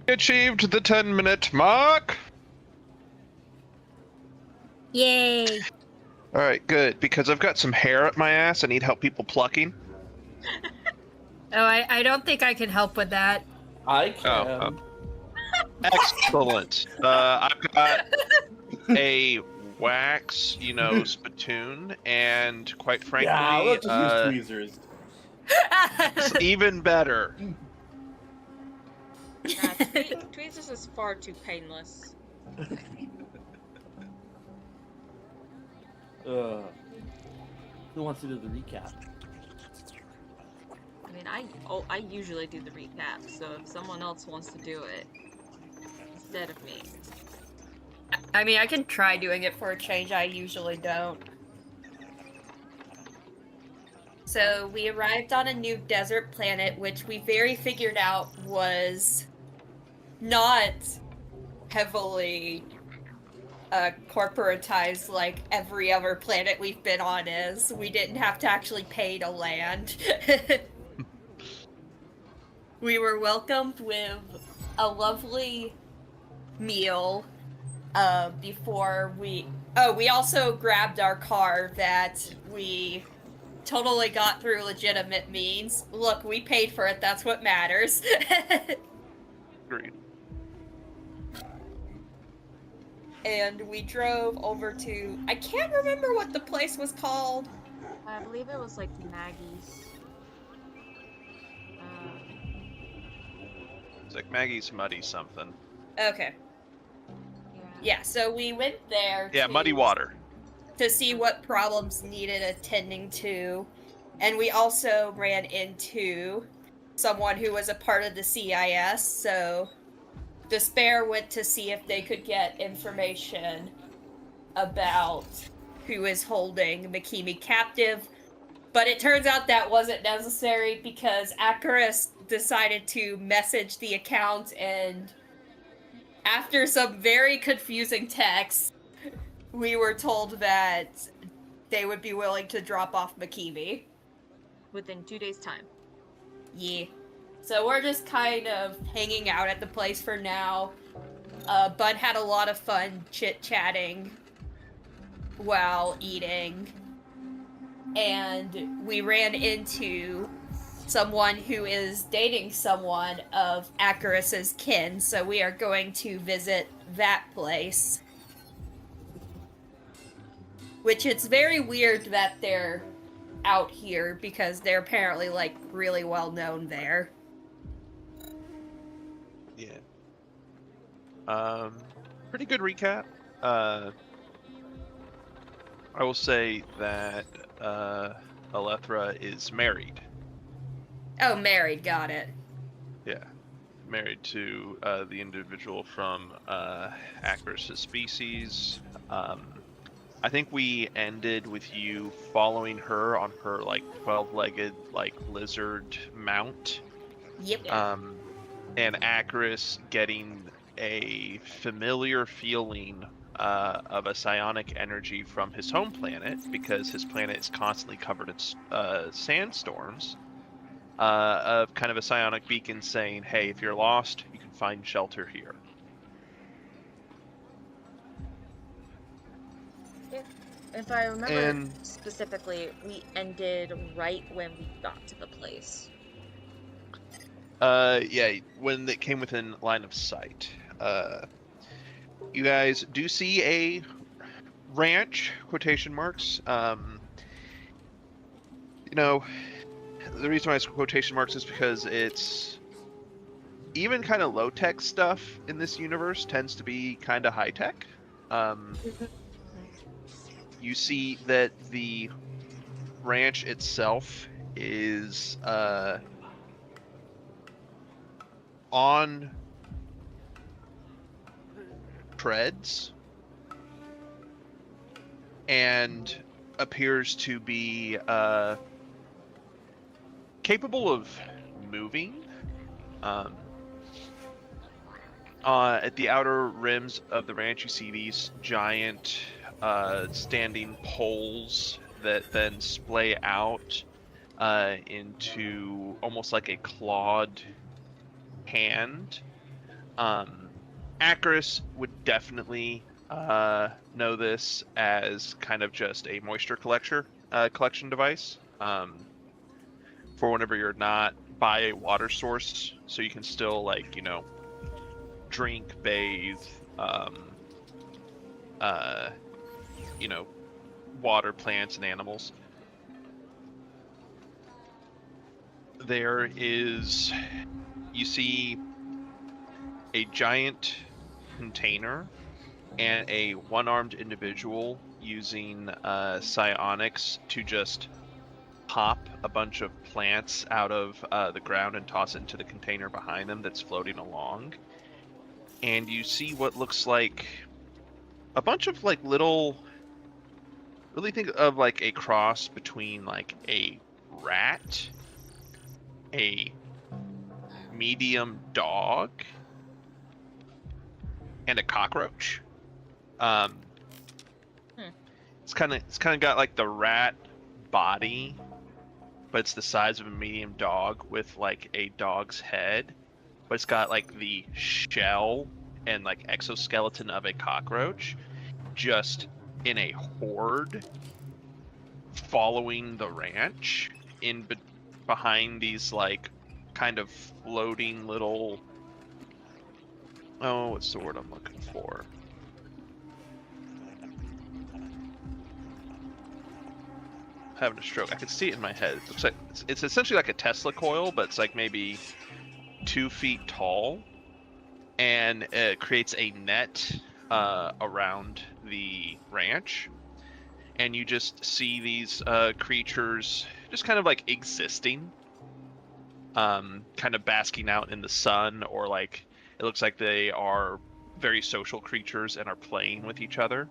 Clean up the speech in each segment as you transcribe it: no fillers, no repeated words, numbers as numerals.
Achieved the 10-minute mark. Yay! All right, good, because I've got some hair up my ass. I need help people plucking. Oh, I don't think I can help with that. I can. Excellent. I've got a wax, spittoon, and quite frankly, Yeah, let's just use tweezers. it's even better. Tweezers is far too painless. Who wants to do the recap? I mean, I usually do the recap, so if someone else wants to do it instead of me. I mean, I can try doing it for a change. I usually don't. So we arrived on a new desert planet, which we figured out was not heavily corporatized like every other planet we've been on is. We didn't have to actually pay to land. We were welcomed with a lovely meal before we also grabbed our car that we totally got through legitimate means. Look, we paid for it, that's what matters. Agreed. And we drove over to, I can't remember what the place was called. I believe it was like Maggie's. It's like Maggie's Muddy something. Okay. Yeah, so we went there. Yeah, Muddy Water. To see what problems needed attending to. And we also ran into someone who was a part of the CIS, so Despair went to see if they could get information about who is holding Makimi captive. But it turns out that wasn't necessary because Acarus decided to message the account, and after some very confusing texts, we were told that they would be willing to drop off Makimi. Within 2 days' time. Yeah. So we're just kind of hanging out at the place for now. Bud had a lot of fun chit-chatting while eating. And we ran into someone who is dating someone of Acarus's kin, so we are going to visit that place. Which it's very weird that they're out here because they're apparently like really well known there. Yeah. Pretty good recap. I will say that Alethra is married. Oh, married, got it. Yeah. Married to the individual from Acarus' species. I think we ended with you following her on her, 12-legged, lizard mount. Yep. And Acarus getting a familiar feeling of a psionic energy from his home planet, because his planet is constantly covered in sandstorms, of kind of a psionic beacon saying, hey, if you're lost, you can find shelter here. If I remember And specifically, we ended right when we got to the place. yeah, when it came within line of sight. You guys do see a ranch, quotation marks. You know, the reason why it's quotation marks is because it's even kind of low-tech stuff in this universe tends to be kind of high-tech. You see that the ranch itself is on treads and appears to be capable of moving. At the outer rims of the ranch, you see these giant standing poles that then splay out into almost like a clawed hand. Acris would definitely know this as kind of just a moisture collection device for whenever you're not by a water source, so you can still, like, you know, drink, bathe, you know, water plants and animals. There is, you see a giant container and a one-armed individual using psionics to just pop a bunch of plants out of the ground and toss it into the container behind them that's floating along. And you see what looks like a bunch of like little, really think of like a cross between like a rat, a medium dog, and a cockroach. It's kind of got like the rat body, but it's the size of a medium dog with like a dog's head, but it's got like the shell and like exoskeleton of a cockroach, just in a horde following the ranch behind these like kind of floating little, oh, what's the word I'm looking for? Having a stroke. I can see it in my head. It looks like it's essentially like a Tesla coil, but it's like maybe 2 feet tall, and it creates a net around the ranch, and you just see these creatures just kind of like existing, kind of basking out in the sun, or like it looks like they are very social creatures and are playing with each other.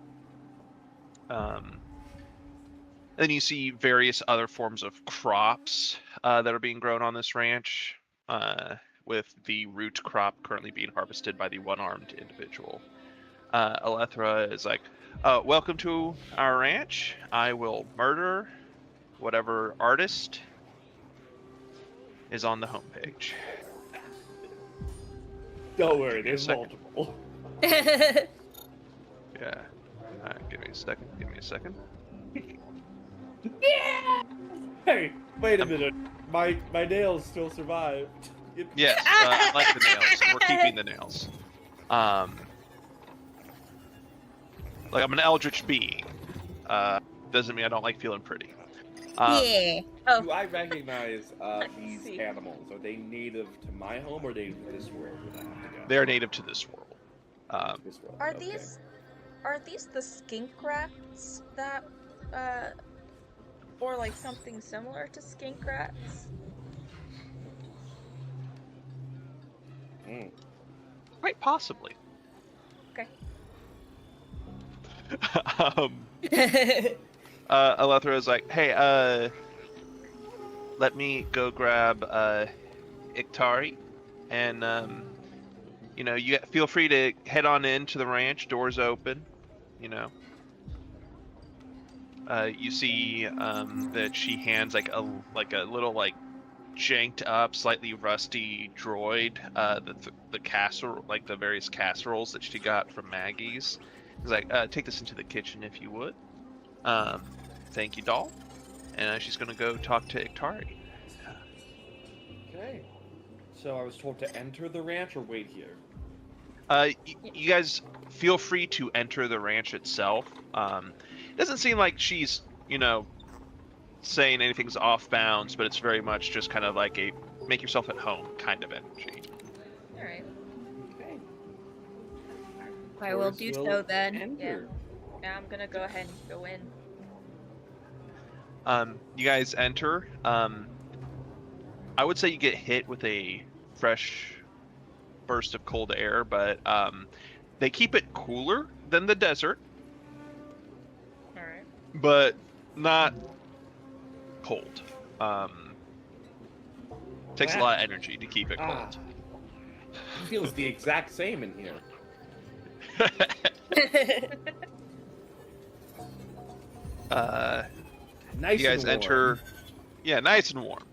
Then you see various other forms of crops that are being grown on this ranch, with the root crop currently being harvested by the one-armed individual. Alethra is like, welcome to our ranch. I will murder whatever artist is on the homepage. Don't worry, there's multiple. Yeah. Alright, give me a second. Hey, wait a minute. My nails still survive. Yes, I like the nails. We're keeping the nails. Like, I'm an eldritch being. Doesn't mean I don't like feeling pretty. Yeah. Oh. Do I recognize these animals? Are they native to my home, or are they this world? They're native to this world. This world. Are okay. these the skink rats that or like something similar to skink rats? Quite possibly. Okay. Alethra is like, hey, let me go grab Iktari, and you know, you feel free to head on into the ranch. Doors open, you know. You see that she hands like a little like janked up, slightly rusty droid the casserole, like the various casseroles that she got from Maggie's. He's like, take this into the kitchen if you would. Thank you, doll. And she's gonna go talk to Iktari. Okay. So I was told to enter the ranch or wait here. You guys feel free to enter the ranch itself. It doesn't seem like she's, saying anything's off bounds, but it's very much just kind of like a make yourself at home kind of energy. All right. Okay. I will do so then. Enter. Yeah, I'm gonna go ahead and go in. You guys enter. I would say you get hit with a fresh burst of cold air, but they keep it cooler than the desert, All right. but not cold. Takes a lot of energy to keep it cold. It feels the exact same in here. Nice. You guys and warm. enter. Yeah, nice and warm.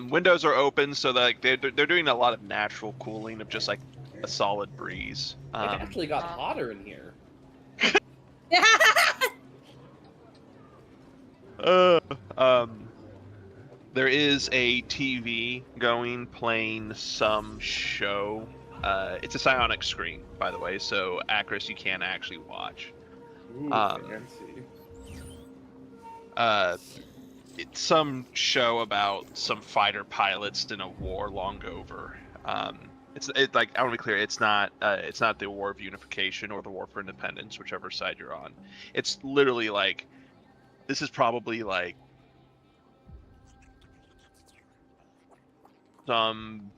Windows are open, so that, they're doing a lot of natural cooling of just like a solid breeze. It actually got hotter in here. There is a TV going, playing some show. It's a psionic screen, by the way, so Acris you can actually watch. Ooh, fancy. It's some show about some fighter pilots in a war long over. It's like, I want to be clear, it's not the War of Unification or the War for Independence, whichever side you're on. It's literally like, this is probably like some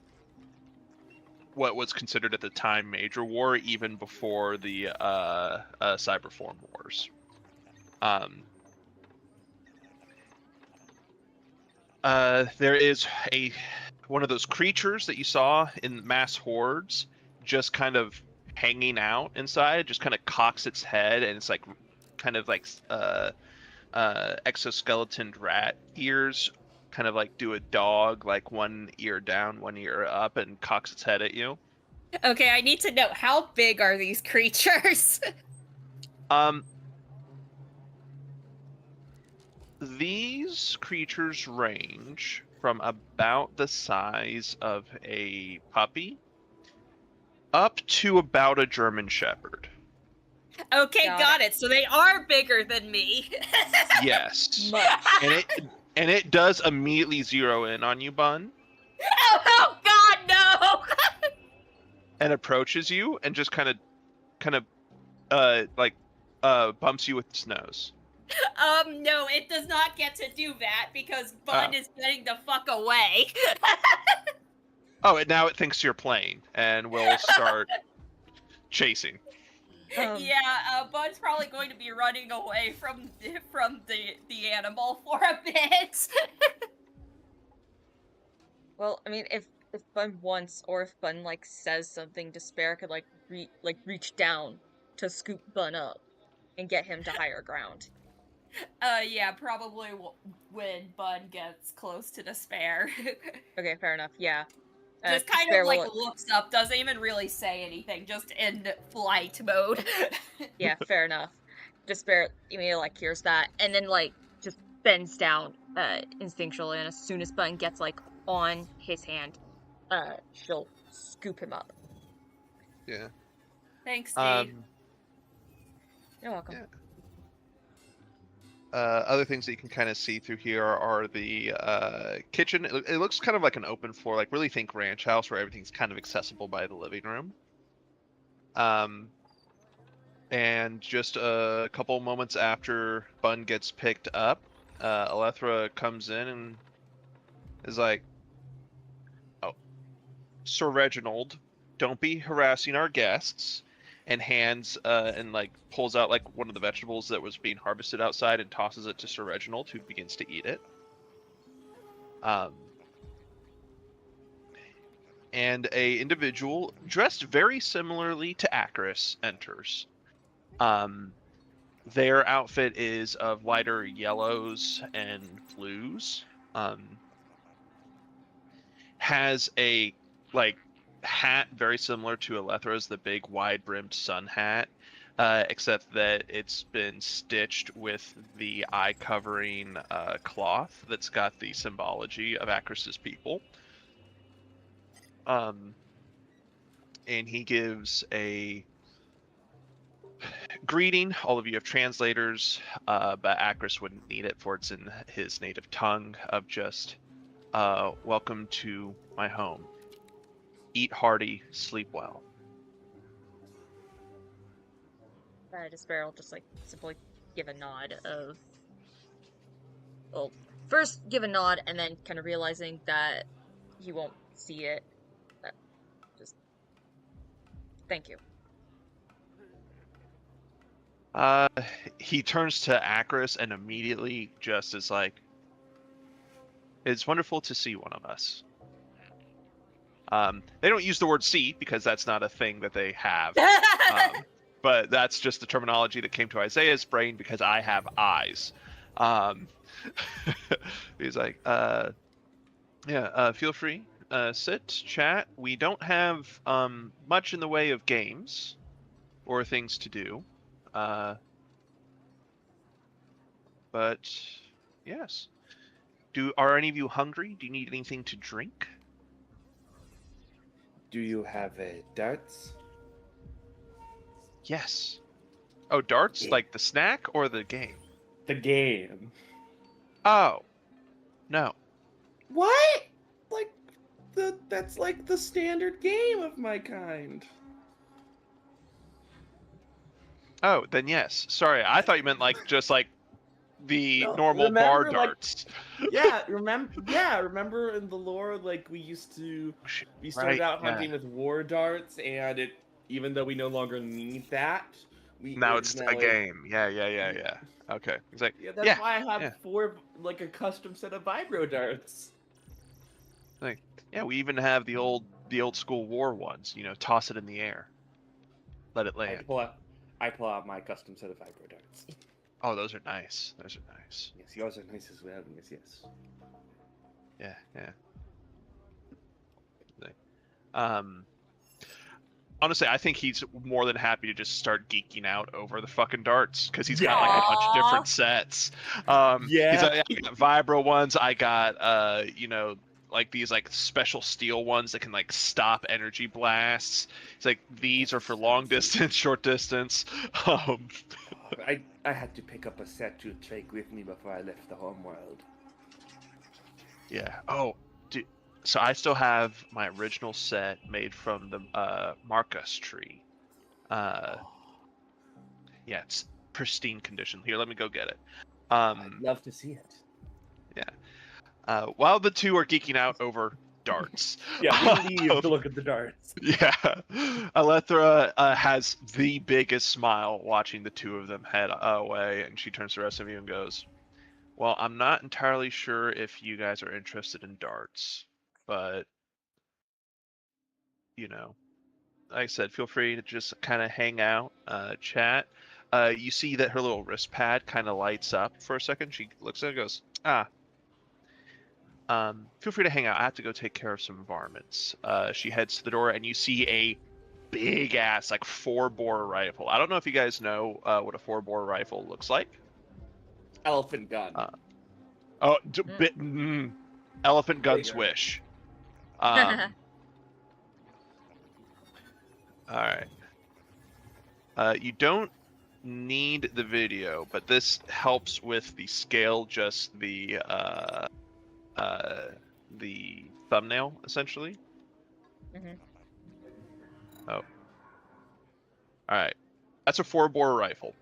what was considered at the time major war, even before the Cyberform Wars. There is one of those creatures that you saw in mass hordes, just kind of hanging out inside, just kind of cocks its head, and it's like kind of like exoskeleton rat ears, kind of like do a dog, like one ear down, one ear up, and cocks its head at you. Okay, I need to know, how big are these creatures? These creatures range from about the size of a puppy up to about a German Shepherd. Okay, got it. So they are bigger than me. Yes. And it does immediately zero in on you, Bun. Oh God, no! And approaches you and just kind of bumps you with its nose. No, it does not get to do that because Bun is getting the fuck away. Oh, and now it thinks you're playing and will start chasing. Yeah, Bun's probably going to be running away from the animal for a bit. Well, I mean, if Bun wants, or if Bun like says something, Despair could reach down to scoop Bun up and get him to higher ground. Yeah, probably when Bun gets close to Despair. Okay, fair enough. Yeah. Just kind of like looks up, doesn't even really say anything, just in flight mode. Yeah, fair enough. Despair immediately hears that, and then just bends down instinctually, and as soon as Bun gets on his hand, she'll scoop him up. Yeah. Thanks, Steve. You're welcome. Yeah. Other things that you can kind of see through here are the kitchen. It looks kind of like an open floor, like really think ranch house where everything's kind of accessible by the living room. And just a couple moments after Bun gets picked up, Alethra comes in and is like, "Oh, Sir Reginald, don't be harassing our guests." And hands and pulls out one of the vegetables that was being harvested outside and tosses it to Sir Reginald, who begins to eat it. And a individual dressed very similarly to Acris enters. Their outfit is of lighter yellows and blues. Has a hat very similar to Alethra's, the big wide-brimmed sun hat, except that it's been stitched with the eye-covering cloth that's got the symbology of Acris's people. And he gives a greeting. All of you have translators, but Acris wouldn't need it, for it's in his native tongue, of just, welcome to my home. Eat hearty, sleep well. Despair will just like simply give a nod of, well, first give a nod and then kind of realizing that he won't see it. Just thank you. He turns to Acris and immediately just is like, it's wonderful to see one of us. They don't use the word see because that's not a thing that they have. But that's just the terminology that came to Isaiah's brain because I have eyes. He's like, feel free, sit, chat. We don't have much in the way of games or things to do. But yes. Are any of you hungry? Do you need anything to drink? Do you have darts? Yes. Oh, darts? Like the snack or the game? The game. Oh. No. What? Like, that's like the standard game of my kind. Oh, then yes. Sorry, I thought you meant like just like the No, normal bar darts. Remember in the lore, like we started out hunting with war darts, and even though we no longer need that, now it's a game. Yeah. Okay. He's like, that's why I have 4, like a custom set of vibro darts. Like, yeah, we even have the old school war ones. You know, toss it in the air, let it land. I pull out my custom set of vibro darts. Oh, those are nice. Those are nice. Yes, yours are nice as well. Yes. Yeah. Honestly, I think he's more than happy to just start geeking out over the fucking darts because he's got like a bunch of different sets. He's like, I got vibro ones. I got like these like special steel ones that can like stop energy blasts. It's like these are for long distance, short distance. I had to pick up a set to take with me before I left the home world. Yeah. Oh, dude. So I still have my original set made from the Marcus tree. Yeah, it's pristine condition. Here, let me go get it. I'd love to see it. Yeah. While the two are geeking out over darts. Yeah, we leave to look at the darts. Yeah. Alethra has the biggest smile watching the two of them head away, and she turns to the rest of you and goes, well, I'm not entirely sure if you guys are interested in darts, but, you know, like I said, feel free to just kind of hang out, chat. You see that her little wrist pad kind of lights up for a second. She looks at it and goes, feel free to hang out. I have to go take care of some varmints. She heads to the door, and you see a big ass, like 4-bore rifle. I don't know if you guys know what a 4-bore rifle looks like. Elephant gun. Elephant gun swish. All right. You don't need the video, but this helps with the scale, just the thumbnail, essentially. Oh. All right. That's a 4-bore rifle.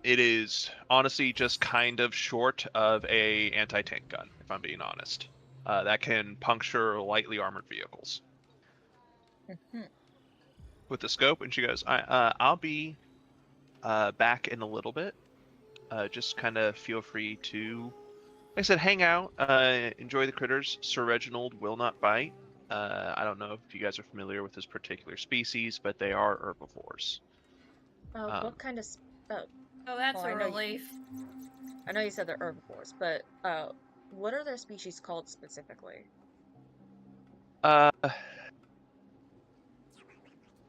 It is honestly just kind of short of a anti-tank gun, if I'm being honest. That can puncture lightly armored vehicles. With the scope, and she goes, I'll be back in a little bit. Just kind of feel free to, like I said, hang out, enjoy the critters. Sir Reginald will not bite. I don't know if you guys are familiar with this particular species, but they are herbivores. What kind of... Oh, that's a relief. I know you said they're herbivores, but what are their species called specifically?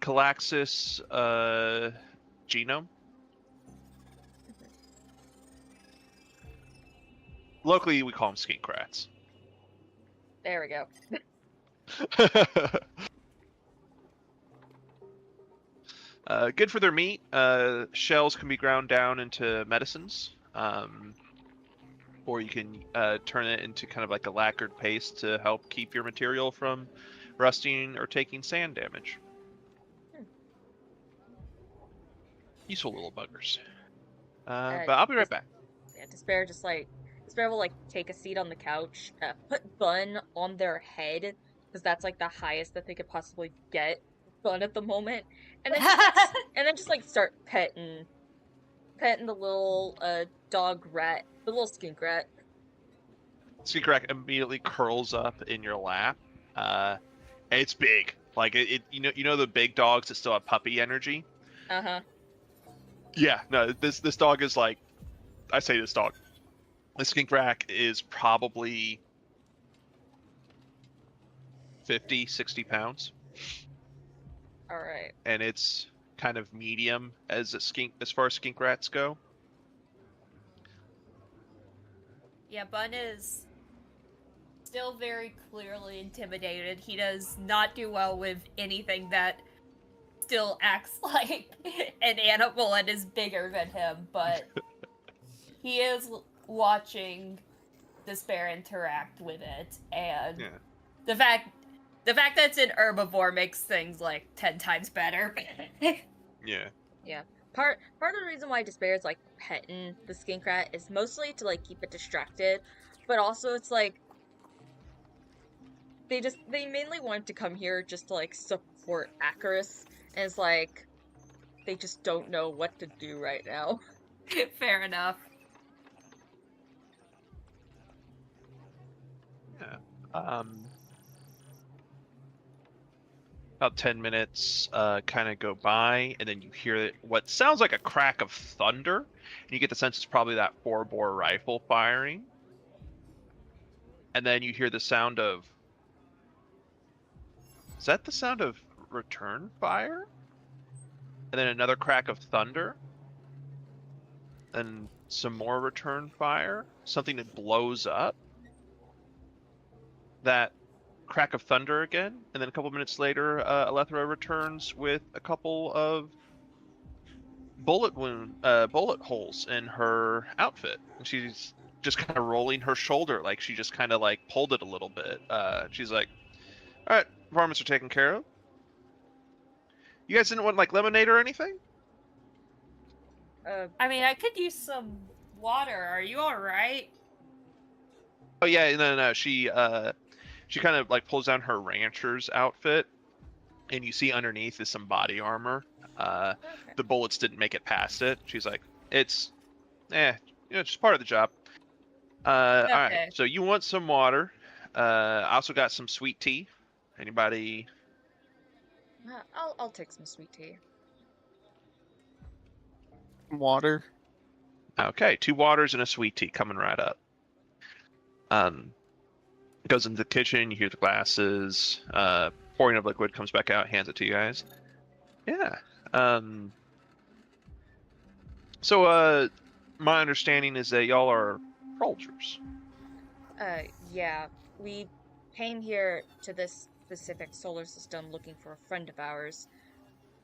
Calaxis genome. Locally, we call them skink rats. There we go. Good for their meat. Shells can be ground down into medicines, or you can turn it into kind of like a lacquered paste to help keep your material from rusting or taking sand damage. Useful little buggers. But I'll be right back. Yeah, Despair will like take a seat on the couch, put Bun on their head because that's like the highest that they could possibly get Bun at the moment, and then just like start petting the little dog rat, the little skink rat. Skink rat immediately curls up in your lap. It's big, like it. You know the big dogs that still have puppy energy. Yeah, no, this dog is like, I say this dog. The skink rat is probably 50, 60 pounds. All right. And it's kind of medium as far as skink rats go. Yeah, Bun is still very clearly intimidated. He does not do well with anything that still acts like an animal and is bigger than him, but he is watching Despair interact with it, and the fact that it's an herbivore makes things like 10 times better. Yeah. Part of the reason why Despair is like petting the skink rat is mostly to like keep it distracted, but also it's like they mainly want to come here just to like support Acarus, and it's like they just don't know what to do right now. Fair enough. Yeah. About 10 minutes kind of go by, and then you hear what sounds like a crack of thunder, and you get the sense it's probably that 4-bore rifle firing. And then you hear the sound of... Is that the sound of return fire? And then another crack of thunder. And some more return fire. Something that blows up. That crack of thunder again, and then a couple minutes later, Alethra returns with a couple of bullet holes in her outfit, and she's just kind of rolling her shoulder, like she just kind of like pulled it a little bit. She's like, "All right, varmints are taken care of. You guys didn't want like lemonade or anything?" I mean, I could use some water. Are you all right? Oh yeah, no. She kind of like pulls down her rancher's outfit, and you see underneath is some body armor. Okay. The bullets didn't make it past it. She's like, it's just part of the job. Okay. All right, so you want some water. I also got some sweet tea. Anybody? I'll take some sweet tea. Water. Okay, 2 waters and a sweet tea coming right up. Goes into the kitchen. You hear the glasses. Pouring of liquid, comes back out, hands it to you guys. Yeah. So my understanding is that y'all are soldiers. Yeah. We came here to this specific solar system looking for a friend of ours,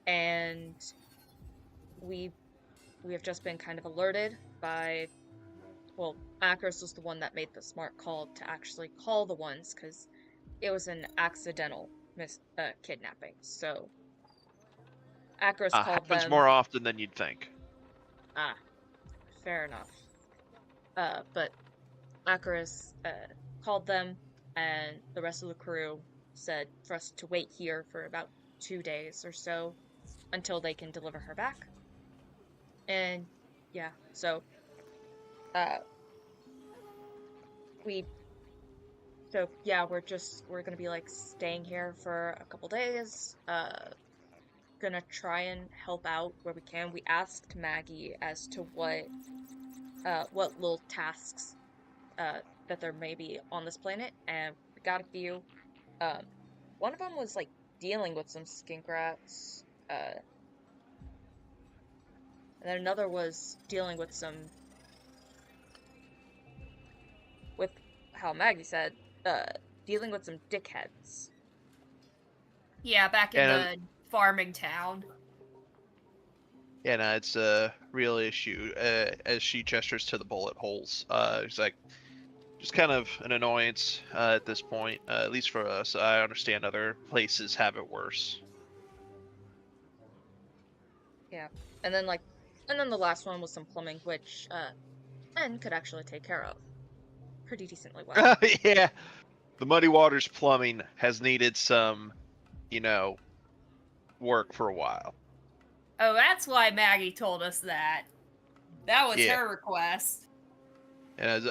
and we have just been kind of alerted by... Well, Acarus was the one that made the smart call to actually call the ones, because it was an accidental kidnapping. So Acarus called happens them. More often than you'd think. Fair enough. But Acarus called them, and the rest of the crew said for us to wait here for about 2 days or so until they can deliver her back. And yeah, so we're gonna be like staying here for a couple days, gonna try and help out where we can. We asked Maggie as to what little tasks that there may be on this planet, and we got a few. One of them was like dealing with some skink rats. And then another was dealing with with how Maggie said, dealing with some dickheads. Yeah, back in And the farming town. yeah, it's a real issue. As she gestures to the bullet holes, she's like, just kind of an annoyance at this point. At least for us, I understand other places have it worse. Yeah, and then the last one was some plumbing, which Ben could actually take care of pretty decently well. Yeah, the Muddy Waters plumbing has needed some, work for a while. Oh, that's why Maggie told us that. That was Yeah. her request. And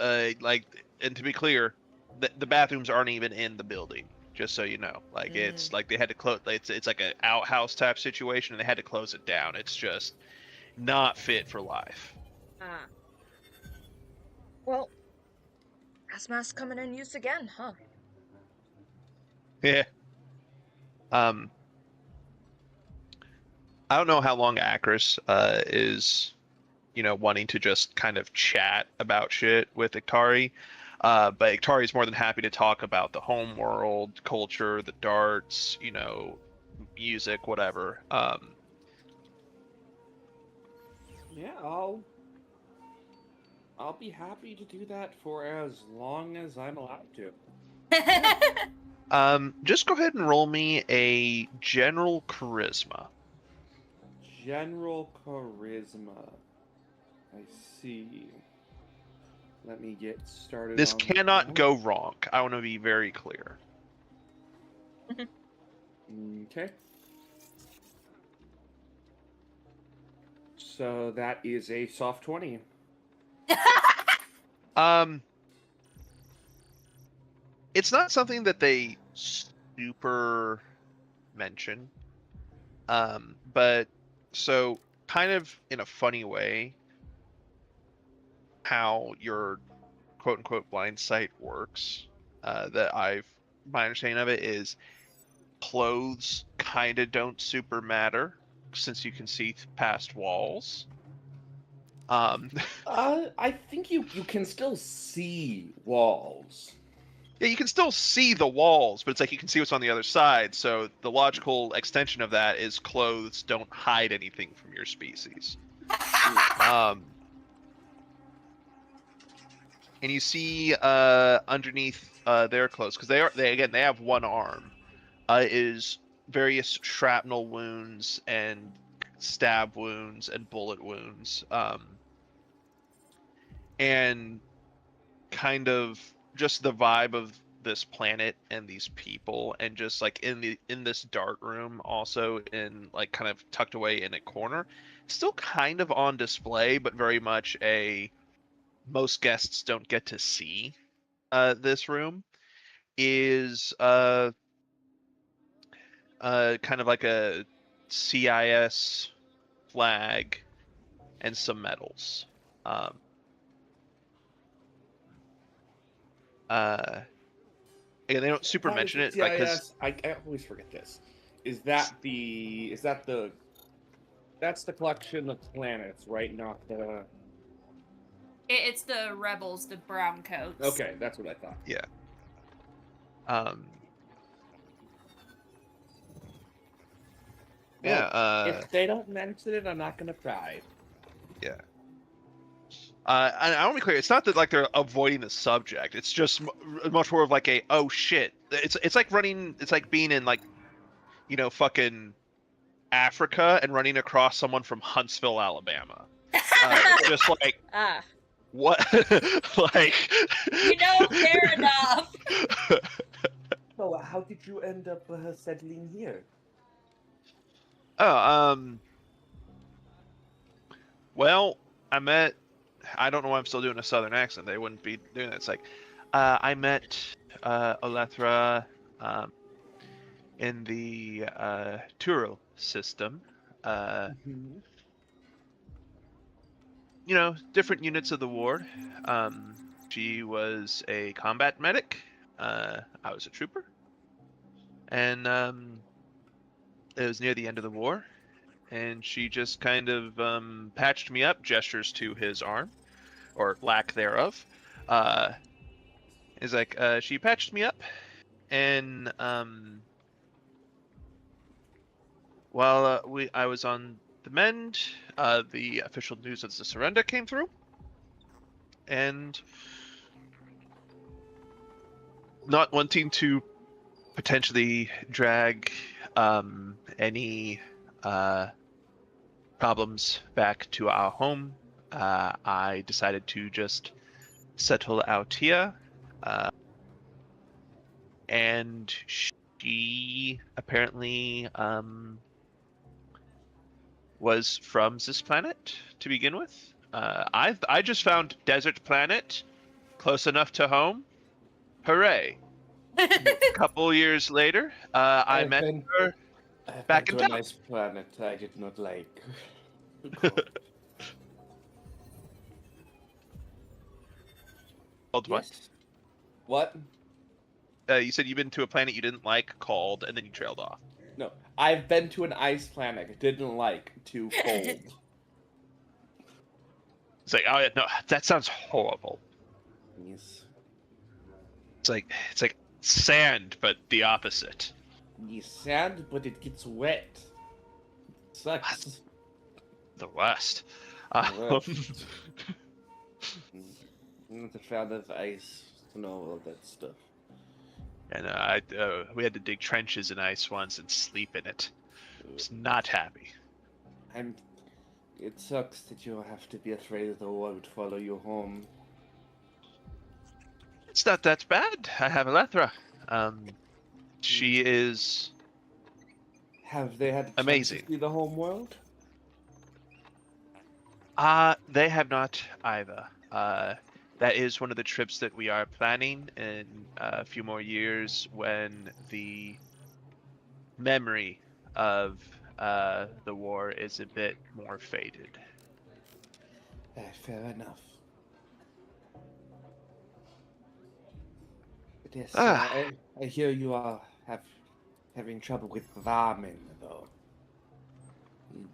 and to be clear, the bathrooms aren't even in the building. Just so you know, it's like they had to close. It's like an outhouse type situation, and they had to close it down. It's just not fit for life. Ah. Well, gas mask coming in use again, huh? Yeah. I don't know how long Acris is, wanting to just kind of chat about shit with Iktari. But Iktari is more than happy to talk about the home world, culture, the darts, music, whatever. Yeah, I'll be happy to do that for as long as I'm allowed to. Just go ahead and roll me a general charisma. General charisma. I see. Let me get started. This on cannot that. go wrong. I want to be very clear. Okay. So that is a soft 20. It's not something that they super mention. But so kind of in a funny way, how your quote unquote blind sight works, my understanding of it is clothes kind of don't super matter since you can see past walls. I think you can still see walls. Yeah, you can still see the walls, but it's like you can see what's on the other side. So the logical extension of that is clothes don't hide anything from your species. And you see underneath their clothes, because they have one arm, is various shrapnel wounds and stab wounds and bullet wounds, and kind of just the vibe of this planet and these people, and just like in this dark room, also in like kind of tucked away in a corner, still kind of on display, but very much most guests don't get to see this room, is kind of like a CIS flag and some medals. Again, they don't super mention it because I always forget this. That's the collection of planets, right? Not the. It's the rebels, the brown coats. Okay, that's what I thought. Yeah. Well, if they don't mention it, I'm not gonna cry. Yeah. I want to be clear. It's not that like they're avoiding the subject. It's just much more of like a oh shit. It's like running. It's like being in like, fucking Africa and running across someone from Huntsville, Alabama. It's just like what like. Fair enough. So, how did you end up settling here? Oh, well, I don't know why I'm still doing a southern accent. They wouldn't be doing that. It's like, I met Olethra in the Tural system. Different units of the ward. She was a combat medic. I was a trooper. And it was near the end of the war. and she just kind of patched me up, gestures to his arm, or lack thereof. Is like she patched me up, and while I was on the mend, the official news of the surrender came through, and not wanting to potentially drag any problems back to our home, I decided to just settle out here. And she apparently was from this planet to begin with. I just found desert planet close enough to home. Hooray! A couple years later, I met her back in to a town. nice planet I did not like. Called what? Yes. What? You said you've been to a planet you didn't like, called, and then you trailed off. No, I've been to an ice planet I didn't like, too cold. It's like, oh yeah, no, that sounds horrible. Yes. It's like sand, but the opposite. Yes, sand, but it gets wet. Sucks. The worst. Worst. I'm not a fan of ice, snow, all that stuff. And we had to dig trenches in ice once and sleep in it. I was not happy. It sucks that you have to be afraid that the war would follow you home. It's not that bad. I have Elethra. She is Have they had a chance amazing. to see the home world? They have not either. That is one of the trips that we are planning in a few more years when the memory of the war is a bit more faded. Fair enough. But yes, I hear you are having trouble with vermin, though.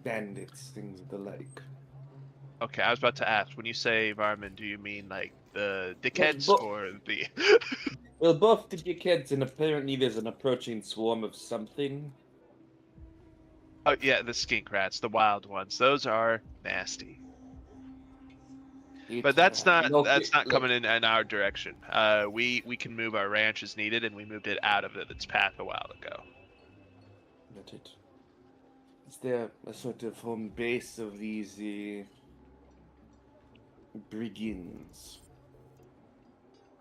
Bandits, things of the like. Okay, I was about to ask, when you say varmin, do you mean like the dickheads Well, or the... Well, both the dickheads, and apparently there's an approaching swarm of something. Oh yeah, the skink rats, the wild ones. Those are nasty. But that's not coming in our direction. We can move our ranch as needed, and we moved it out of its path a while ago. Noted. Is there a sort of home base of these brigands?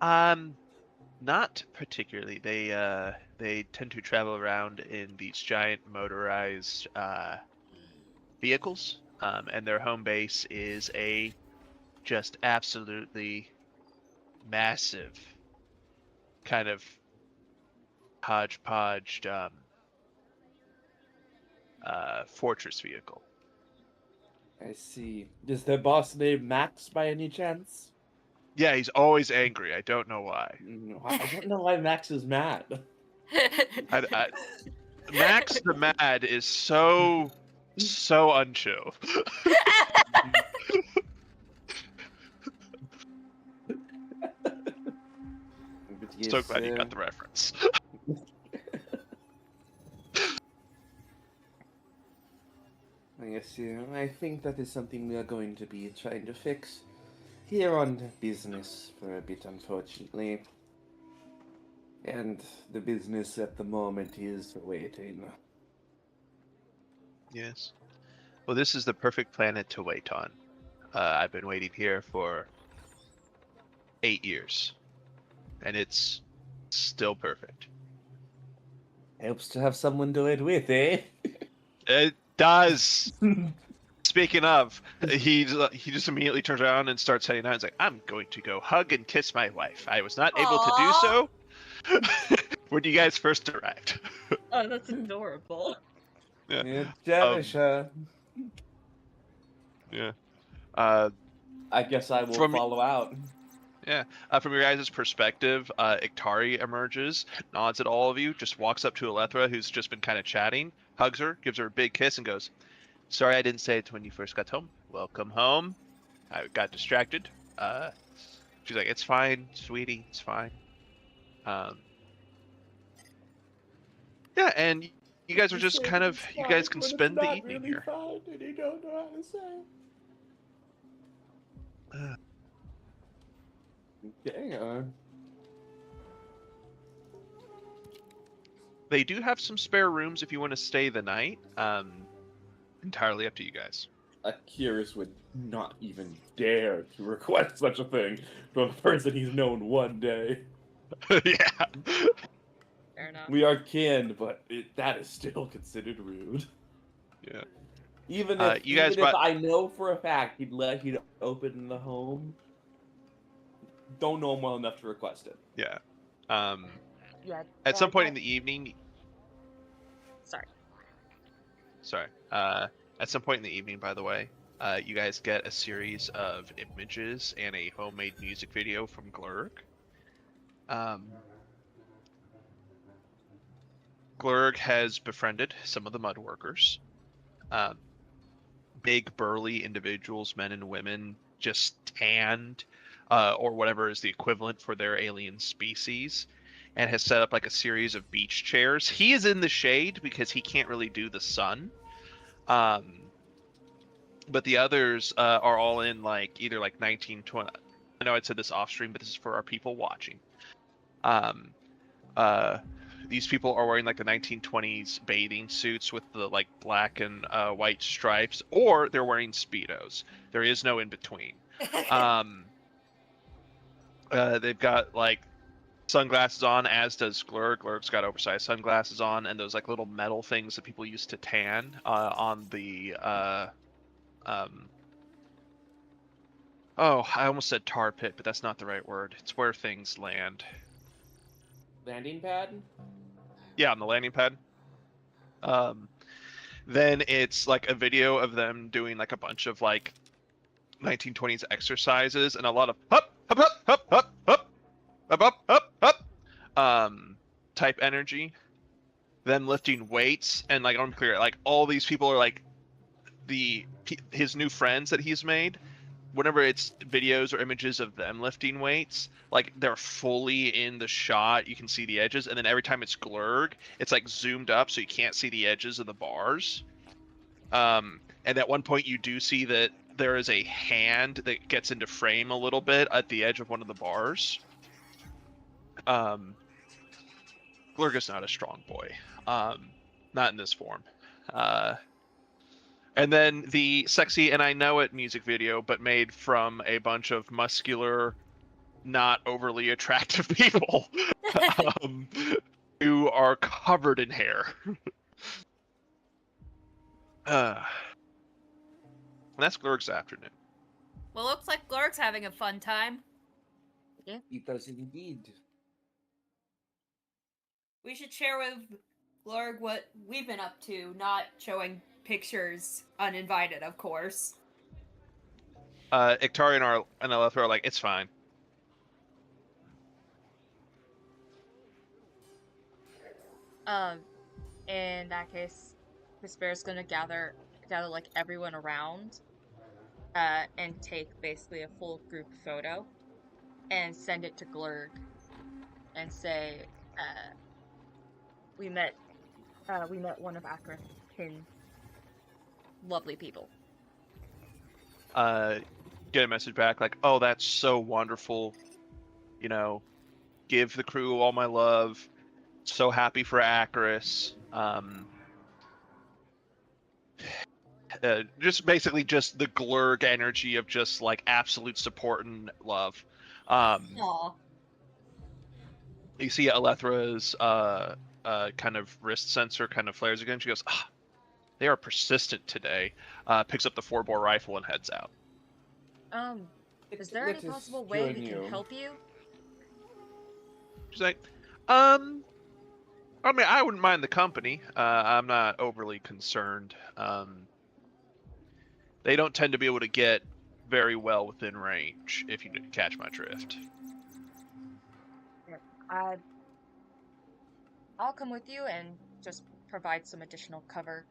Not particularly. They tend to travel around in these giant motorized vehicles, and their home base is a just absolutely massive kind of hodgepodge fortress vehicle. I see. Is their boss named Max by any chance? Yeah, he's always angry. I don't know why. I don't know why Max is mad. Max the Mad is so unchill. So glad you got the reference. Yes, I think that is something we are going to be trying to fix here on business for a bit, unfortunately. And the business at the moment is waiting. Yes. Well, this is the perfect planet to wait on. I've been waiting here for 8 years, and it's still perfect. Helps to have someone to it with, eh? It does. Speaking of, he just immediately turns around and starts heading out. He's like, "I'm going to go hug and kiss my wife. I was not able to do so when you guys first arrived." Oh, that's adorable. Yeah. Yeah. I guess I will follow out. Yeah. From your guys' perspective, Iktari emerges, nods at all of you, just walks up to Elethra, who's just been kind of chatting, hugs her, gives her a big kiss, and goes, Sorry I didn't say it when you first got home. Welcome home. I got distracted. She's like, it's fine, sweetie, it's fine. Yeah, and you guys are just kind of, you guys can spend the evening here. Fine, and you don't know how to say it. Okay, They do have some spare rooms if you want to stay the night. Entirely up to you guys. Akiris would not even dare to request such a thing from a person he's known one day. Yeah. Fair enough. We are kin, but that is still considered rude. Yeah. Even if, you guys if I know for a fact he'd let you open the home, don't know him well enough to request it. Yeah. Yeah. At some point in the evening. Sorry. At some point in the evening, by the way, you guys get a series of images and a homemade music video from Glurg. Glurg has befriended some of the mud workers. Big, burly individuals, men and women, just tanned, or whatever is the equivalent for their alien species, and has set up like a series of beach chairs. He is in the shade because he can't really do the sun. But the others are all in like either like 1920. I know I said this off stream, but this is for our people watching. These people are wearing like the 1920s bathing suits with the like black and white stripes, or they're wearing Speedos. There is no in between. They've got like sunglasses on, as does Glurg. Glurg's got oversized sunglasses on, and those like little metal things that people used to tan on the oh, I almost said tar pit, but that's not the right word. It's where things land. Landing pad? Yeah, on the landing pad. Then it's like a video of them doing like a bunch of like 1920s exercises and a lot of hup hup hup hup hup hup hup hup hup hup type energy. Them lifting weights, and like I'm clear, like all these people are like his new friends that he's made. Whenever it's videos or images of them lifting weights, like they're fully in the shot, you can see the edges, and then every time it's Glurg, it's like zoomed up so you can't see the edges of the bars. And at one point you do see that there is a hand that gets into frame a little bit at the edge of one of the bars. Glurg is not a strong boy. Not in this form. And then the sexy and I know it music video, but made from a bunch of muscular, not overly attractive people who are covered in hair. And that's Glurg's afternoon. Well, looks like Glurg's having a fun time. Yeah. He does indeed. We should share with Glurg what we've been up to, not showing pictures uninvited, of course. Ictari and Alethra are like, it's fine. In that case, Despair's gonna gather like everyone around, and take basically a full group photo, and send it to Glurg, and say, we met one of Akron's lovely people. Get a message back like, oh, that's so wonderful. You know, give the crew all my love. So happy for Akris. Just basically just the Glurg energy of just like absolute support and love. Aww. You see Alethra's kind of wrist sensor kind of flares again. She goes, they are persistent today. Picks up the 4-bore rifle and heads out. Is there any possible way we can help you? She's like, I mean, I wouldn't mind the company. I'm not overly concerned. They don't tend to be able to get very well within range, if you catch my drift. I'll come with you and just provide some additional cover.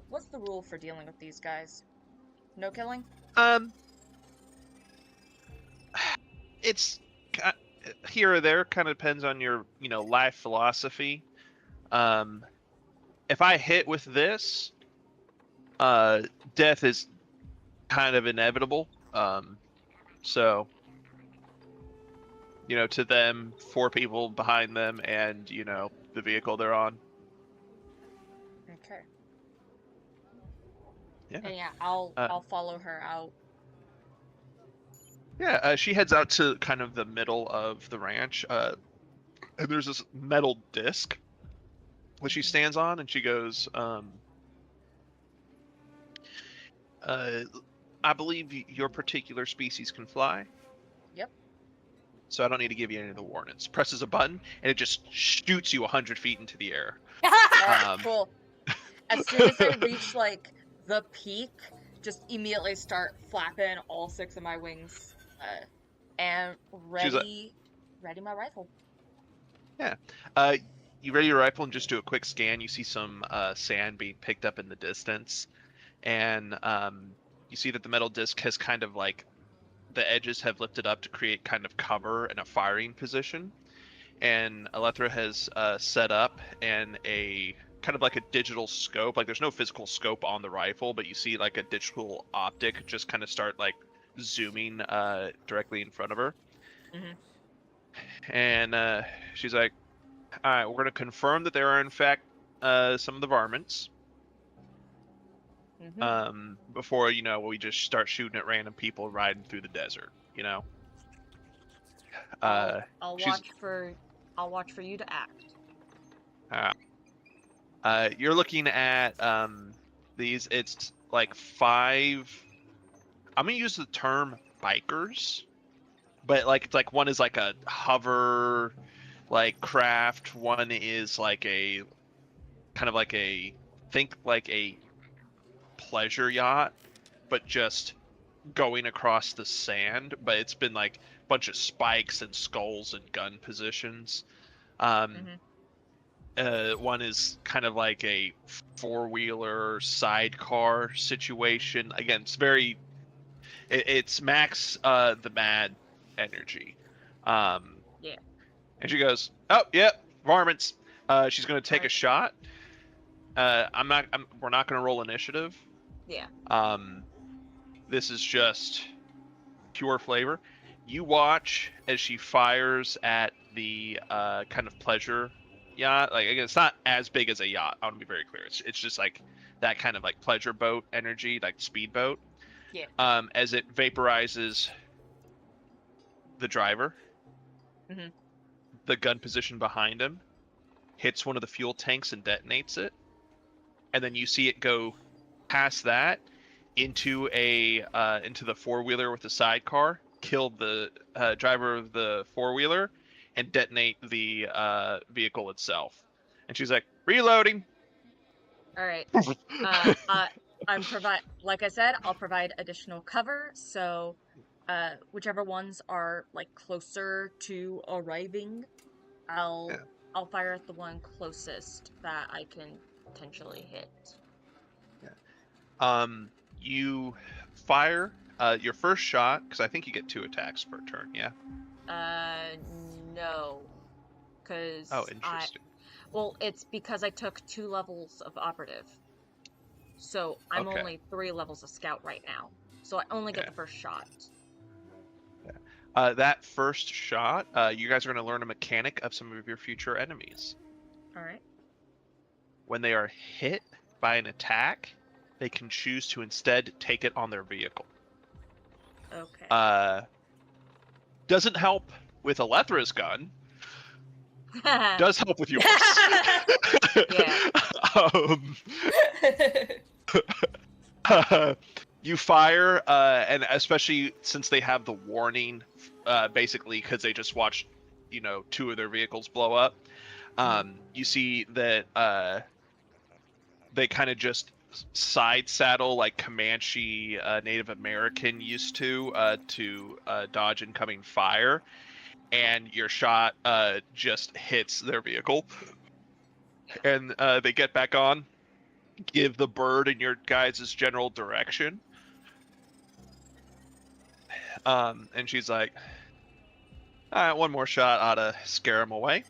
What's the rule for dealing with these guys? No killing? Um, it's here or there. Kind of depends on your, life philosophy. Um, if I hit with this, death is kind of inevitable. So, to them, 4 people behind them, and the vehicle they're on. Okay. Yeah. And yeah, I'll follow her out. Yeah. She heads out to kind of the middle of the ranch. And there's this metal disc that she stands on, and she goes, I believe your particular species can fly. Yep. So I don't need to give you any of the warnings. Presses a button, and it just shoots you 100 feet into the air. Cool. As soon as I reach, like, the peak, just immediately start flapping all 6 of my wings, and ready my rifle. Yeah. You ready your rifle and just do a quick scan. You see some sand being picked up in the distance, and you see that the metal disc has kind of like the edges have lifted up to create kind of cover and a firing position. And Alethra has set up and a kind of like a digital scope. Like there's no physical scope on the rifle, but you see like a digital optic just kind of start like zooming directly in front of her. And she's like, all right, we're going to confirm that there are in fact some of the varmints. Before we just start shooting at random people riding through the desert. I'll watch for you to act. You're looking at these. It's like 5. I'm gonna use the term bikers, but like it's like one is like a hover, like craft. One is like a kind of like a pleasure yacht, but just going across the sand. But it's been like a bunch of spikes and skulls and gun positions. One is kind of like a 4-wheeler sidecar situation. Again, it's max the mad energy. Yeah. And she goes, oh yep, varmints. She's gonna take a shot. We're not gonna roll initiative. Yeah. This is just pure flavor. You watch as she fires at the kind of pleasure yacht. Like again, it's not as big as a yacht. I want to be very clear. It's just like that kind of like pleasure boat energy, like speedboat. Yeah. As it vaporizes the driver, the gun position behind him hits one of the fuel tanks and detonates it, and then you see it go past that into the 4-wheeler with the sidecar, kill the driver of the 4-wheeler, and detonate the vehicle itself. And she's like, reloading. All right. Like I said, I'll provide additional cover. So, whichever ones are like closer to arriving, I'll fire at the one closest that I can potentially hit. Yeah. You fire your first shot because I think you get 2 attacks per turn. Yeah. No, because interesting. Well, it's because I took 2 levels of operative. So I'm only 3 levels of scout right now. So I only get the first shot. Yeah. That first shot, you guys are going to learn a mechanic of some of your future enemies. All right. When they are hit by an attack, they can choose to instead take it on their vehicle. Okay. Doesn't help with Alethra's gun. Does help with yours. You fire, and especially since they have the warning, basically because they just watched, 2 of their vehicles blow up. You see that they kind of just side saddle like Comanche Native American used to dodge incoming fire, and your shot just hits their vehicle, and they get back on. give the bird in your guys' general direction. And she's like, all right, one more shot ought to scare him away.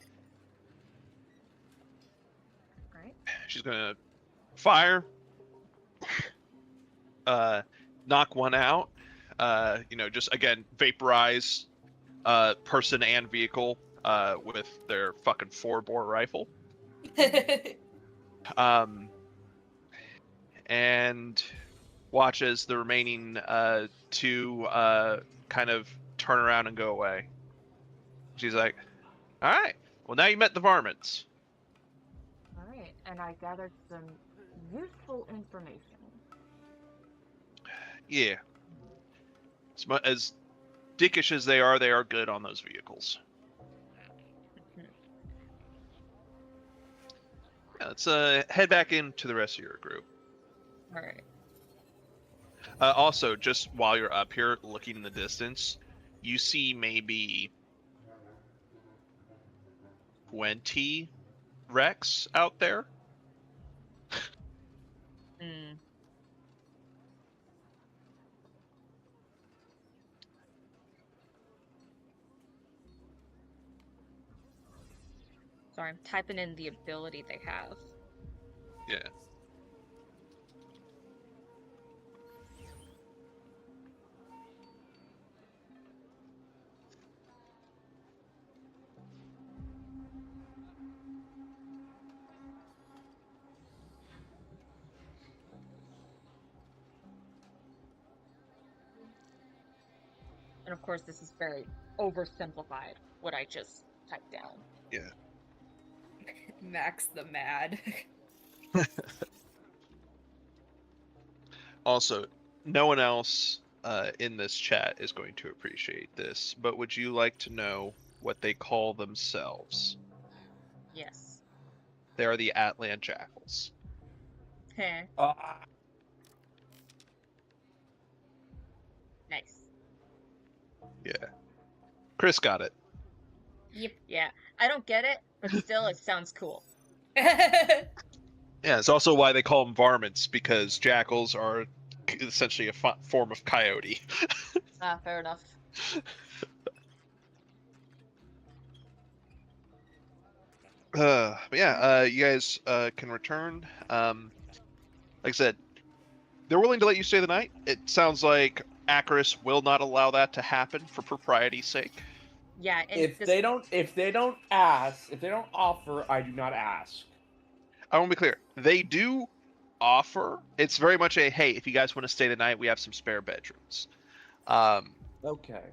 Right. She's gonna fire, knock one out. Just again vaporize person and vehicle with their fucking 4-bore rifle. And watch as the remaining two kind of turn around and go away. She's like, all right, well, now you met the varmints. All right, and I gathered some useful information. Yeah. As dickish as they are good on those vehicles. Yeah, let's head back into the rest of your group. All right. Also, just while you're up here looking in the distance, you see maybe 20 wrecks out there. Mm. Sorry, I'm typing in the ability they have. Yeah. And of course, this is very oversimplified, what I just typed down. Yeah. Max the Mad. Also, no one else in this chat is going to appreciate this, but would you like to know what they call themselves? Yes. They are the Atlant Jackals. Heh. Ah, Nice. Yeah. Chris got it. Yep. Yeah. I don't get it, but still, it sounds cool. Yeah, it's also why they call them varmints, because jackals are essentially a form of coyote. Ah, fair enough. But yeah, you guys can return. Like I said, they're willing to let you stay the night. It sounds like Acaris will not allow that to happen for propriety's sake. Yeah, and if they don't offer, I do not ask. I want to be clear. They do offer. It's very much a, hey, if you guys want to stay the night, we have some spare bedrooms. Okay.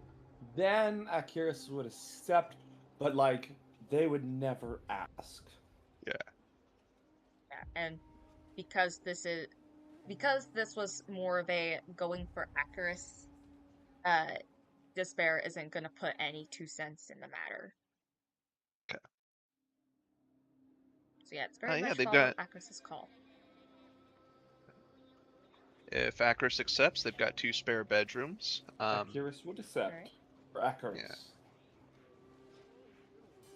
Then Akiris would accept, but like they would never ask. Yeah, and because this was more of a going for Acaris, Despair isn't gonna put any 2 cents in the matter. Okay. So yeah, it's very Yeah, much they've follow got- Acaris's call. If Acaris accepts, they've got 2 spare bedrooms. Akiris would accept Alright. for Akiris. Yeah.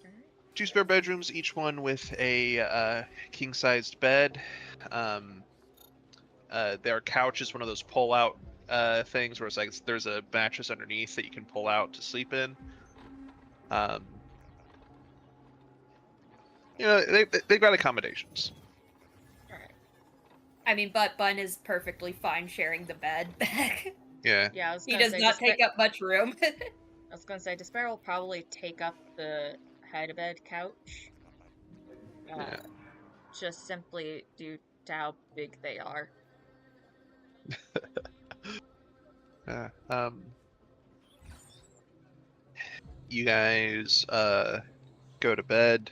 Alright. 2 spare bedrooms, each one with a king-sized bed. Their couch is one of those pull-out things where it's like there's a mattress underneath that you can pull out to sleep in. They've got accommodations. Alright. I mean, but Bun is perfectly fine sharing the bed. Yeah. Yeah, I was He gonna does say not take up much room. I was gonna say Despair will probably take up the head-bed couch. Yeah. Just simply due to how big they are. Yeah. You guys go to bed.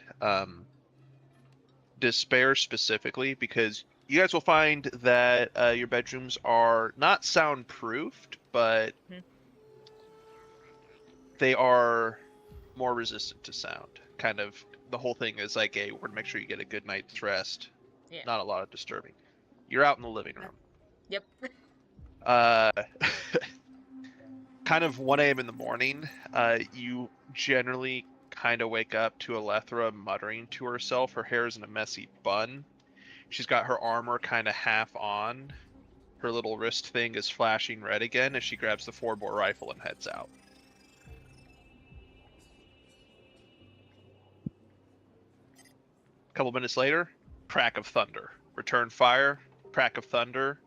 Despair specifically, because you guys will find that your bedrooms are not soundproofed, but they are more resistant to sound. Kind of the whole thing is like we're gonna make sure you get a good night's rest. Yeah. Not a lot of disturbing. You're out in the living room. Yep. Kind of 1 a.m. in the morning, you generally kind of wake up to Alethra muttering to herself. Her hair is in a messy bun. she's got her armor kind of half on. Her little wrist thing is flashing red again as she grabs the 4-bore rifle and heads out. A couple minutes later, crack of thunder. Return fire, crack of thunder.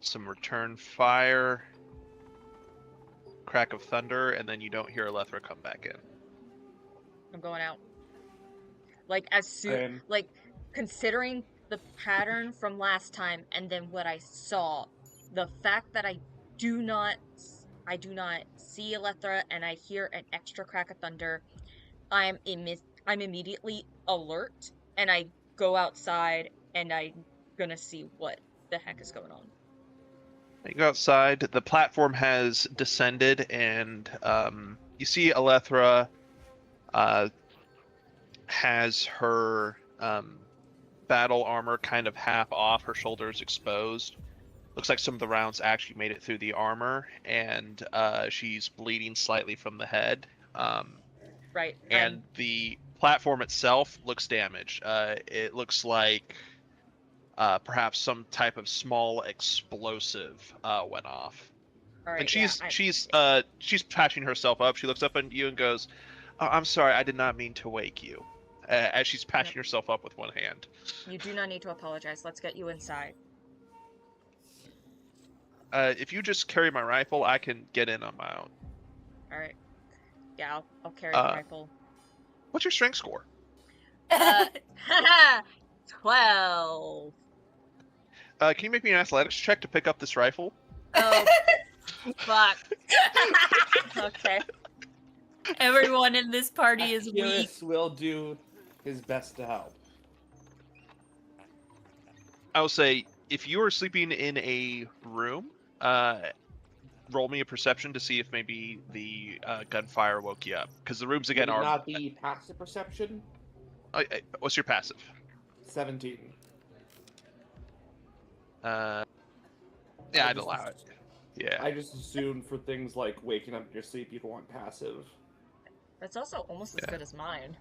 Some return fire, crack of thunder, and then you don't hear Alethra come back in. I'm going out. Like, as soon, like, considering the pattern from last time and then what I saw, the fact that I do not see Alethra and I hear an extra crack of thunder, I'm immediately alert, and I go outside and I'm gonna see what the heck is going on. You go outside, the platform has descended, and you see Alethra has her battle armor kind of half off, her shoulders exposed. Looks like some of the rounds actually made it through the armor, and she's bleeding slightly from the head. Right. And the platform itself looks damaged. It looks like perhaps some type of small explosive went off. Right, And she's patching herself up. She looks up at you and goes, "Oh, I'm sorry, I did not mean to wake you." As she's patching herself up with one hand. You do not need to apologize. Let's get you inside. If you just carry my rifle, I can get in on my own. All right. Yeah, I'll carry the rifle. What's your strength score? 12. Can you make me an athletics check to pick up this rifle? Oh, fuck. Okay. Everyone in this party is weak. Achilles will do his best to help. I will say, if you are sleeping in a room, roll me a perception to see if maybe the gunfire woke you up. Because the rooms again Would it are not be passive perception. What's your passive? 17. Yeah, I'd allow it. Yeah. I just assumed for things like waking up in your sleep, you'd want passive. That's also almost as good as mine.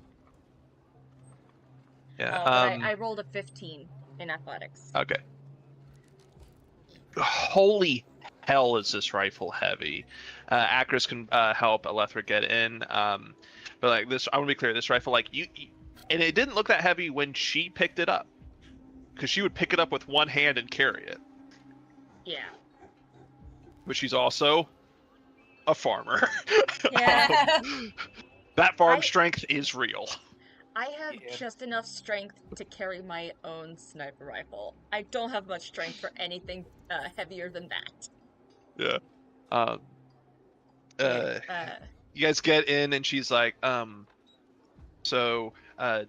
Yeah. But I rolled a 15 in athletics. Okay. Holy hell, is this rifle heavy? Acris can help Alethra get in. But like this, I want to be clear. This rifle, like you, and it didn't look that heavy when she picked it up, because she would pick it up with one hand and carry it. Yeah. But she's also a farmer. Yeah. That farm strength is real. I have just enough strength to carry my own sniper rifle. I don't have much strength for anything heavier than that. Yeah. You guys get in, and she's like, so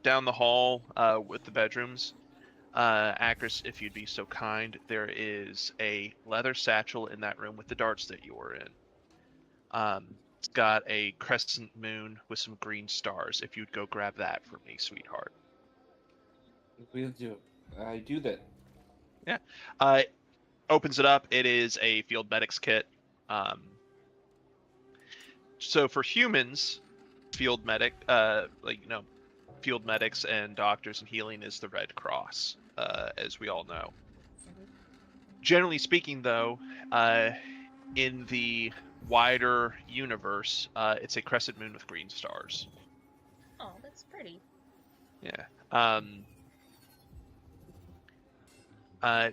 down the hall with the bedrooms, Acris, if you'd be so kind, there is a leather satchel in that room with the darts that you were in. It's got a crescent moon with some green stars. If you'd go grab that for me, sweetheart. We'll do. I do that. Yeah. Opens it up. It is a field medics kit. So for humans, field medics and doctors and healing is the Red Cross, as we all know. Generally speaking, though, in the wider universe, it's a crescent moon with green stars. Oh, that's pretty. Yeah.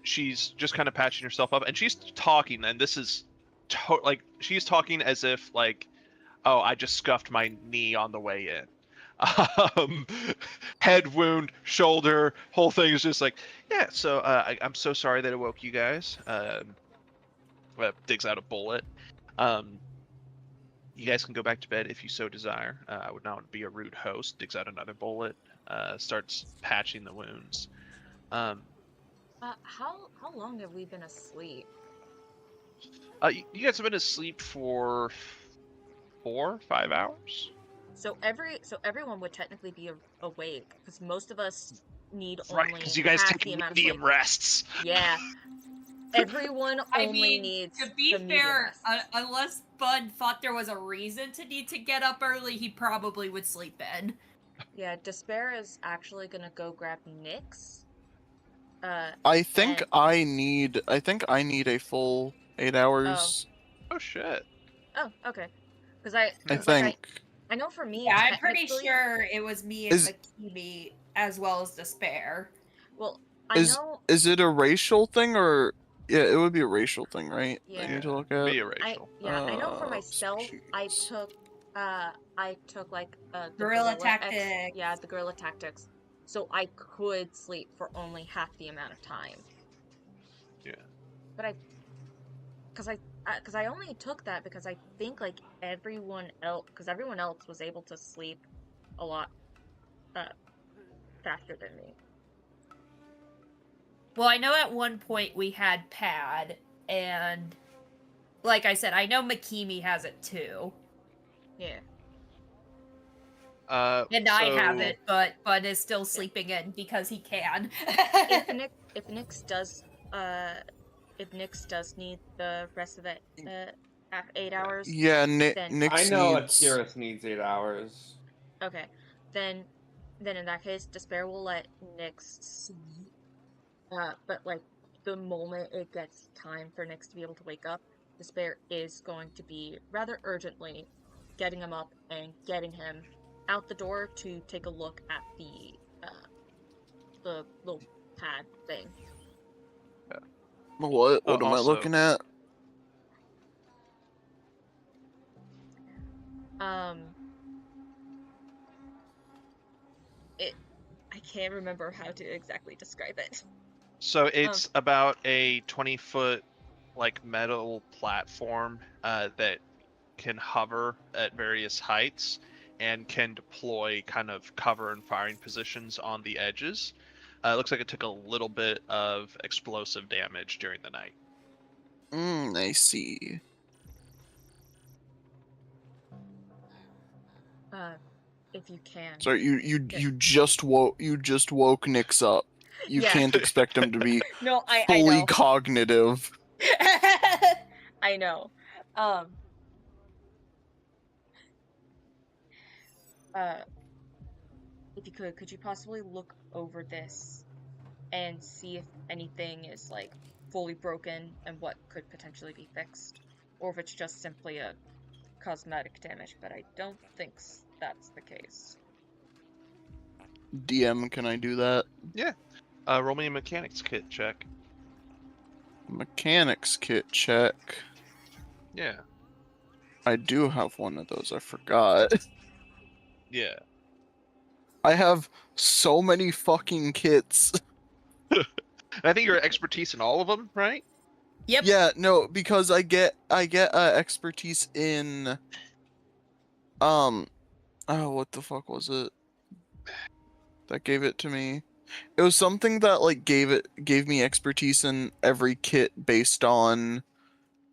She's just kind of patching herself up, and she's talking, and this is she's talking as if like, oh, I just scuffed my knee on the way in. Head wound, shoulder, whole thing is just like, yeah. So I'm so sorry that it woke you guys. Digs out a bullet. You guys can go back to bed if you so desire. I would not be a rude host. Digs out another bullet. Starts patching the wounds. How long have we been asleep? You guys have been asleep for 4-5 hours. So everyone would technically be awake, because most of us need Right, only because you guys half take the amount of medium sleep. rests. Yeah. Everyone only needs to be the medium fair, rest. unless Bud thought there was a reason to need to get up early, he probably would sleep in. Yeah, Despair is actually gonna go grab Nyx. I think And I need a full 8 hours. Oh shit. okay. Because I like think. I know for me Yeah, I'm pretty technically, sure it was me and Is Makimi as well as Despair. well, I is know, is it a racial thing or yeah, it would be a racial thing, right? That you yeah. need to look It'd at. be a racial. I know for myself, Species. I took like the Guerrilla yeah, tactics. the guerrilla tactics. So I could sleep for only half the amount of time. Yeah. But because I only took that because I think like everyone else was able to sleep a lot uh faster than me. Well, I know at one point we had Pad, and like I said, I know Makimi has it too. Yeah. And I have So it, but is still sleeping in because he can. If Nyx does if Nyx does need the rest of it 8 hours, Yeah, then I Nyx know needs. Akirith needs 8 hours. okay. Then in that case, Despair will let Nyx sleep. But like the moment it gets time for Nyx to be able to wake up, Despair is going to be rather urgently getting him up and getting him out the door to take a look at the little pad thing. What? What am I also, looking at? Um, it I can't remember how to exactly describe it. so Um, it's about a 20-foot like metal platform that can hover at various heights and can deploy kind of cover and firing positions on the edges. It looks like it took a little bit of explosive damage during the night. I see. if you can. Sorry, Yeah. you just woke Nyx up. You Yeah. can't expect him to be No, I fully know. cognitive. I know. Um, uh, if you could you possibly look over this and see if anything is like fully broken and what could potentially be fixed, or if it's just simply a cosmetic damage? But I don't think that's the case. DM, can I do that? Yeah. Roll me a mechanics kit check. Mechanics kit check. Yeah. I do have one of those. I forgot. Yeah. I have so many fucking kits. And I think your expertise in all of them, right? Yep. Yeah, no, because I get expertise in oh, what the fuck was it that gave it to me? It was something that like gave me expertise in every kit based on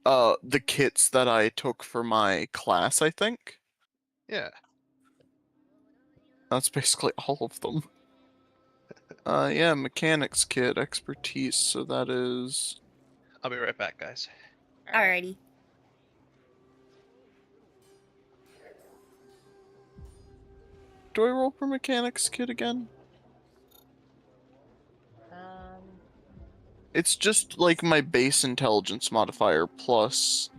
the kits that I took for my class, I think. Yeah. That's basically all of them. Yeah, mechanics kit, expertise, so that is I'll be right back, guys. All right. Alrighty. do I roll for mechanics kit again? Um, It's just like my base intelligence modifier plus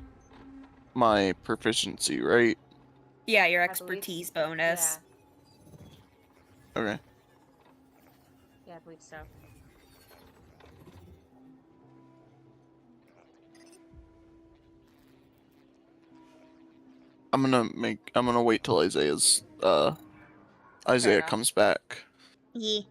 my proficiency, right? Yeah, your I believe. expertise Yeah. bonus. Okay. Yeah, I believe so. I'm gonna wait till Isaiah enough. comes back. Yeah.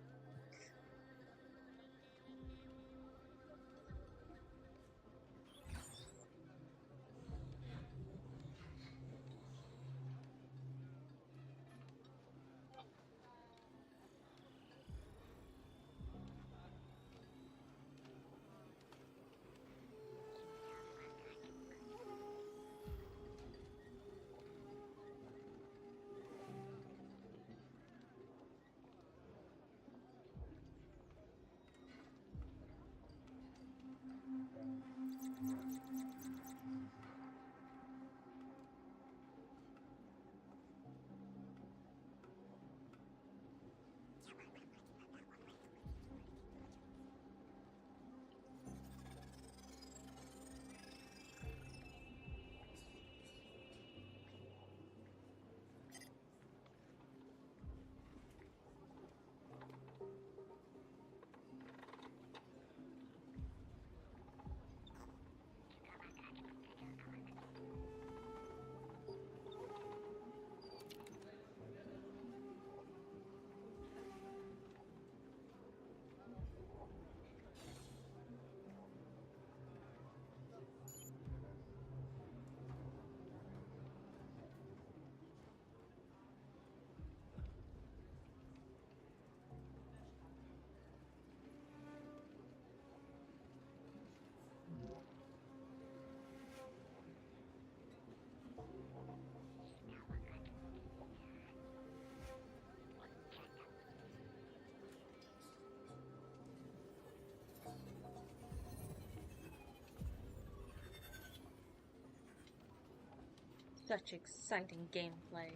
Such exciting gameplay.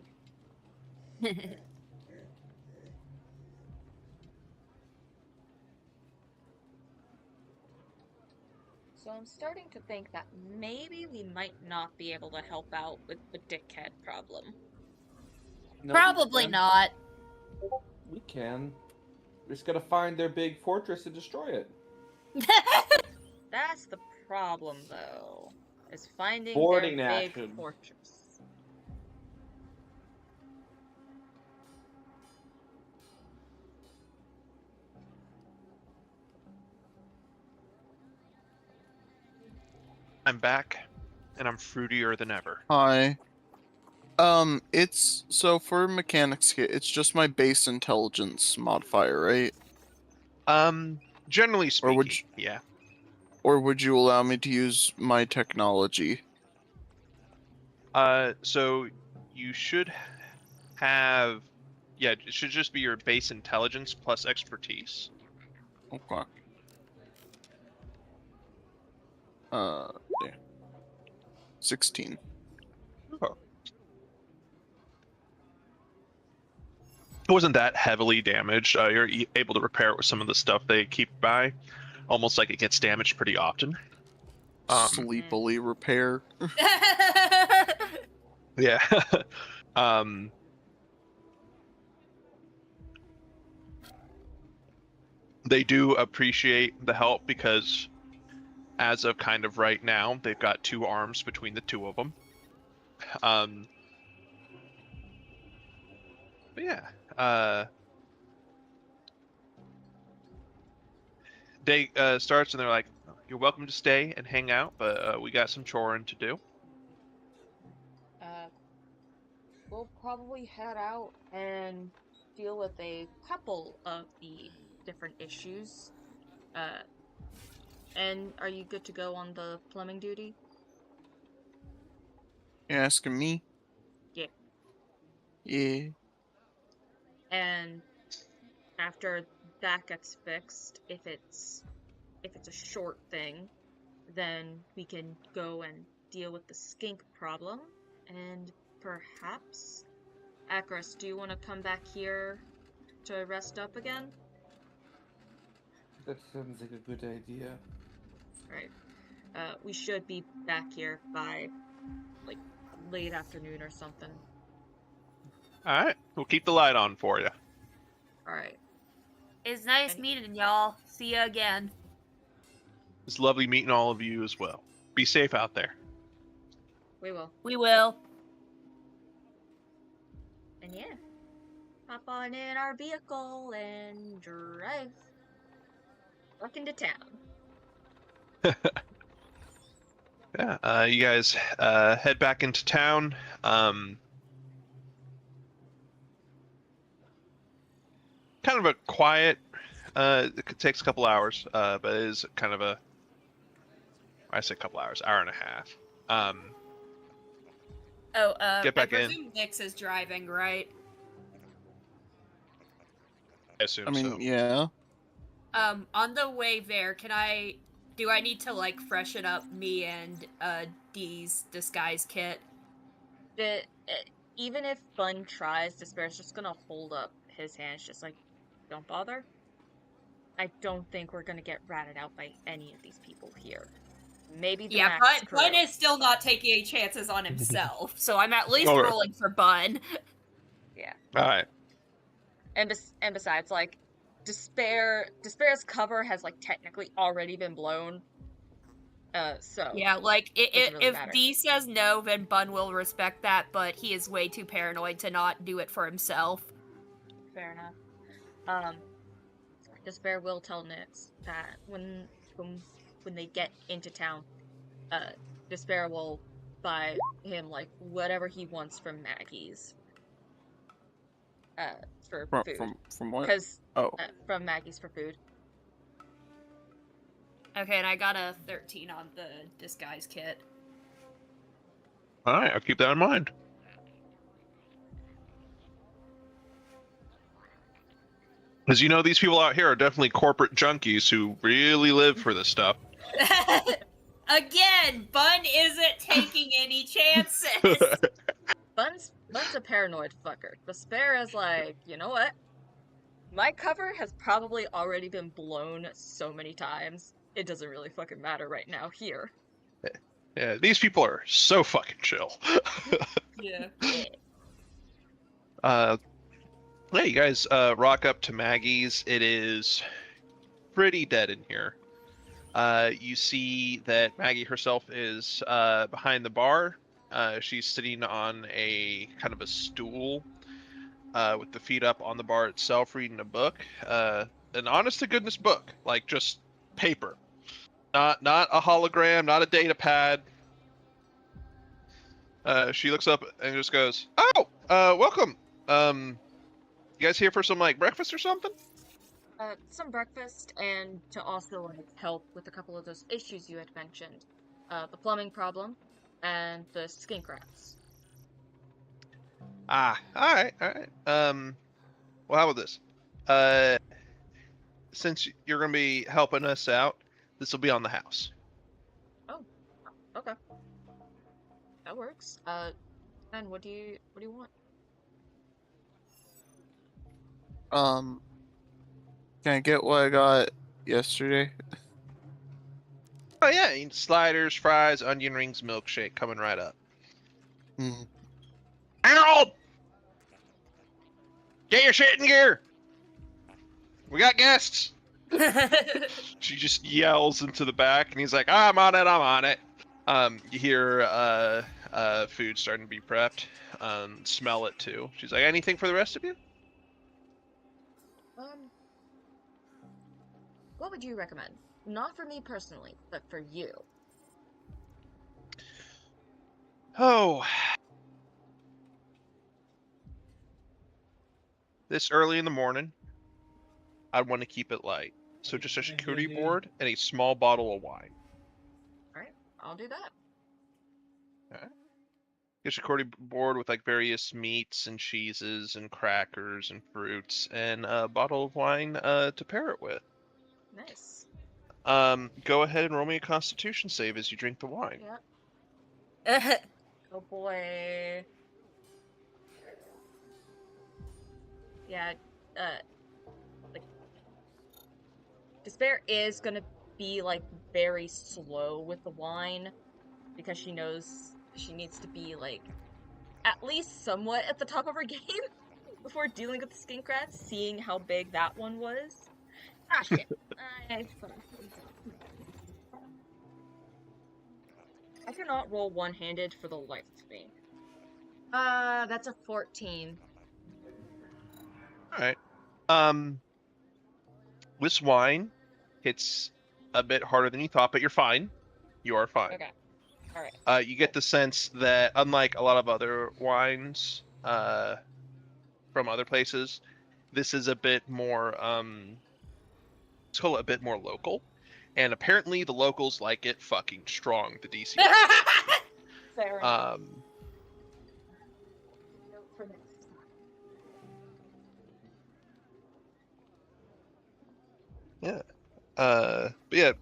So I'm starting to think that maybe we might not be able to help out with the dickhead problem. No, Probably we can. not. We can. We just gotta find their big fortress and destroy it. That's the problem, though, is finding Boarding their big action. fortress. I'm back, and I'm fruitier than ever. Hi. It's so for mechanics kit, it's just my base intelligence modifier, right? Generally Or would speaking, yeah. Or would you allow me to use my technology? So you should have, yeah, it should just be your base intelligence plus expertise. Okay. Yeah. 16. Oh. It wasn't that heavily damaged. You're able to repair it with some of the stuff they keep by, almost like it gets damaged pretty often. Sleepily repair. Yeah. They do appreciate the help because as of kind of right now, they've got 2 arms between the 2 of them. But yeah, day starts and they're like, "You're welcome to stay and hang out, but we got some choring to do." We'll probably head out and deal with a couple of the different issues. And are you good to go on the plumbing duty? You asking me? Yeah. Yeah. And after that gets fixed, if it's a short thing, then we can go and deal with the skink problem. And perhaps, Akris, do you want to come back here to rest up again? That sounds like a good idea. Right. We should be back here by, like, late afternoon or something. All right, we'll keep the light on for you. Alright. It's nice meeting y'all. See you again. It's lovely meeting all of you as well. Be safe out there. We will. We will. And yeah. Hop on in our vehicle and drive back into town. Yeah, you guys head back into town. Kind of a quiet. It takes a couple hours, but it is kind of a. I say a couple hours, hour and a half. Get back I in. presume Nix is driving, right? I assume I mean, so. yeah. On the way there, do I need to, like, freshen up me and, Dee's disguise kit? Even if Bun tries, Despair's just gonna hold up his hands, just like, don't bother. I don't think we're gonna get ratted out by any of these people here. Maybe the Yeah, Max crew. Bun is still not taking any chances on himself, so I'm at least Alright. rolling for Bun. Yeah. All right. And besides, like, Despair's cover has, like, technically already been blown. So. Yeah, like, doesn't really if matter. Dee says no, then Bun will respect that, but he is way too paranoid to not do it for himself. Fair enough. Despair will tell Nix that when they get into town, Despair will buy him, like, whatever he wants from Maggie's. For food. From what? Because, Oh. from Maggie's for food. Okay, and I got a 13 on the disguise kit. All right, I'll keep that in mind. Because you know, these people out here are definitely corporate junkies who really live for this stuff. Again, Bun isn't taking any chances. Bun's a paranoid fucker. Despair is like, you know what? My cover has probably already been blown so many times. It doesn't really fucking matter right now here. Yeah, these people are so fucking chill. Yeah. Yeah, you guys rock up to Maggie's. It is pretty dead in here. You see that Maggie herself is behind the bar. She's sitting on a kind of a stool with the feet up on the bar itself, reading a book. An honest to goodness book, like just paper, not a hologram, not a data pad. She looks up and just goes, "Oh, welcome. You guys here for some like breakfast or something?" Some breakfast, and to also like help with a couple of those issues you had mentioned. The plumbing problem, and the skink rats. Ah, all right, all right. Well, how about this? Uh, since you're gonna be helping us out, this will be on the house. Oh, okay. That works. And what do you want? Can I get what I got yesterday? Oh yeah, you need sliders, fries, onion rings, milkshake coming right up. Hmm. Harold, get your shit in gear. We got guests. She just yells into the back, and he's like, "I'm on it, I'm on it." You hear food starting to be prepped. Smell it too. She's like, "Anything for the rest of you?" What would you recommend? Not for me personally, but for you. Oh, this early in the morning, I'd want to keep it light. So just a charcuterie board and a small bottle of wine. Alright, I'll do that. Alright. Get a charcuterie board with like various meats and cheeses and crackers and fruits and a bottle of wine to pair it with. Nice. Go ahead and roll me a Constitution save as you drink the wine. Yeah. Oh boy. Yeah, like, Despair is gonna be, like, very slow with the wine, because she knows she needs to be, like, at least somewhat at the top of her game before dealing with the skink rats, seeing how big that one was. Ah, shit. I cannot roll one-handed for the life of me. That's a 14. Alright. This wine hits a bit harder than you thought, but you're fine. You are fine. Okay. Alright. You get the sense that, unlike a lot of other wines from other places, this is a bit more, let's call it a bit more local. And apparently the locals like it fucking strong, the DC. Fair enough. Note for next time. Yeah. But yeah.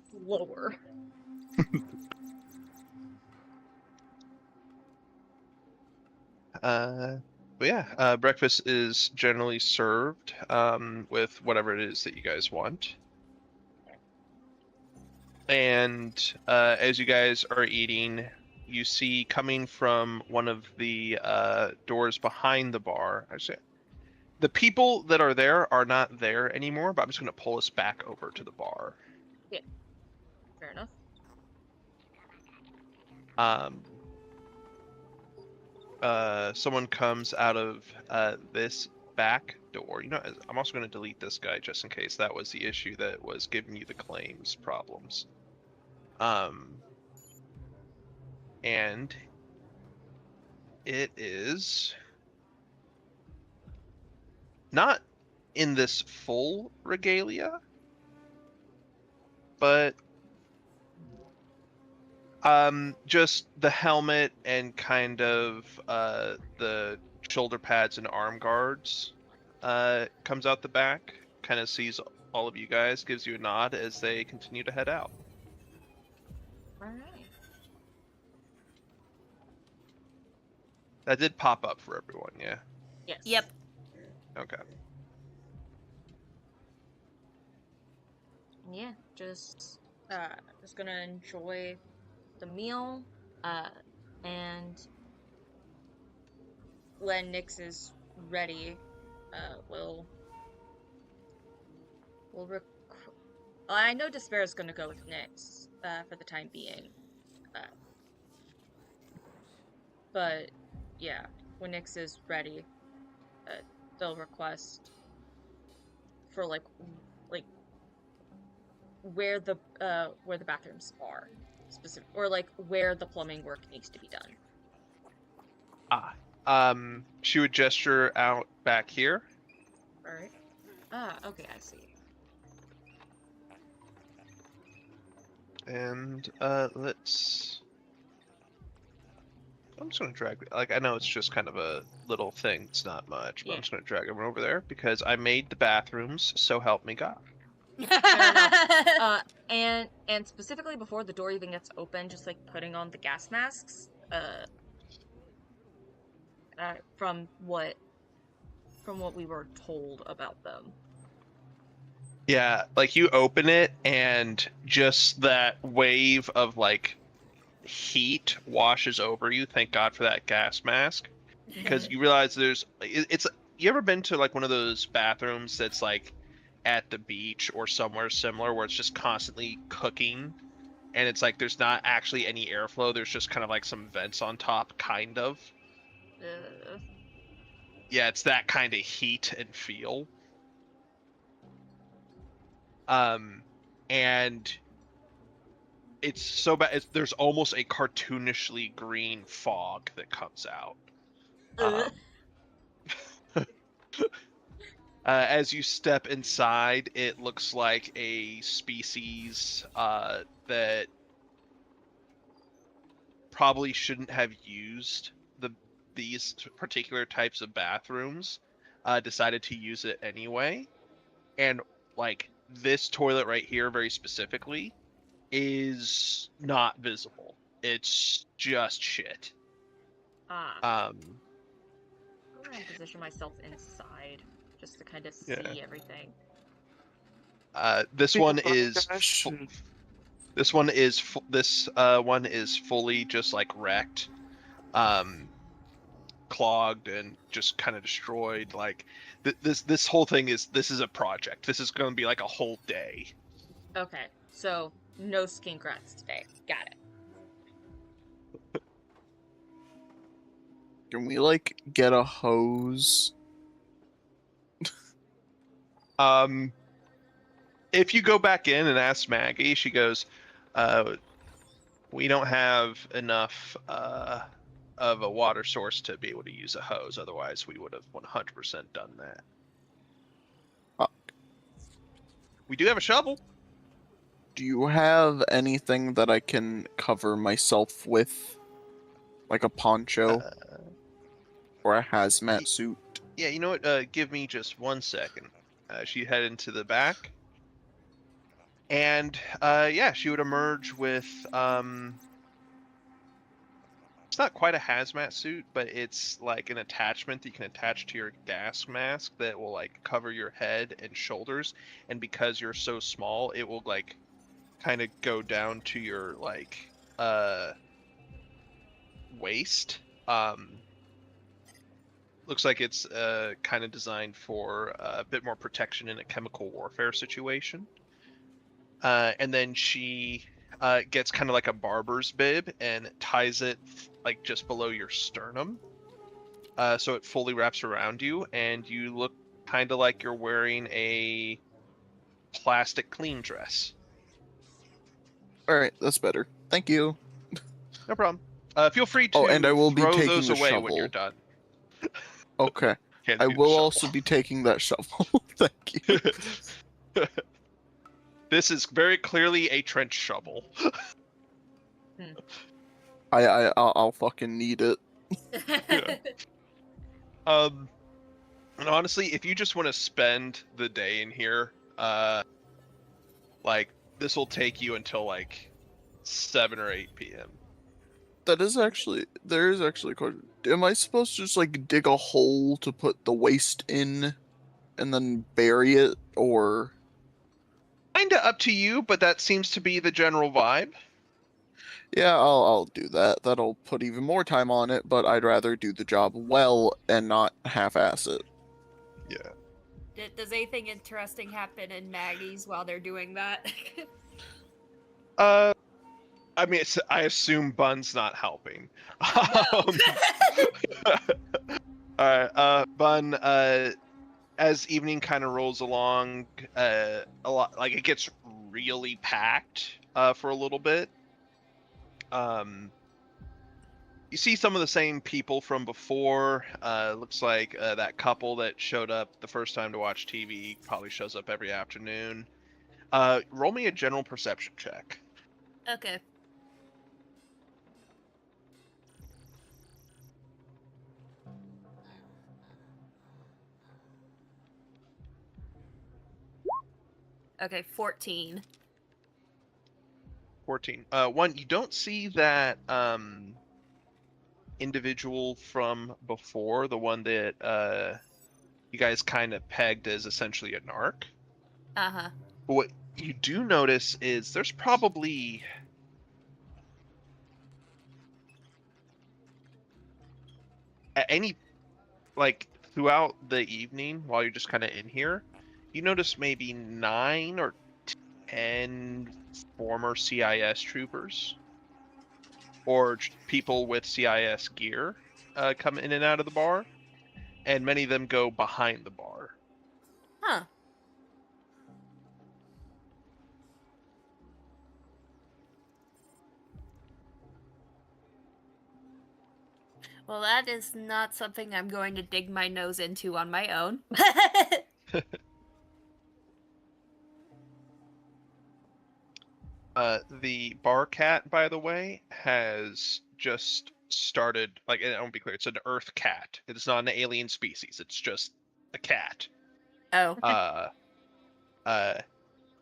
Slower. But yeah, breakfast is generally served with whatever it is that you guys want. And as you guys are eating, you see coming from one of the doors behind the bar. The people that are there are not there anymore, but I'm just going to pull us back over to the bar. Yeah. Fair enough. Someone comes out of this back door. You know, I'm also going to delete this guy just in case that was the issue that was giving you the claims problems. And it is not in this full regalia, but just the helmet and kind of the shoulder pads and arm guards comes out the back, kind of sees all of you guys, gives you a nod as they continue to head out. Alright. That did pop up for everyone, yeah. Yes. Yep. Okay. Yeah, just gonna enjoy the meal, and when Nyx is ready, we'll I know Despair is gonna go with Nyx, for the time being, but yeah, when Nyx is ready, they'll request for like where the bathrooms are, specific, or like where the plumbing work needs to be done. She would gesture out back here. All right. Okay, I see. And let's. I'm just gonna drag. Like, I know it's just kind of a little thing. It's not much, but I'm Yeah. just gonna drag them over there because I made the bathrooms. So help me God. Fair enough. And specifically before the door even gets open, just like putting on the gas masks. From what we were told about them. Yeah, like you open it and just that wave of like heat washes over you. Thank God for that gas mask, because you realize it's. You ever been to like one of those bathrooms that's like at the beach or somewhere similar where it's just constantly cooking and it's like there's not actually any airflow, there's just kind of like some vents on top, kind of. Yeah, it's that kind of heat and feel. And it's so bad. There's almost a cartoonishly green fog that comes out. As you step inside, it looks like a species that probably shouldn't have used these particular types of bathrooms. Decided to use it anyway, and like this toilet right here, very specifically, is not visible. It's just shit. I'm gonna position myself inside just to kind of see everything. This one is fully just like wrecked, clogged and just kind of destroyed. Like this whole thing is a project. This is going to be like a whole day. Okay, so no skin grats today. Got it. Can we like get a hose? If you go back in and ask Maggie, she goes, we don't have enough of a water source to be able to use a hose. Otherwise, we would have 100% done that. We do have a shovel. Do you have anything that I can cover myself with? Like a poncho? Or a hazmat suit? Yeah, you know what? Give me just 1 second. She headed into the back. And yeah, she would emerge with it's not quite a hazmat suit, but it's like an attachment that you can attach to your gas mask that will like cover your head and shoulders. And because you're so small, it will like kind of go down to your like waist. Looks like it's kind of designed for a bit more protection in a chemical warfare situation. And then she gets kind of like a barber's bib and ties it like just below your sternum. So it fully wraps around you, and you look kind of like you're wearing a plastic clean dress. Alright, that's better. Thank you. No problem. Feel free to and I will be throw taking those the away shovel. when you're done. Okay. Hands I you the will shovel. also be taking that shovel. Thank you. This is very clearly a trench shovel. I'll fucking need it. Yeah. And honestly, if you just want to spend the day in here, like this will take you until like 7 or 8 p.m. There is actually a question. Am I supposed to just like dig a hole to put the waste in and then bury it, or? Kinda up to you, but that seems to be the general vibe. Yeah, I'll do that. That'll put even more time on it, but I'd rather do the job well and not half-ass it. Yeah. Does anything interesting happen in Maggie's while they're doing that? I mean, I assume Bun's not helping. Alright, Bun, as evening kind of rolls along, a lot, like, it gets really packed, for a little bit. You see some of the same people from before. Looks like that couple that showed up the first time to watch TV probably shows up every afternoon. Roll me a general perception check. Okay. Okay, 14. 14. One, you don't see that individual from before, the one that you guys kind of pegged as essentially a narc. Uh-huh. But what you do notice is there's probably at any, like, throughout the evening while you're just kind of in here, you notice maybe 9 or 10 former CIS troopers or people with CIS gear come in and out of the bar, and many of them go behind the bar. Huh. Well, that is not something I'm going to dig my nose into on my own. The bar cat, by the way, has just started, like, and I want to be clear, it's an earth cat. It's not an alien species. It's just a cat. Oh.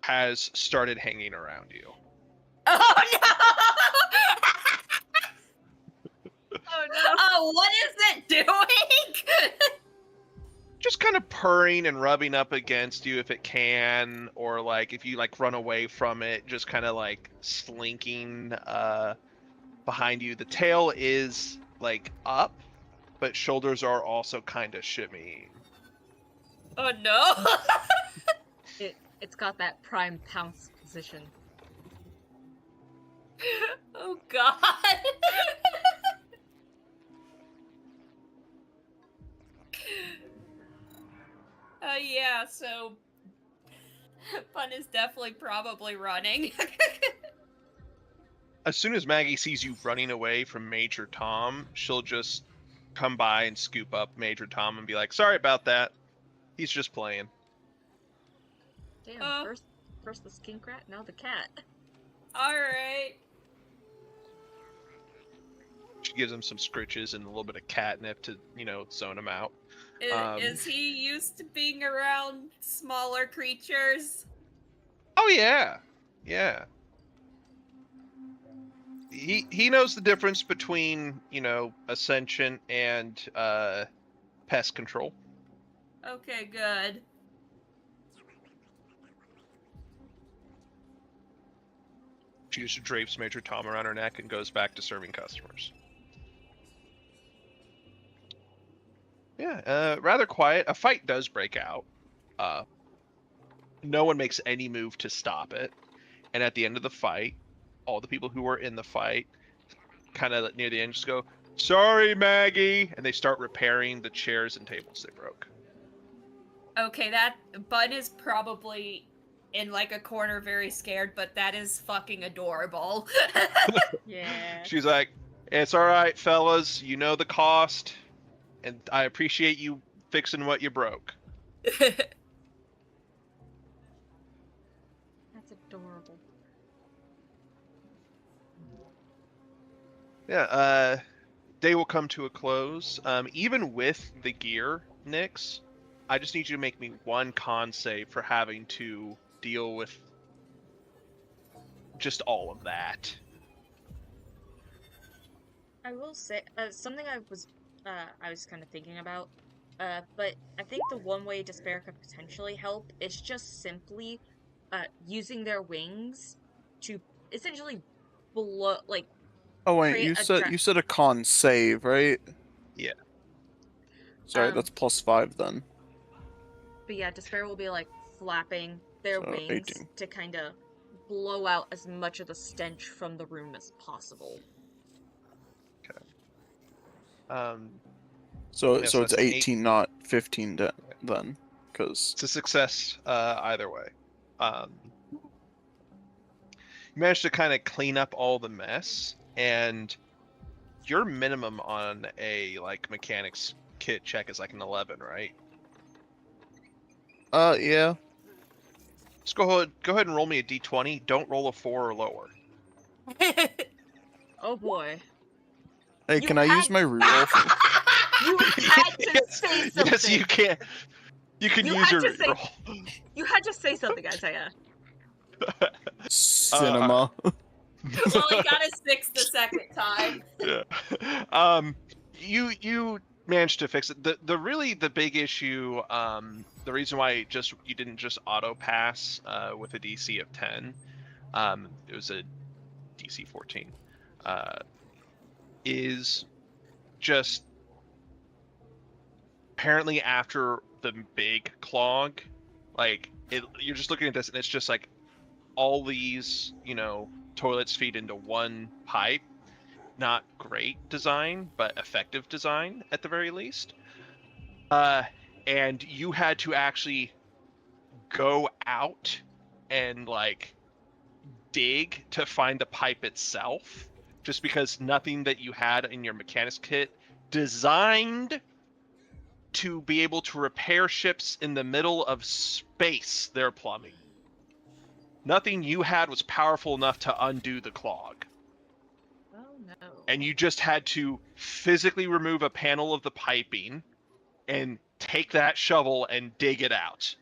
Has started hanging around you. Oh no! Oh no! Oh, what is it doing? Just kind of purring and rubbing up against you if it can, or like if you like run away from it, just kind of like slinking behind you. The tail is like up, but shoulders are also kind of shimmying. Oh no! It's got that prime pounce position. Oh god! Yeah, so Fun is definitely probably running. As soon as Maggie sees you running away from Major Tom, she'll just come by and scoop up Major Tom and be like, "Sorry about that. He's just playing." Damn, first the skink rat, now the cat. Alright. She gives him some scritches and a little bit of catnip to, zone him out. Is he used to being around smaller creatures? Oh yeah, yeah. He knows the difference between ascension and pest control. Okay, good. She just drapes Major Tom around her neck and goes back to serving customers. Yeah, rather quiet. A fight does break out. No one makes any move to stop it. And at the end of the fight, all the people who were in the fight, kind of near the end, just go, "Sorry, Maggie," and they start repairing the chairs and tables they broke. Okay, that Bud is probably in like a corner very scared, but that is fucking adorable. Yeah. She's like, "It's all right, fellas. You know the cost, and I appreciate you fixing what you broke." That's adorable. Yeah, day will come to a close. Even with the gear, Nyx, I just need you to make me one con save for having to deal with just all of that. I will say something I was kind of thinking about, but I think the one way Despair could potentially help is just simply using their wings to essentially blow, like, Oh wait, create a you said a con save, right? Yeah. Sorry, that's +5 then. But yeah, Despair will be like flapping their So wings 18. to kind of blow out as much of the stench from the room as possible. So Yeah, so so it's that's an 18, not 15 then, because It's a success either way. You managed to kind of clean up all the mess, and your minimum on a like mechanics kit check is like an 11, right? yeah. Just go ahead and roll me a d20. Don't roll a 4 or lower. Oh boy. Hey, You can I use had- my reroll for? You had to say something. Yes, you can. You can You use had your to say- reroll. You had to say something, Isaiah. Cinema. Well, he got a 6 the second time. Yeah. You managed to fix it. The big issue, the reason why you didn't just auto pass with a DC of 10, it was a DC 14, is just apparently after the big clog, like you're just looking at this and it's just like all these, toilets feed into one pipe. Not great design, but effective design at the very least. And you had to actually go out and like dig to find the pipe itself, just because nothing that you had in your mechanics kit designed to be able to repair ships in the middle of space their plumbing. Nothing you had was powerful enough to undo the clog. Oh no. And you just had to physically remove a panel of the piping and take that shovel and dig it out.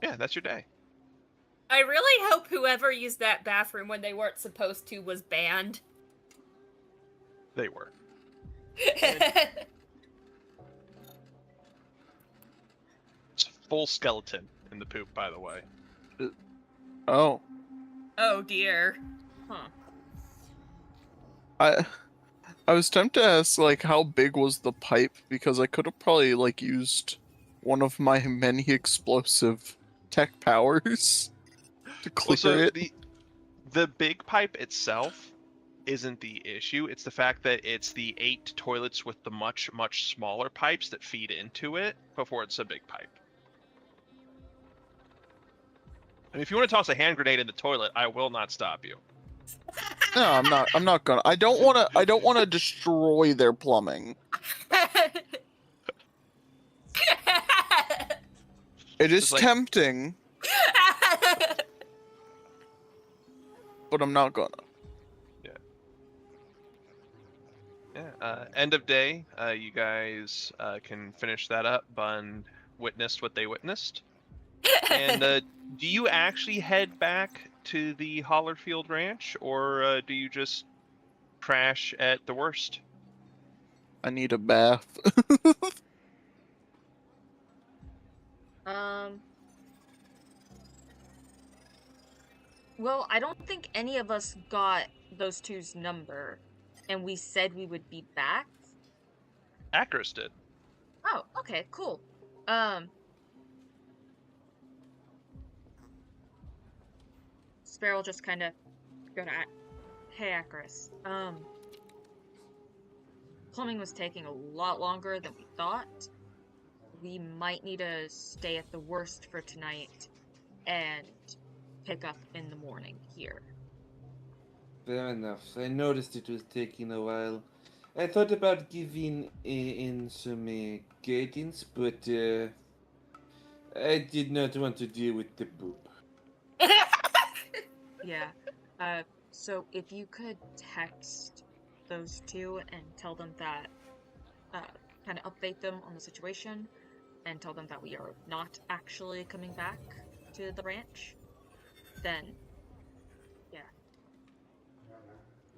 Yeah, that's your day. I really hope whoever used that bathroom when they weren't supposed to was banned. They were. It's a full skeleton in the poop, by the way. Oh. Oh dear. Huh. I was tempted to ask, like, how big was the pipe, because I could have probably, like, used one of my many explosive tech powers to clear it. The big pipe itself isn't the issue. It's the fact that it's the 8 toilets with the much, much smaller pipes that feed into it before it's a big pipe. And if you want to toss a hand grenade in the toilet, I will not stop you. No, I'm not gonna. I don't wanna destroy their plumbing. It is like- tempting, but I'm not gonna. Yeah. End of day. You guys can finish that up. Bun witnessed what they witnessed. And do you actually head back to the Hollerfield Ranch, or do you just crash at the worst? I need a bath. Well, I don't think any of us got those two's number, and we said we would be back. Acris did. Oh, okay, cool. Sparrow just kind of go to hey, Acris. Plumbing was taking a lot longer than we thought. We might need to stay at the worst for tonight and pick up in the morning here. Fair enough. I noticed it was taking a while. I thought about giving in some guidance, but I did not want to deal with the poop. Yeah. So if you could text those two and tell them that, kind of update them on the situation and tell them that we are not actually coming back to the ranch, then,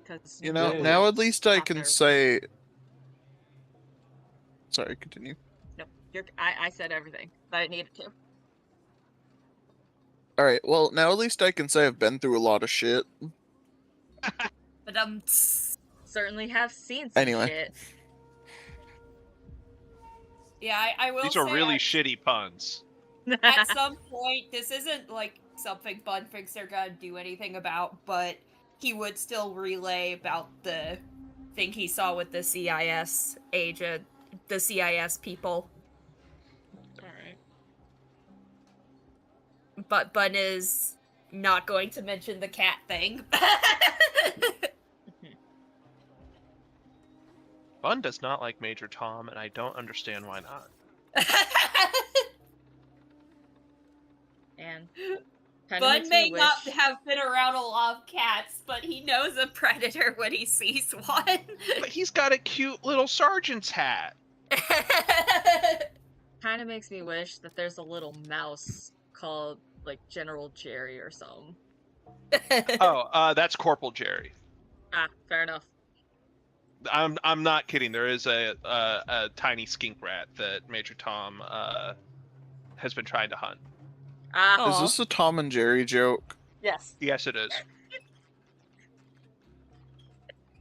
because You know, Yeah. now at least I Not can there. say. Sorry, continue. no, I said everything that I needed to. Alright, well, now at least I can say I've been through a lot of shit. But Certainly have seen some Anyway. shit. yeah, I will These say are really shitty puns. at some point, this isn't like something Bun thinks they're gonna do anything about, but he would still relay about the thing he saw with the CIS agent, the CIS people. Alright. But Bun is not going to mention the cat thing. Bun does not like Major Tom, and I don't understand why not. And kind of Bun makes may me wish. not have been around a lot of cats, but he knows a predator when he sees one. But he's got a cute little sergeant's hat. Kind of makes me wish that there's a little mouse called like General Jerry or something. Oh, that's Corporal Jerry. Ah, fair enough. I'm not kidding. There is a tiny skink rat that Major Tom has been trying to hunt. Ah, Is Aw. this a Tom and Jerry joke? yes. Yes, it is.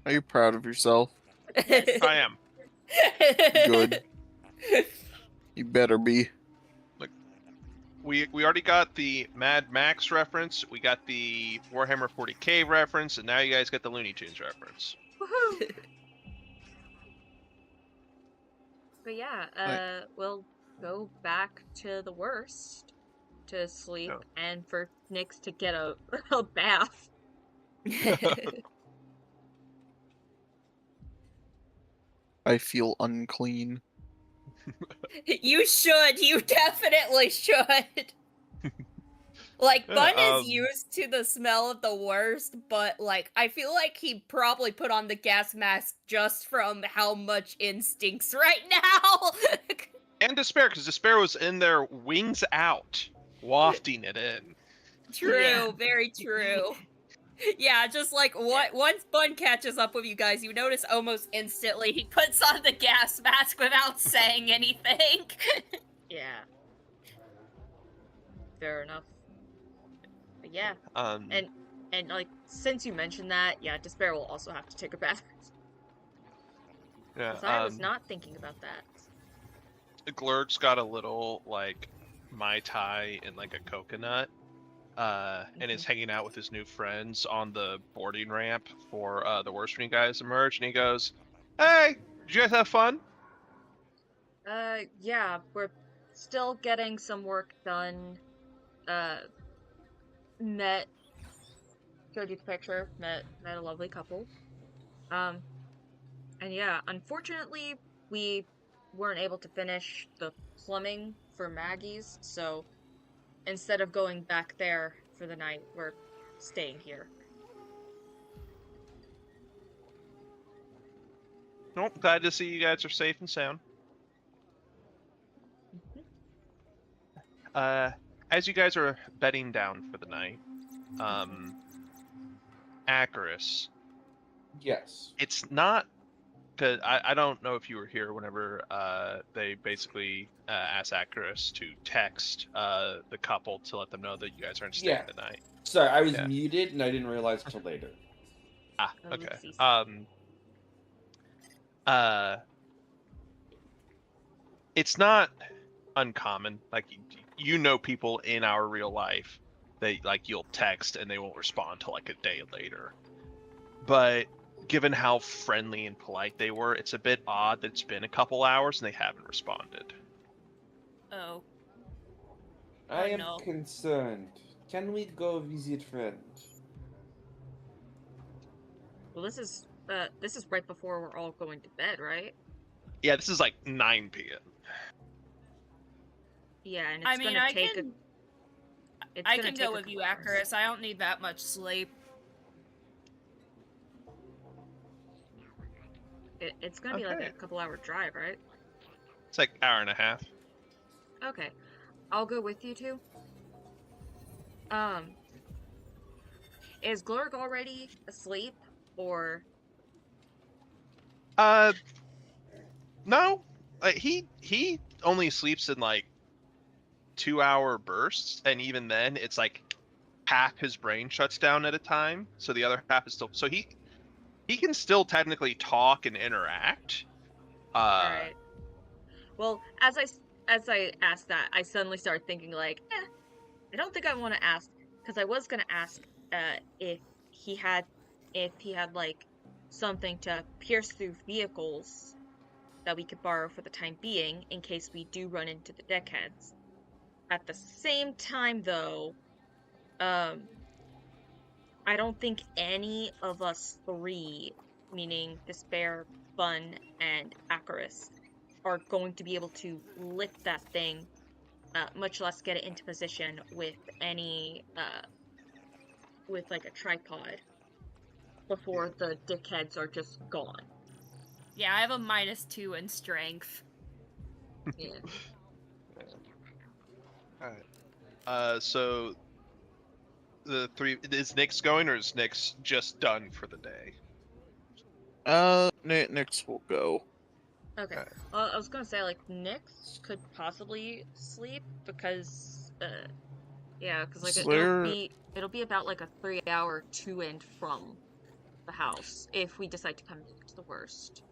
Are you proud of yourself? I am. Good. You better be. We already got the Mad Max reference. We got the Warhammer 40K reference, and now you guys get the Looney Tunes reference. Woohoo! But yeah, we'll go back to the worst to sleep, Oh. and for Nyx to get a bath. I feel unclean. You should. You definitely should. Like, Bun is um, used to the smell of the worst, but, like, I feel like he probably put on the gas mask just from how much instincts right now. And Despair, because Despair was in there, wings out, wafting it in. True, Yeah. very true. Yeah, just like once Bun catches up with you guys, you notice almost instantly he puts on the gas mask without saying anything. Yeah. Fair enough. But yeah, Um, and like since you mentioned that, yeah, Despair will also have to take a bath. yeah, 'Cause I was not thinking about that. Glurg's got a little like Mai Tai and like a coconut, and is hanging out with his new friends on the boarding ramp for the worst when you guys emerge, and he goes, "Hey, did you guys have fun?" Yeah, we're still getting some work done. Met, showed you the picture, met a lovely couple. And yeah, unfortunately, we weren't able to finish the plumbing for Maggie's, so instead of going back there for the night, we're staying here. Nope, glad to see you guys are safe and sound. As you guys are bedding down for the night, Acarus, Yes. it's not, because I don't know if you were here whenever they basically asked Acarus to text the couple to let them know that you guys aren't staying Yeah. the night. Sorry, I was Yeah. muted and I didn't realize till later. Ah, Oh, okay. oopsies. It's not uncommon. Like, you know people in our real life that, like, you'll text and they won't respond till, like, a day later. But given how friendly and polite they were, it's a bit odd that it's been a couple hours and they haven't responded. Oh. I am no. concerned. Can we go visit friends? Well, this is right before we're all going to bed, right? Yeah, this is like 9 p.m. Yeah, and it's I mean, gonna I take can it's I gonna can take go a with you, couple hours. Acarus. I don't need that much sleep. It's gonna be like Okay. a couple hour drive, right? It's like hour and a half. Okay, I'll go with you two. Is Glurg already asleep, or No. He only sleeps in like 2-hour bursts, and even then, it's like half his brain shuts down at a time, so the other half is still. So he can still technically talk and interact. all right. Well, as I asked that, I suddenly started thinking like, I don't think I want to ask, because I was gonna ask if he had like something to pierce through vehicles that we could borrow for the time being in case we do run into the deckheads. At the same time, though, um, I don't think any of us three, meaning Despair, Bun, and Acarus, are going to be able to lift that thing, much less get it into position with any, with like a tripod before the dickheads are just gone. Yeah, I have a -2 in strength. Yeah. All right. So the three is Nick's going, or is Nick's just done for the day? Nix will go. Okay. Alright. Well, I was gonna say like Nyx could possibly sleep because yeah, because like Slayer, it'll be about like a 3-hour to and from the house if we decide to come to the worst.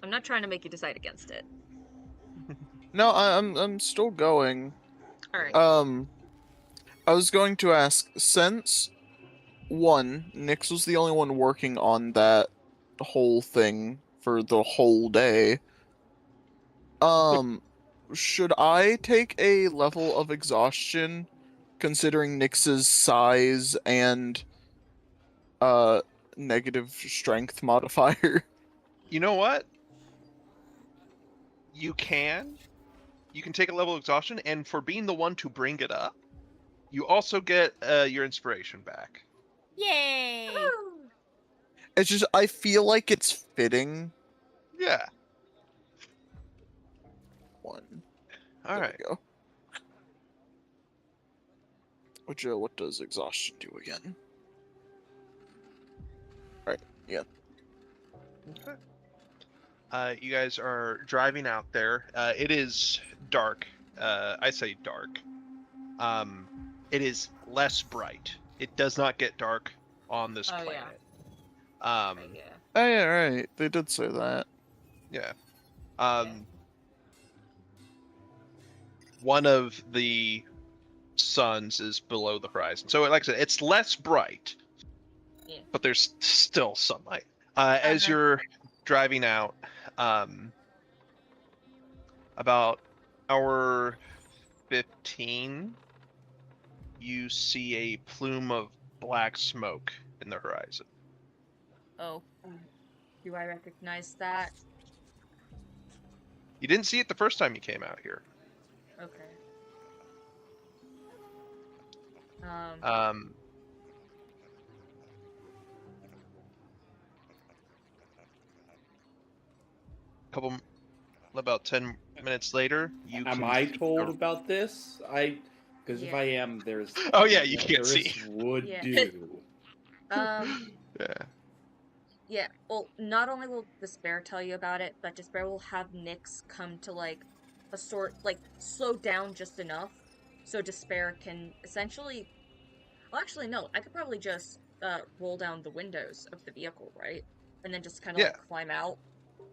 I'm not trying to make you decide against it. no, I'm still going. All right. I was going to ask, since one, Nix was the only one working on that whole thing for the whole day. Should I take a level of exhaustion considering Nix's size and negative strength modifier? You know what? You can take a level of exhaustion, and for being the one to bring it up, you also get your inspiration back. Yay! It's just I feel like it's fitting. Yeah. One. All There right. we go. Which what does exhaustion do again? Right, yeah. Okay. You guys are driving out there. It is dark. I say dark. It is less bright. It does not get dark on this Oh, yeah. planet. Yeah. Oh yeah, right. They did say that. Yeah. One of the suns is below the horizon, so like I said, it's less bright. Yeah. But there's still sunlight. As you're driving out, about hour 15, you see a plume of black smoke in the horizon. Oh. Do I recognize that? You didn't see it the first time you came out here. Okay. About 10 minutes later, you Am can I see told about this? Because if Yeah. I am, there's. Oh yeah, you can't Acarus see. would Yeah. do. Yeah. Yeah, well, not only will Despair tell you about it, but Despair will have Nyx come to, like, slow down just enough so Despair can essentially... Well, actually, no, I could probably just, roll down the windows of the vehicle, right? And then just kind of, Yeah. like, climb out.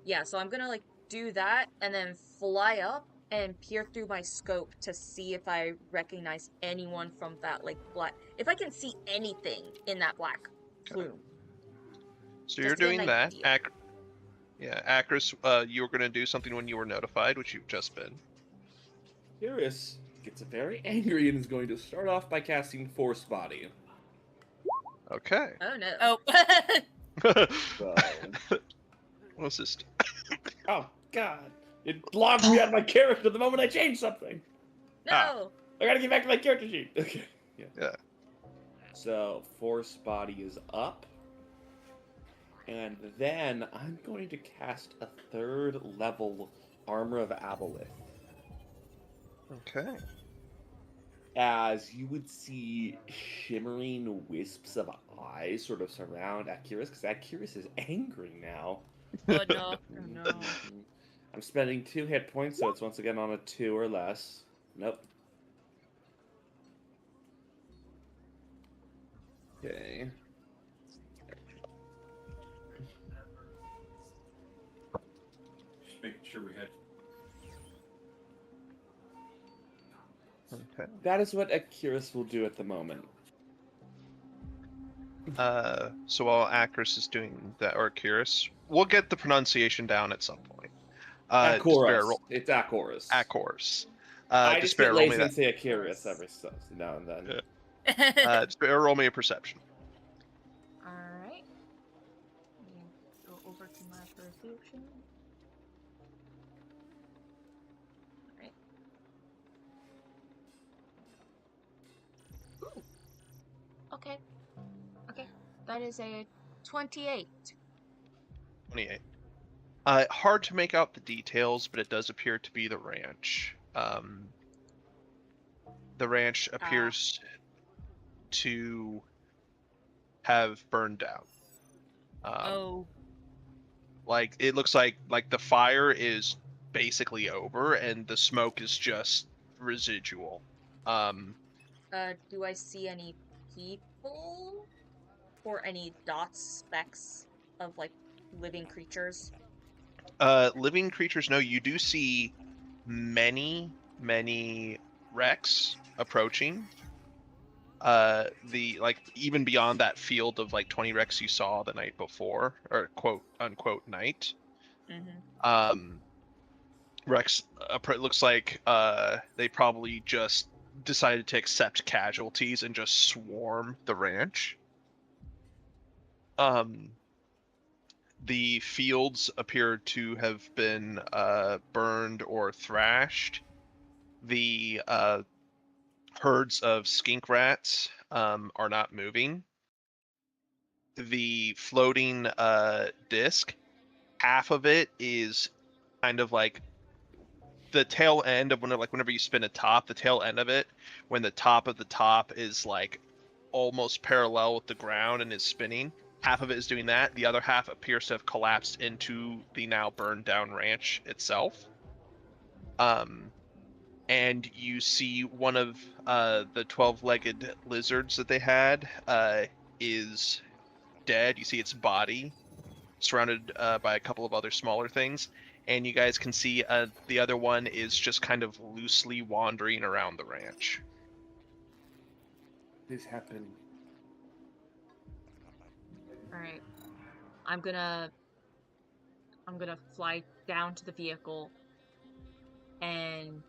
Yeah, so I'm gonna, like, do that, and then fly up and peer through my scope to see if I recognize anyone from that, like, black... If I can see anything in that black plume. So you're Just to get doing an that. idea. Acris, you were going to do something when you were notified, which you've just been. Acarus gets very angry and is going to start off by casting Force Body. Okay. Oh no. Oh. So. What's this? Oh, God. It logged me out of my character the moment I changed something. No. I gotta get back to my character sheet. Okay. Yeah. So, Force Body is up. And then I'm going to cast a 3rd level Armor of Aboleth. Okay. as you would see shimmering wisps of eyes sort of surround Akirus, because Akirus is angry now. Oh no. Oh no. Mhm. I'm spending 2 hit points, so it's once again on a 2 or less. Nope. Okay. Just making sure we had. Okay. That is what Akirus will do at the moment. So while Acris is doing that, or Curious, we'll get the pronunciation down at some point. Despair, Akorus. It's Akorus. Acors. I just Despair, get roll me lazy that. and say Akirus every so now and then. Yeah. Despair, roll me a perception. Alright. Go over to my perception. Alright. Ooh. Okay. Okay. That is a 28. 28. Hard to make out the details, but it does appear to be the ranch. The ranch appears to have burned down. Oh. Like it looks like the fire is basically over, and the smoke is just residual. Do I see any people? Or any dots, specks of, like, living creatures? Living creatures. No, you do see many wrecks approaching. The even beyond that field of like 20 wrecks you saw the night before, or quote unquote night. Mm-hmm. Rex it looks like they probably just decided to accept casualties and just swarm the ranch. The fields appear to have been burned or thrashed. The herds of skink rats are not moving. The floating disc, half of it is kind of like the tail end of whenever you spin a top, the tail end of it, when the top of the top is like almost parallel with the ground and is spinning. Half of it is doing that. The other half appears to have collapsed into the now burned down ranch itself. And you see one of the 12-legged lizards that they had is dead. You see its body surrounded by a couple of other smaller things, and you guys can see the other one is just kind of loosely wandering around the ranch. This happened. Alright. I'm gonna fly down to the vehicle and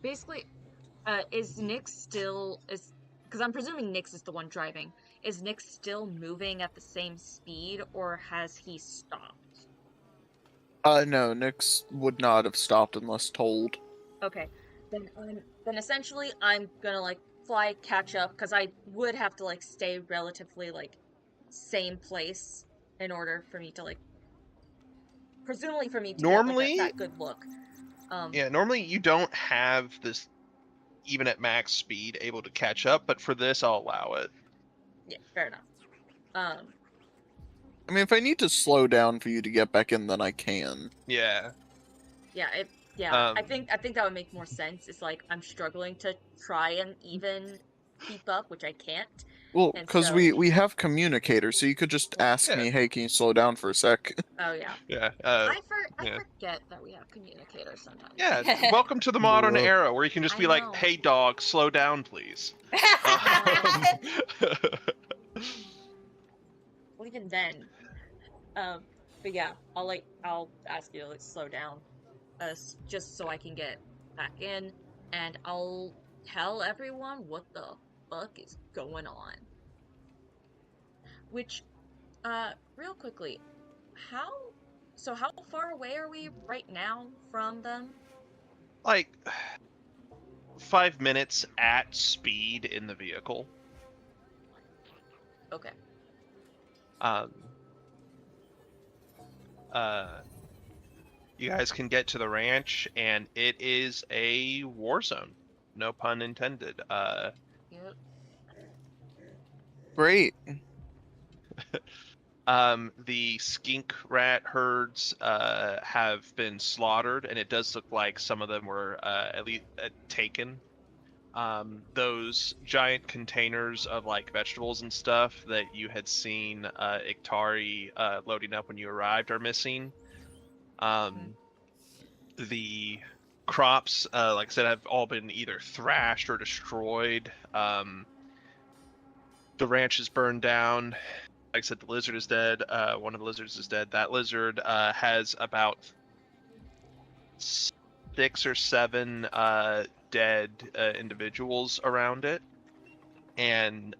basically is Nick still because I'm presuming Nyx is the one driving. Is Nick still moving at the same speed, or has he stopped? No, Nyx would not have stopped unless told. Okay, then essentially I'm gonna like fly catch up, because I would have to like stay relatively like same place in order for me to like presumably for me to get like Normally, that good look. normally you don't have this even at max speed able to catch up, but for this I'll allow it. Yeah, fair enough. I mean, if I need to slow down for you to get back in, then I can. Yeah. Yeah, I think that would make more sense. It's like I'm struggling to try and even keep up, which I can't. Well, And because so- we have communicators, so you could just ask Yeah. me, hey, can you slow down for a sec? Oh yeah. Yeah. I yeah. forget that we have communicators sometimes. Yeah, welcome to the modern Whoa. era where you can just I be like, know. "Hey, dog, slow down, please." Well, even then. But yeah, I'll ask you to like slow down, just so I can get back in, and I'll tell everyone what the fuck is going on. Which, real quickly, how far away are we right now from them? Like 5 minutes at speed in the vehicle. Okay. Um. You guys can get to the ranch, and it is a war zone. No pun intended. Yep. Great. The skink rat herds have been slaughtered, and it does look like some of them were at least taken. Those giant containers of like vegetables and stuff that you had seen Iktari loading up when you arrived are missing. The crops, like I said, have all been either thrashed or destroyed. The ranch is burned down. Like I said, the lizard is dead. One of the lizards is dead. That lizard has about 6 or 7 dead individuals around it, and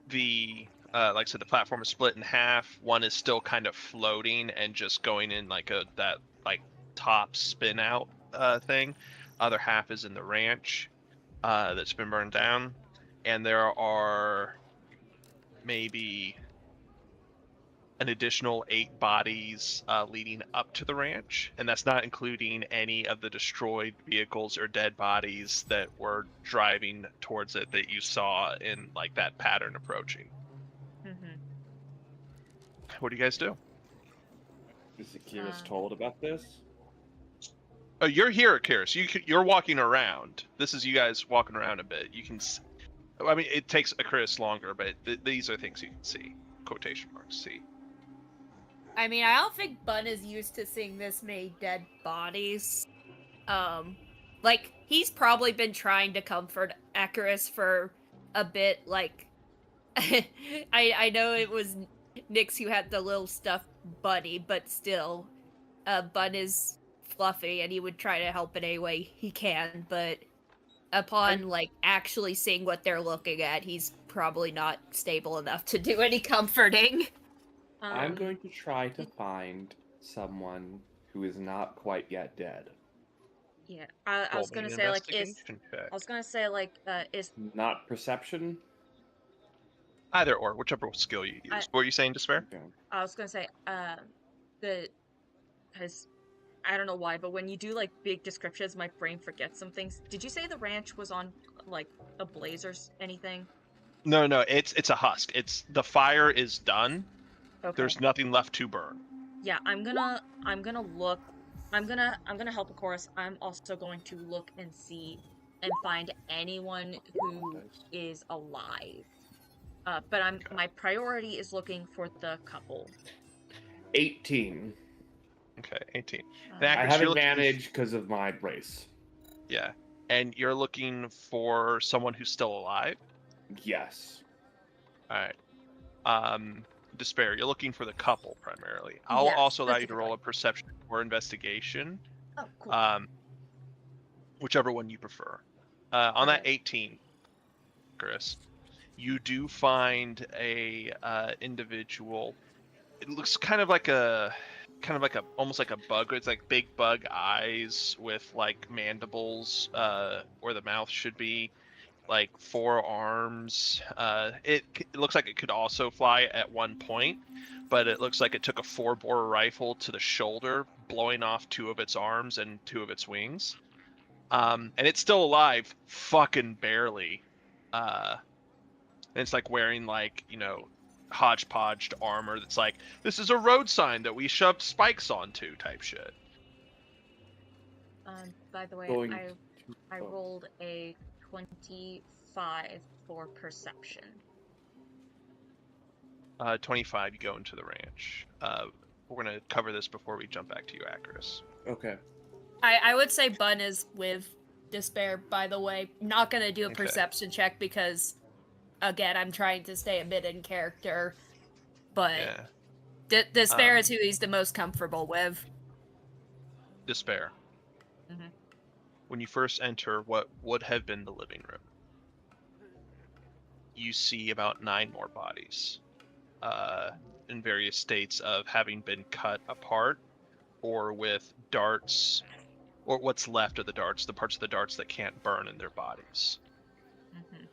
the like I said, the platform is split in half. One is still kind of floating and just going in like that top spin out thing. Other half is in the ranch that's been burned down, and there are maybe an additional 8 bodies leading up to the ranch, and that's not including any of the destroyed vehicles or dead bodies that were driving towards it that you saw in like that pattern approaching. Mm-hmm. What do you guys do? Is Akiris told about this? Oh, you're here, Akiris. You're walking around. This is you guys walking around a bit. You can. I mean, it takes Akiris longer, but these are things you can see. Quotation marks. See. I mean, I don't think Bun is used to seeing this many dead bodies. Like, he's probably been trying to comfort Icarus for a bit, like, I know it was Nyx who had the little stuffed bunny, but still, Bun is fluffy, and he would try to help in any way he can, but upon, like, actually seeing what they're looking at, he's probably not stable enough to do any comforting. I'm going to try to find someone who is not quite yet dead. Yeah, I was gonna say like is Not perception. Either or, whichever skill you use. What were you saying, Despair? Okay. I was gonna say because I don't know why, but when you do like big descriptions, my brain forgets some things. Did you say the ranch was on like a blaze or anything? No, it's a husk. It's the fire is done. Okay. There's nothing left to burn. Yeah, I'm gonna look. I'm gonna help a chorus. I'm also going to look and see and find anyone who is alive. But my priority is looking for the couple. 18. Okay, 18. I have advantage because of my race. Yeah, and you're looking for someone who's still alive? Yes. All right. Despair, you're looking for the couple primarily. I'll also allow you to roll a perception or investigation. Oh, cool. Whichever one you prefer. On that 18, Chris, you do find a individual. It looks kind of like almost like a bug. It's like big bug eyes with like mandibles where the mouth should be, like 4 arms. It looks like it could also fly at one point, but it looks like it took a 4-bore rifle to the shoulder, blowing off 2 of its arms and 2 of its wings. And it's still alive, fucking barely. And it's like wearing like, hodgepodged armor that's like, this is a road sign that we shoved spikes onto type shit. By the way, I rolled a 25 for perception. 25, you go into the ranch. We're going to cover this before we jump back to you, Acris. Okay. I would say Bun is with Despair, by the way. Not going to do a perception check because, again, I'm trying to stay a bit in character. But Despair is who he's the most comfortable with. Despair. Mm-hmm. When you first enter what would have been the living room, you see about 9 more bodies in various states of having been cut apart or with darts, or what's left of the darts, the parts of the darts that can't burn in their bodies. Mm-hmm.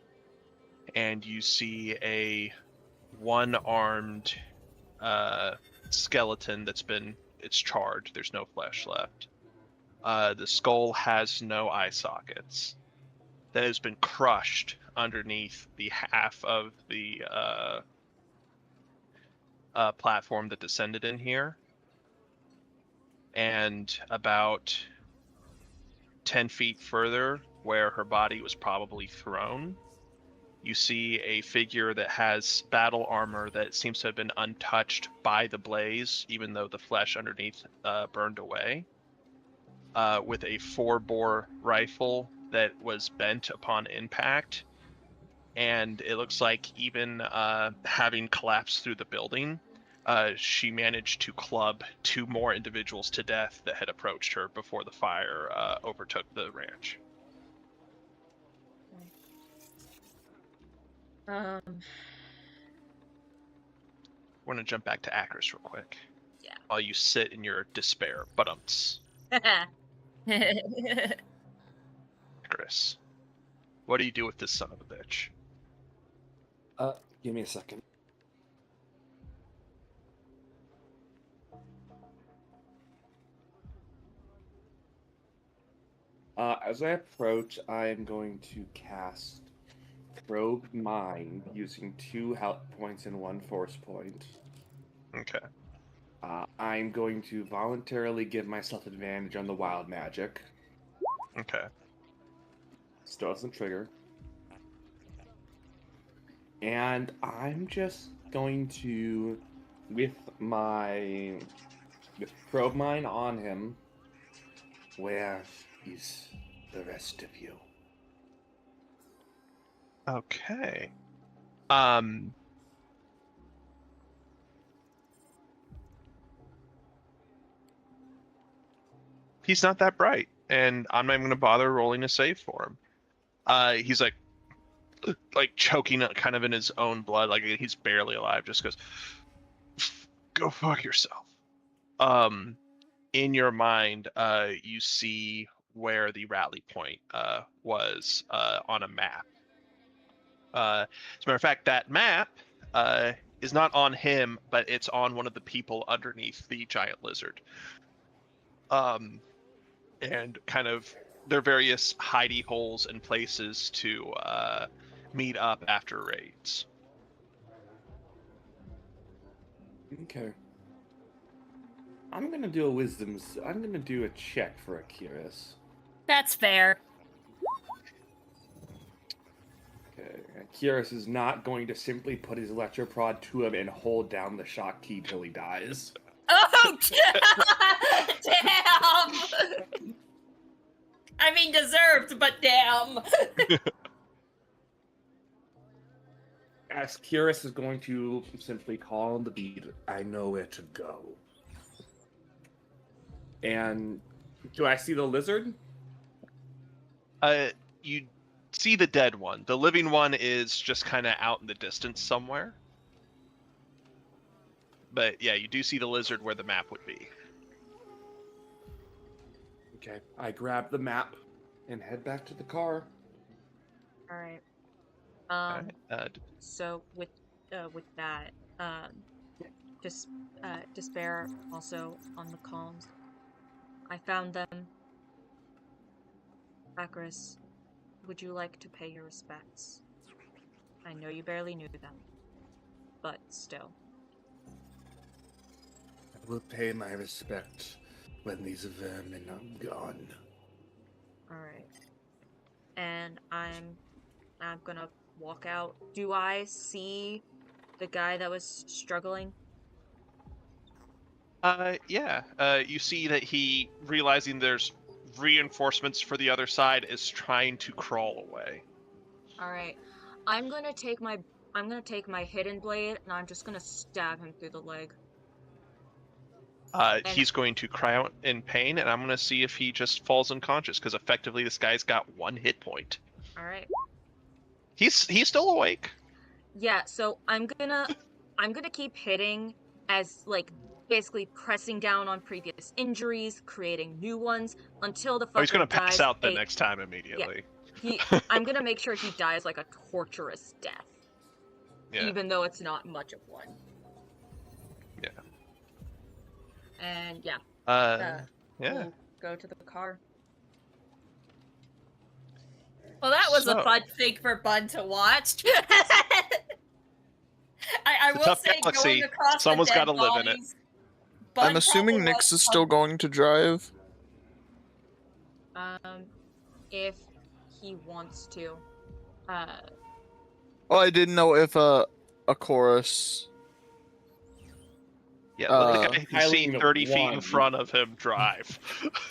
And you see a one-armed skeleton it's charred. There's no flesh left. The skull has no eye sockets. That has been crushed underneath the half of the platform that descended in here. And about 10 feet further, where her body was probably thrown, you see a figure that has battle armor that seems to have been untouched by the blaze, even though the flesh underneath burned away, with a 4-bore rifle that was bent upon impact. And it looks like even having collapsed through the building, she managed to club 2 more individuals to death that had approached her before the fire overtook the ranch. Um, We're gonna jump back to Acris real quick. Yeah. While you sit in your despair. Acris, what do you do with this son of a bitch? Give me a second. As I approach, I'm going to cast Probe Mind using 2 health points and 1 force point. Okay. I'm going to voluntarily give myself advantage on the wild magic. Okay. Still doesn't trigger. And I'm just going to, with Probe Mind on him, where is the rest of you? Okay. He's not that bright, and I'm not even gonna bother rolling a save for him. He's like choking kind of in his own blood, like he's barely alive. Just goes, "Go fuck yourself." In your mind, you see where the rally point was on a map. As a matter of fact, that map is not on him, but it's on one of the people underneath the giant lizard. And kind of there are various hidey holes and places to meet up after raids. Okay. I'm gonna do I'm gonna do a check for Akiris. That's fair. Okay. Akiris is not going to simply put his electroprod to him and hold down the shock key till he dies. Oh, damn! I mean, deserved, but damn. As Akiris is going to simply call on the beat, I know where to go. And do I see the lizard? You see the dead one. The living one is just kind of out in the distance somewhere. But yeah, you do see the lizard where the map would be. Okay, I grab the map and head back to the car. all right. So with that, just despair also on the comms. I found them. Acris, would you like to pay your respects? I know you barely knew them, but still. I will pay my respect when these vermin are gone. Alright. And I'm gonna walk out. Do I see the guy that was struggling? Yeah. You see that he, realizing there's reinforcements for the other side, is trying to crawl away. Alright. I'm gonna take my hidden blade and I'm just gonna stab him through the leg. He's going to cry out in pain, and I'm going to see if he just falls unconscious, because effectively this guy's got 1 hit point. Alright. He's still awake. Yeah, so I'm gonna keep hitting as, like, basically pressing down on previous injuries, creating new ones, until the fucker he's going to pass dies out the next time immediately. Yeah. I'm gonna make sure he dies like a torturous death. Yeah. Even though it's not much of one. And yeah, Yeah. we'll go to the car. Well, that was a So- fun thing for Bun to watch. I It's a will tough say, galaxy. going across Someone's the dead gotta live in it. bodies, Bun I'm assuming probably Nyx is wants still some- going to drive. If he wants to. Oh, I didn't know if a chorus. Yeah, let the Uh, guy who piloting see 30 feet in one. front of him drive.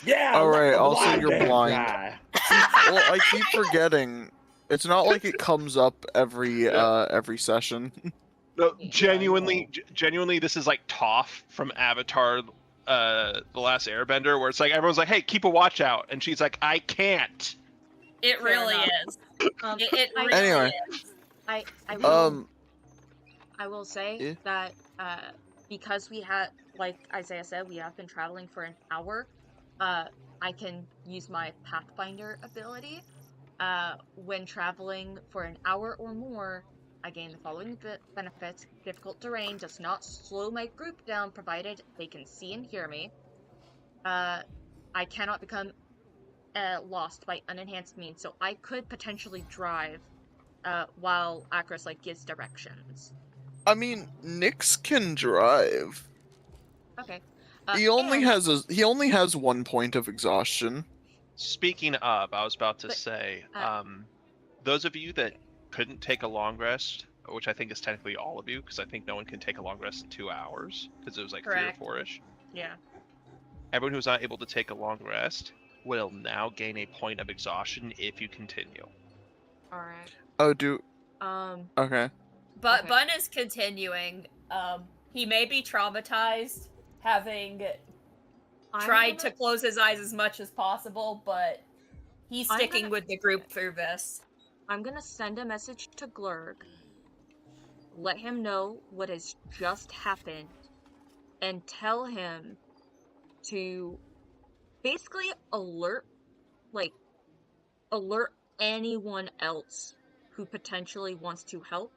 Yeah. All let right, the also blind you're man blind. drive. Well, I keep forgetting. It's not like it comes up every session. No, Yeah, genuinely, this is like Toph from Avatar, The Last Airbender, where it's like everyone's like, "Hey, keep a watch out," and she's like, "I can't." It Fair really enough. is. Um, It I- really Anyway. is. I will say Yeah. that because we had, like Isaiah said, we have been traveling for an hour. I can use my Pathfinder ability. When traveling for an hour or more, I gain the following benefits. Difficult terrain does not slow my group down, provided they can see and hear me. I cannot become lost by unenhanced means, so I could potentially drive while Akros like gives directions. I mean, Nyx can drive. Okay. He only and- has 1 point of exhaustion. Speaking of, I was about to But, say, uh, those of you that couldn't take a long rest, which I think is technically all of you, because I think no one can take a long rest in 2 hours, because it was like Correct. 3 or 4-ish. Yeah. Everyone who's not able to take a long rest will now gain a point of exhaustion if you continue. All right. Oh, okay. But Okay. Bun is continuing. He may be traumatized, having tried to close his eyes as much as possible, but he's I'm sticking gonna- with the group through this. I'm gonna send a message to Glurg, let him know what has just happened, and tell him to basically alert anyone else who potentially wants to help,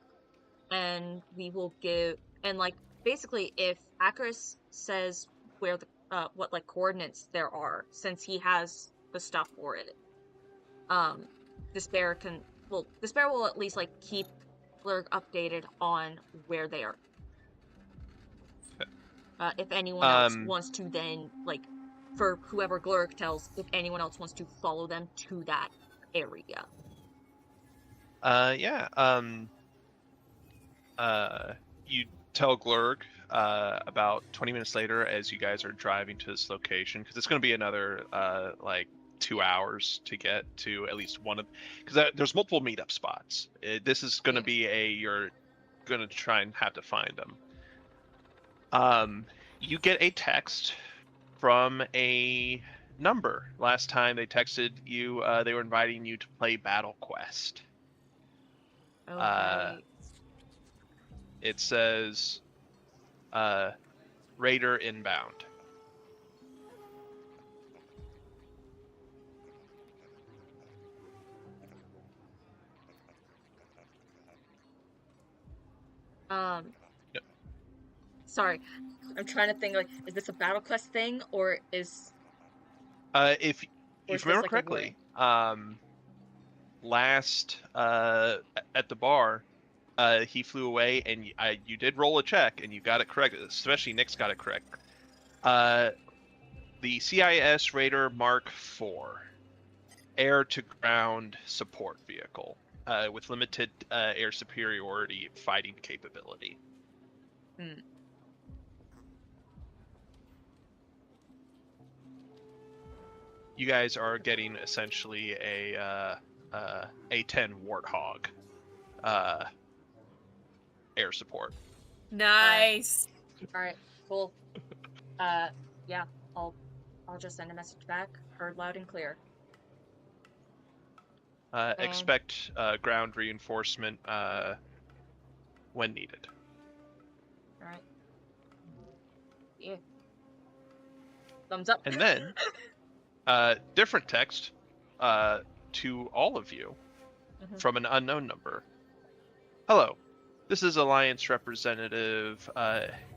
and we will give, and like basically if Akros says where the what like coordinates there are, since he has the stuff for it, Despair will at least like keep Glurg updated on where they are. If anyone else wants to then, like, for whoever Glurg tells, if anyone else wants to follow them to that area. You tell Glurg about 20 minutes later as you guys are driving to this location, because it's going to be another like 2 hours to get to at least one of, because there's multiple meetup spots. This is going to be you're going to try and have to find them. You get a text from a number. Last time they texted you, they were inviting you to play Battle Quest. Okay. It says, Raider inbound. Yep. Sorry, I'm trying to think, like, is this a battle quest thing, or is... If Or you is this remember like a correctly, last at the bar, he flew away, and you did roll a check, and you got it correct. Especially Nyx got it correct. The CIS Raider Mark IV, air-to-ground support vehicle, with limited air superiority fighting capability. Hmm. You guys are getting essentially a A-10 Warthog air support. Nice. Alright, cool. Yeah, I'll just send a message back. Heard loud and clear. Expect ground reinforcement when needed. Alright. Yeah. Thumbs up. And then, different text to all of you from an unknown number. Hello, this is Alliance Representative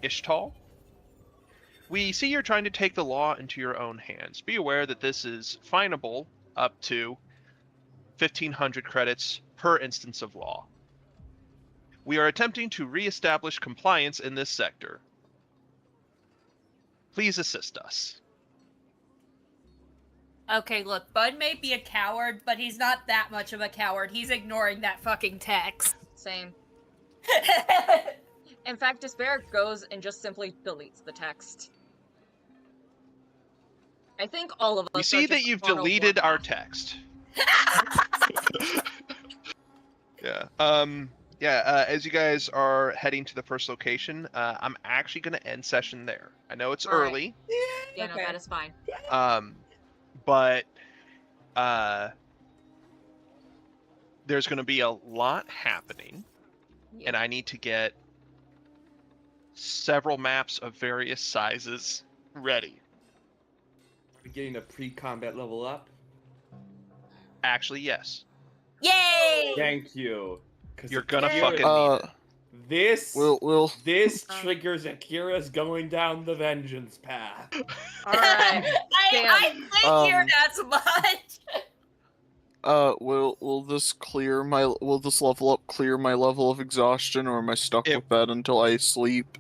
Ishtal. We see you're trying to take the law into your own hands. Be aware that this is finable up to 1,500 credits per instance of law. We are attempting to re-establish compliance in this sector. Please assist us. Okay, look, Bud may be a coward, but he's not that much of a coward. He's ignoring that fucking text. Same. In fact, Despair goes and just simply deletes the text. I think all of us We see are that just you've on a deleted our warpath. text. Yeah. As you guys are heading to the first location, I'm actually going to end session there. I know it's All right. early, Yeah, no, Okay. that is fine. but there's going to be a lot happening, Yeah. and I need to get several maps of various sizes ready. We're getting a pre-combat level up. Actually, yes. Yay! Thank you. 'Cause You're gonna Akira- fucking need it. This We'll this triggers Akira's going down the vengeance path. All right. I figured Um, as much. will this clear my, will this level up clear my level of exhaustion, or am I stuck It- with that until I sleep?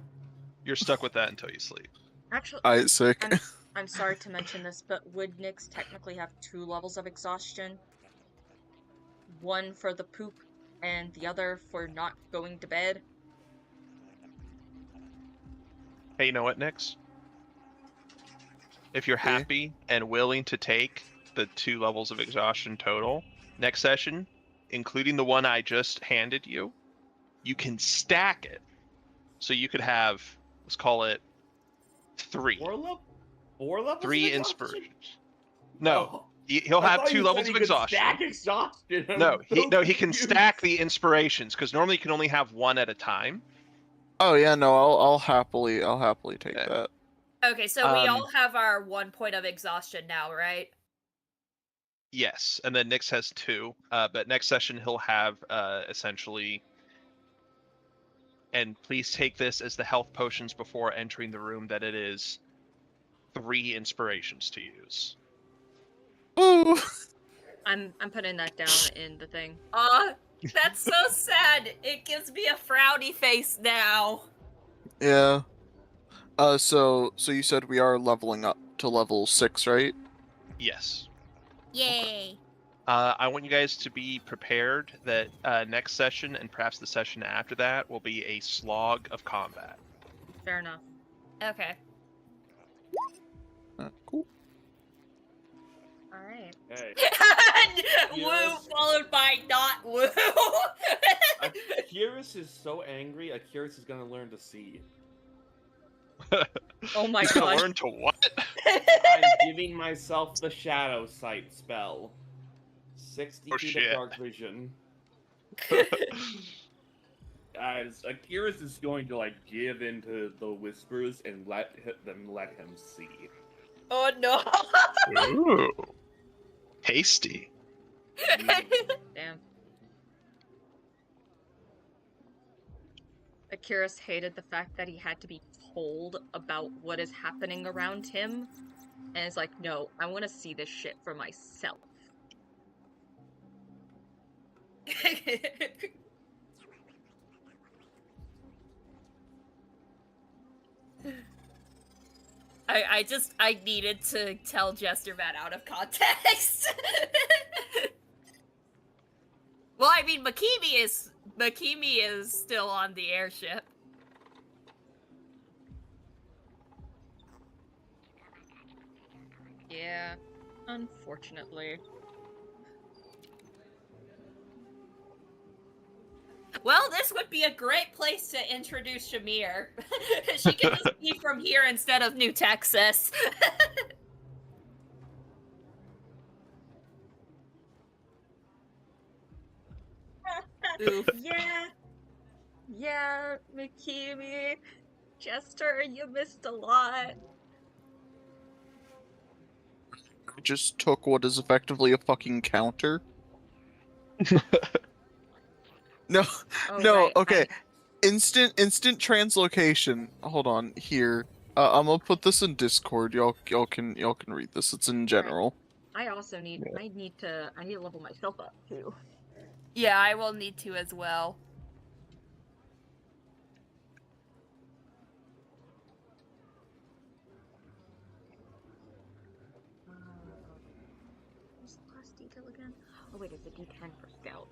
You're stuck with that until you sleep. Actually, Alright, sick. I'm sorry to mention this, but would Nyx technically have 2 levels of exhaustion? One for the poop, and the other for not going to bed? Hey, you know what, Nix? If you're Yeah. happy and willing to take the 2 levels of exhaustion total, next session, including the one I just handed you, you can stack it. So you could have, let's call it 3. 4 levels? 3 of exhaustion? inspirations. No, Oh, he'll I have thought 2 you levels said of he could exhaustion. Stack exhaustion. I'm No, he can confused. stack the inspirations, because normally you can only have 1 at a time. Oh yeah, no, I'll happily take Yeah. that. Okay, so we Um, all have our 1 point of exhaustion now, right? Yes, and then Nyx has 2. But next session he'll have essentially. And please take this as the health potions before entering the room. That it is 3 inspirations to use. Ooh. I'm putting that down in the thing. That's so sad. It gives me a frowny face now. Yeah. So you said we are leveling up to level 6, right? Yes. Yay. I want you guys to be prepared that next session and perhaps the session after that will be a slog of combat. Fair enough. Okay. Cool. Alright. Hey, Woo Yes. followed by not woo. Akiris is so angry. Akiris is gonna learn to see. Oh my He's gonna god. learn to what? I'm giving myself the shadow sight spell. 60 Oh, feet shit. of dark vision. As Akiris is going to like give into the whispers and let him see. Oh no. Ooh. Tasty. Damn. Akiris hated the fact that he had to be told about what is happening around him. And it's like, no, I want to see this shit for myself. I needed to tell Jester that out of context. Well, I mean, Makimi is still on the airship. Yeah, unfortunately. Well, this would be a great place to introduce Shamir. She can just be from here instead of New Texas. Oof. Yeah, Mikimi. Jester, you missed a lot. I just took what is effectively a fucking counter. No, Oh, no, right, okay. Instant translocation. Hold on, here. I'm gonna put this in Discord. Y'all can read this. It's in general. I also need. I need to level myself up too. Yeah, I will need to as well. What's the last detail again? Oh wait, it's a D10 for scout.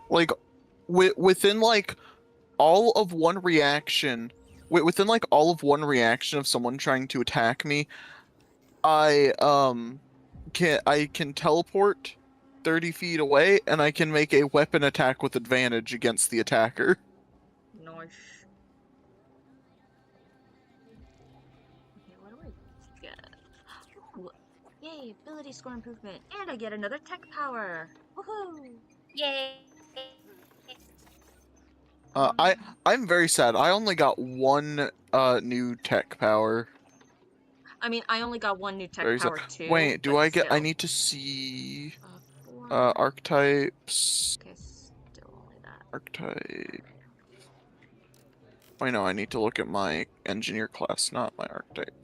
Like, within like all of one reaction, within like all of one reaction of someone trying to attack me, I can teleport 30 feet away, and I can make a weapon attack with advantage against the attacker. Nice. Okay, what do I get? Ooh, yay, ability score improvement, and I get another tech power. Woohoo! Yay! I'm very sad. I only got one new tech power. I mean, I only got one new tech Very sad. power too. Wait, do but I get? I still. need to see 4. archetypes. Okay, still only that. Archetype. Wait, no, I need to look at my engineer class, not my archetype.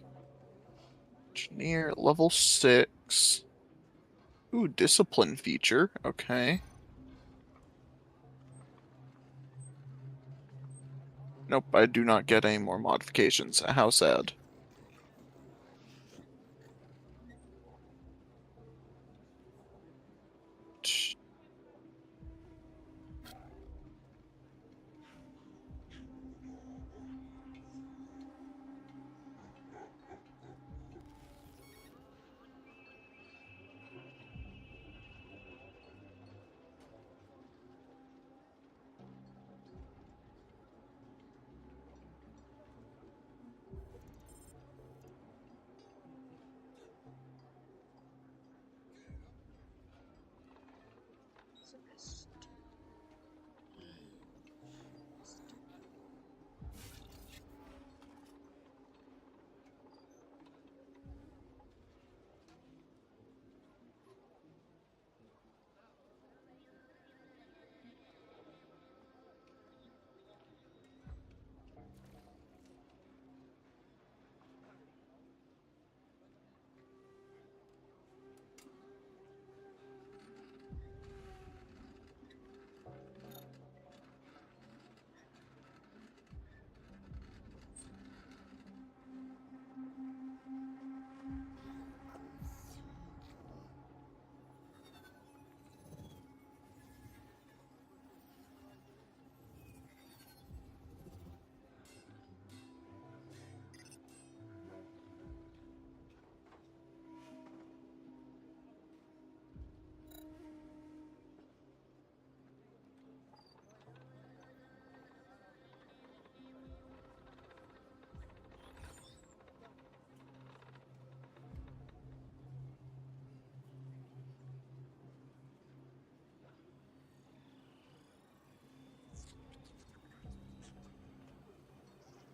Engineer level 6. Ooh, discipline feature. Okay. Nope, I do not get any more modifications. How sad.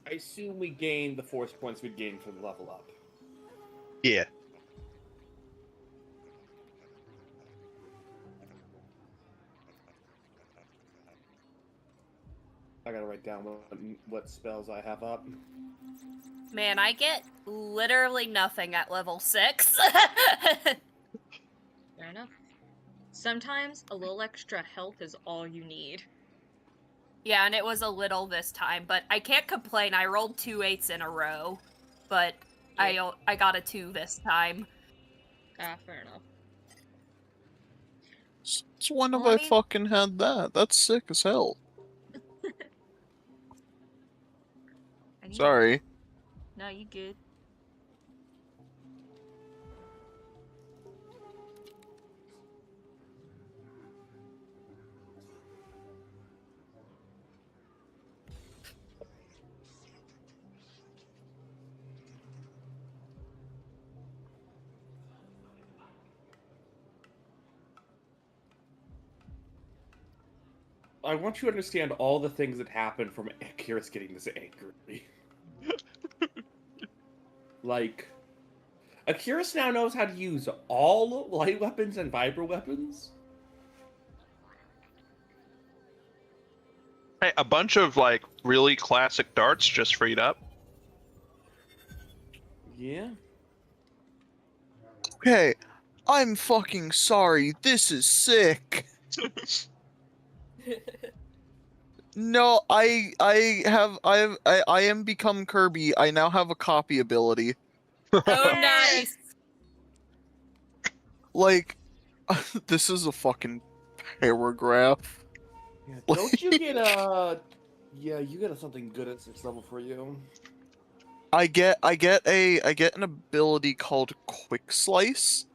I assume we gain the force points we'd gain for the level up. Yeah. I gotta write down what spells I have up. Man, I get literally nothing at level 6. Fair enough. Sometimes a little extra health is all you need. Yeah, and it was a little this time, but I can't complain. I rolled 2 8s in a row, but Yeah. I got a 2 this time. Fair enough. Since when have Well, I I mean- fucking had that? That's sick as hell. Sorry. No, you good. I want you to understand all the things that happened from Akira's getting this angry. Like, Akiris now knows how to use all light weapons and vibro weapons. Hey, a bunch of like really classic darts just freed up. Yeah. Okay, I'm fucking sorry. This is sick. No, I am become Kirby. I now have a copy ability. Oh, nice. Like, this is a fucking paragraph. Yeah. Don't you get a? Yeah, you get something good at 6th level for you. I get an ability called Quick Slice,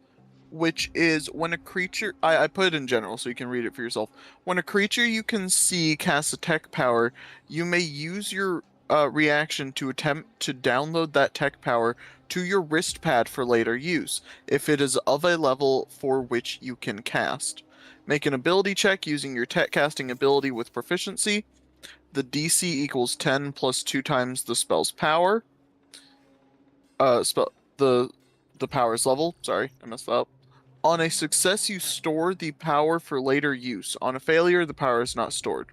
which is when a creature I put it in general so you can read it for yourself. When a creature you can see casts a tech power, you may use your reaction to attempt to download that tech power to your wrist pad for later use, if it is of a level for which you can cast. Make an ability check using your tech casting ability with proficiency. The DC equals 10 plus 2 times the spell's power. Spell the power's level. Sorry, I messed that up. On a success, you store the power for later use. On a failure, the power is not stored.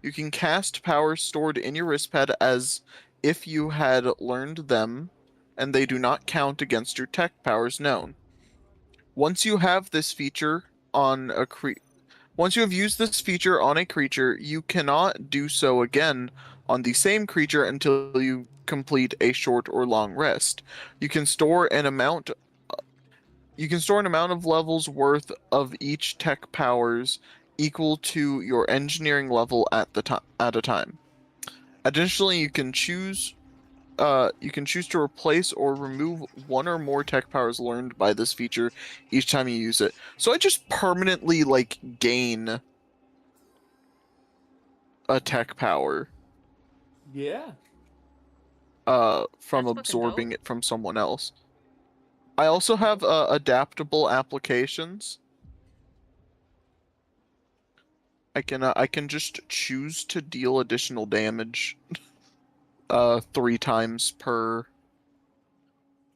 You can cast powers stored in your wristpad as if you had learned them, and they do not count against your tech powers known. Once you have this feature on a once you have used this feature on a creature, you cannot do so again on the same creature until you complete a short or long rest. You can store an amount of levels worth of each tech powers equal to your engineering level at a time. Additionally, you can choose to replace or remove one or more tech powers learned by this feature each time you use it. So I just permanently like gain a tech power Yeah. from That's fucking absorbing dope. it from someone else. I also have adaptable applications. I can just choose to deal additional damage 3 times per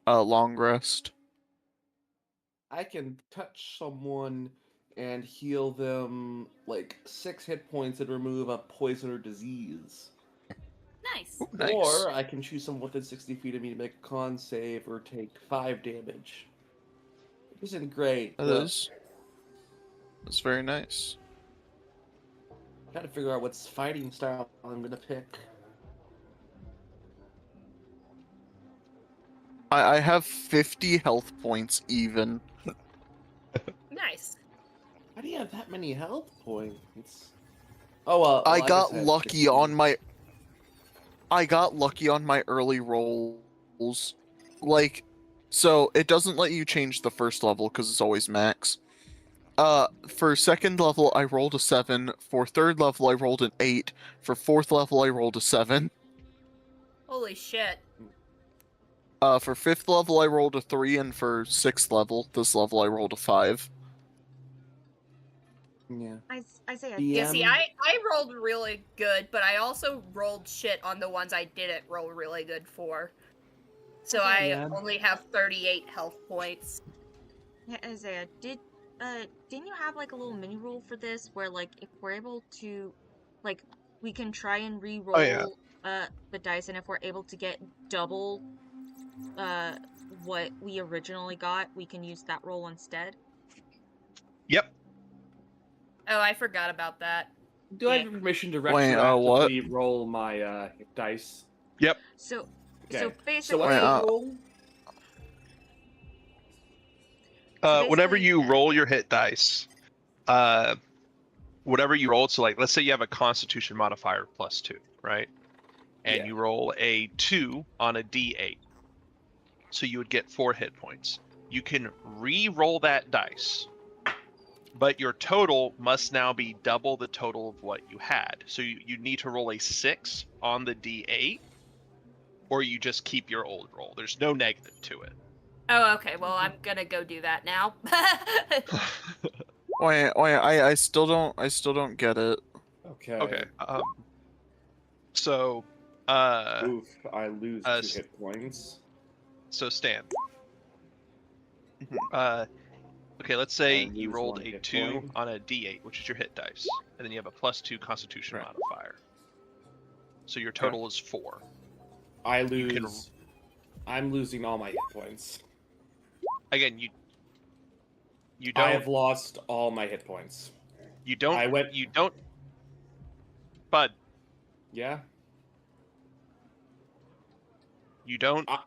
long rest. I can touch someone and heal them like 6 hit points and remove a poison or disease. Nice. Ooh, nice. Or I can choose someone within 60 feet of me to make a con save or take 5 damage. Which isn't great, That but is. That's very nice. I'm trying to figure out what's fighting style I'm gonna pick. I have 50 health points even. Nice. How do you have that many health points? Oh well, I guess got I have lucky 60. on my early rolls. Like, so it doesn't let you change the first level because it's always max. For 2nd level, I rolled a 7. For 3rd level, I rolled an 8. For 4th level, I rolled a 7. Holy shit. For 5th level, I rolled a 3, and for 6th level, this level, I rolled a 5. Yeah. Isaiah, Yeah, see, DM? I rolled really good, but I also rolled shit on the ones I didn't roll really good for. So I Yeah. only have 38 health points. yeah, Isaiah, didn't you have like a little mini rule for this where like if we're able to, like, we can try and re-roll the dice, and if we're able to get double what we originally got, we can use that roll instead? Yep. Oh, I forgot about that. Do I Yeah. have permission to Wait, what? retroactively roll my dice? Yep. So Okay. so So basically, what's Wait, the rule? Whenever basically- you roll your hit dice, whatever you rolled, so like let's say you have a Constitution modifier +2, right? And Yeah. you roll a 2 on a D8. So you would get 4 hit points. You can re-roll that dice, but your total must now be double the total of what you had. So you need to roll a 6 on the D8, or you just keep your old roll. There's no negative to it. Oh, okay. Well, I'm gonna go do that now. Wait, I still don't get it. Okay. Okay. So, Oof, I lose 2 s- hit points. so Stan. Okay, let's say I you lose rolled 1 a hit 2 point. on a D8, which is your hit dice, and then you have a +2 Constitution Right. modifier. So your total is 4. I You can- lose I'm losing all my hit points. Again, you I don't have lost all my hit points. you don't I went. you don't Bud, Yeah. you don't I-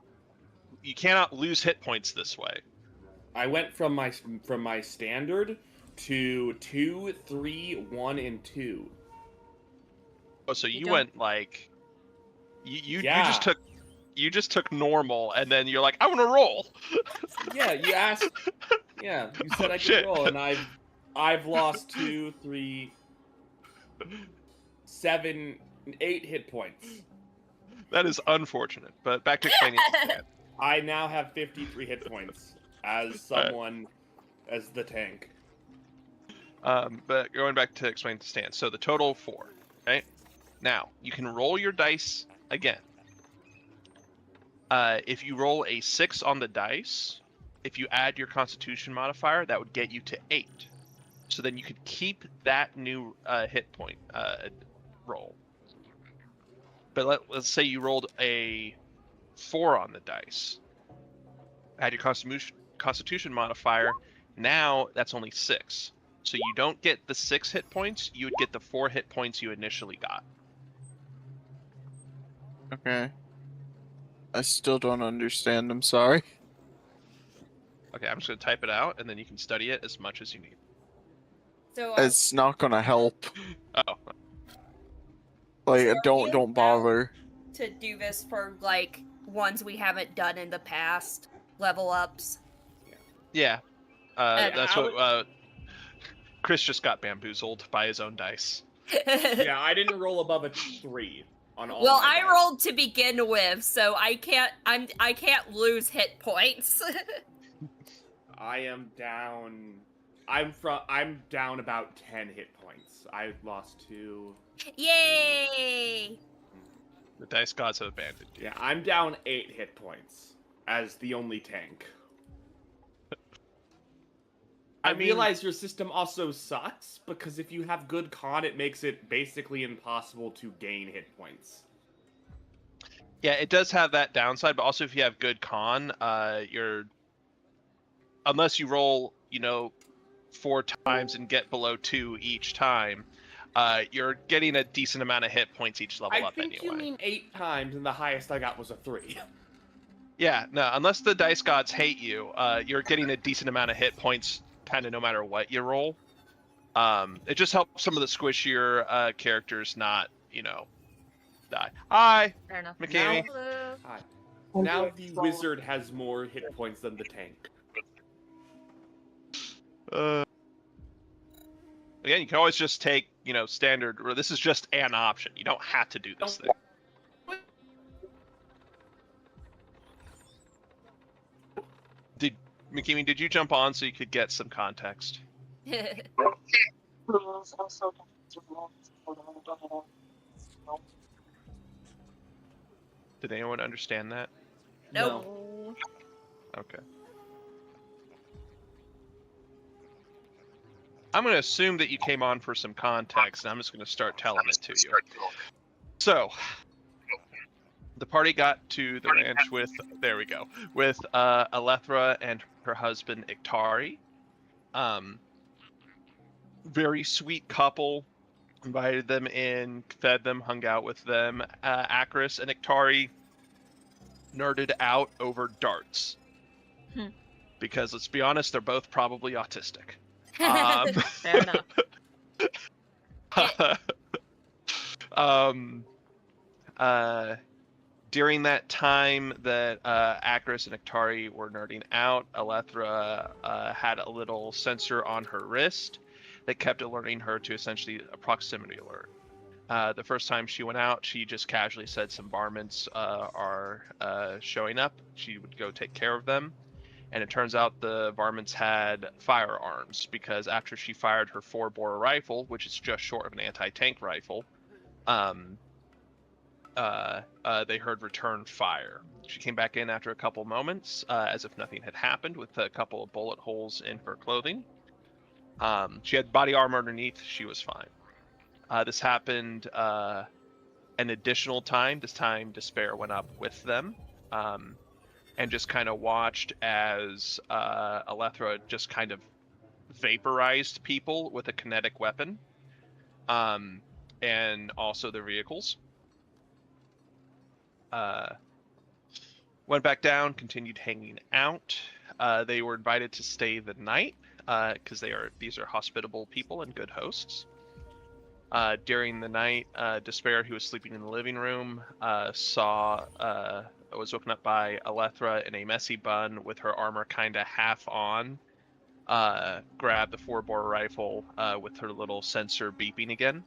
you cannot lose hit points this way. I went from my standard to 2, 3, 1, and 2. Oh, so You you don't- went like you Yeah. you just took normal, and then you're like, I want to roll. Yeah, you asked. Yeah, you said Oh, I could shit. roll, and I've lost 2, 3, 7, 8 hit points. That is unfortunate. But back to explaining the stand. I now have 53 hit points as someone as the tank. But going back to explain the stance. So the total 4, right? Now, you can roll your dice again. If you roll a 6 on the dice, if you add your constitution modifier, that would get you to 8. So then you could keep that new hit point roll. But let's say you rolled a 4 on the dice. Add your constitution modifier. Now that's only 6. So you don't get the 6 hit points, you would get the 4 hit points you initially got. Okay. I still don't understand. I'm sorry. Okay, I'm just going to type it out, and then you can study it as much as you need. So It's not gonna help. Oh, Like, So are don't you bother. to do this for like ones we haven't done in the past, level ups. yeah. That's I what Chris just got bamboozled by his own dice. Yeah, I didn't roll above a 3 on all. Well, my I dice. rolled to begin with, so I can't lose hit points. I am down. I'm down about 10 hit points. I've lost 2. Yay! The dice gods have abandoned you. Yeah, I'm down 8 hit points as the only tank. I mean- realize your system also sucks because if you have good con, it makes it basically impossible to gain hit points. Yeah, it does have that downside, but also if you have good con, you're unless you roll, 4 times and get below 2 each time, you're getting a decent amount of hit points each level I up think anyway. you mean 8 times, and the highest I got was a 3. Yeah, no, unless the dice gods hate you, you're getting a decent amount of hit points kind of no matter what you roll. It just helps some of the squishier characters not, die. Hi, Fair enough. McKamey. Hello. Hi. Now the wizard has more hit points than the tank. Again, you can always just take, standard, or this is just an option. You don't have to do this thing. McKamey, did you jump on so you could get some context? Did anyone understand that? Nope. Okay. I'm going to assume that you came on for some context, and I'm just going to start telling it to you. So, the party got to the ranch with, with Alethra and her husband Iktari. Very sweet couple. Invited them in, fed them, hung out with them. Akris and Iktari nerded out over darts. Because let's be honest, they're both probably autistic. Fair enough. During that time that Akris and Iktari were nerding out, Alethra had a little sensor on her wrist that kept alerting her to essentially a proximity alert. The first time she went out, she just casually said some varmints are showing up. She would go take care of them. And it turns out the varmints had firearms because after she fired her 4-bore rifle, which is just short of an anti-tank rifle, they heard return fire. She came back in after a couple moments, as if nothing had happened, with a couple of bullet holes in her clothing. She had body armor underneath. She was fine. This happened an additional time. This time, Despair went up with them. and just kind of watched as Alethra just kind of vaporized people with a kinetic weapon, and also their vehicles. Went back down, continued hanging out. They were invited to stay the night because these are hospitable people and good hosts. During the night, Despair, who was sleeping in the living room, was woken up by Alethra in a messy bun with her armor kind of half on. Grabbed the 4-bore rifle with her little sensor beeping again.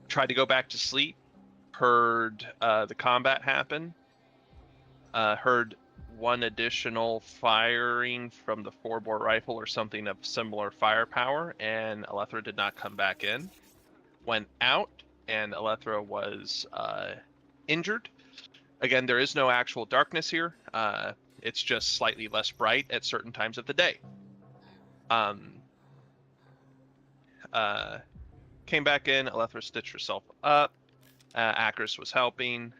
Tried to go back to sleep. Heard the combat happen. Heard one additional firing from the 4-bore rifle or something of similar firepower, and Alethra did not come back in. Went out, and Alethra was injured. Again, there is no actual darkness here. It's just slightly less bright at certain times of the day. Came back in, Alethra stitched herself up. Akris was helping.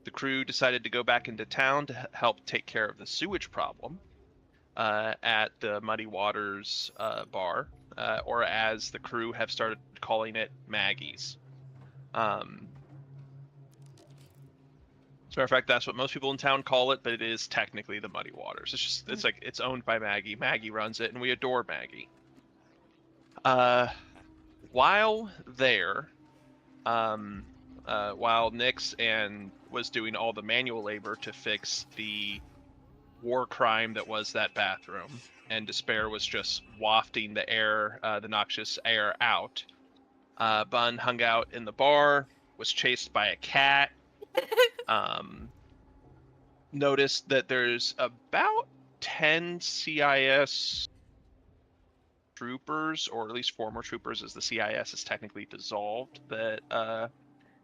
The crew decided to go back into town to help take care of the sewage problem at the Muddy Waters bar, or as the crew have started calling it, Maggie's. As a matter of fact, that's what most people in town call it, but it is technically the Muddy Waters. It's owned by Maggie. Maggie runs it, and we adore Maggie. While there, while Nyx was doing all the manual labor to fix the war crime that was that bathroom, and Despair was just wafting the noxious air out, Bun hung out in the bar, was chased by a cat. Noticed that there's about 10 CIS troopers, or at least former troopers, as the CIS is technically dissolved, that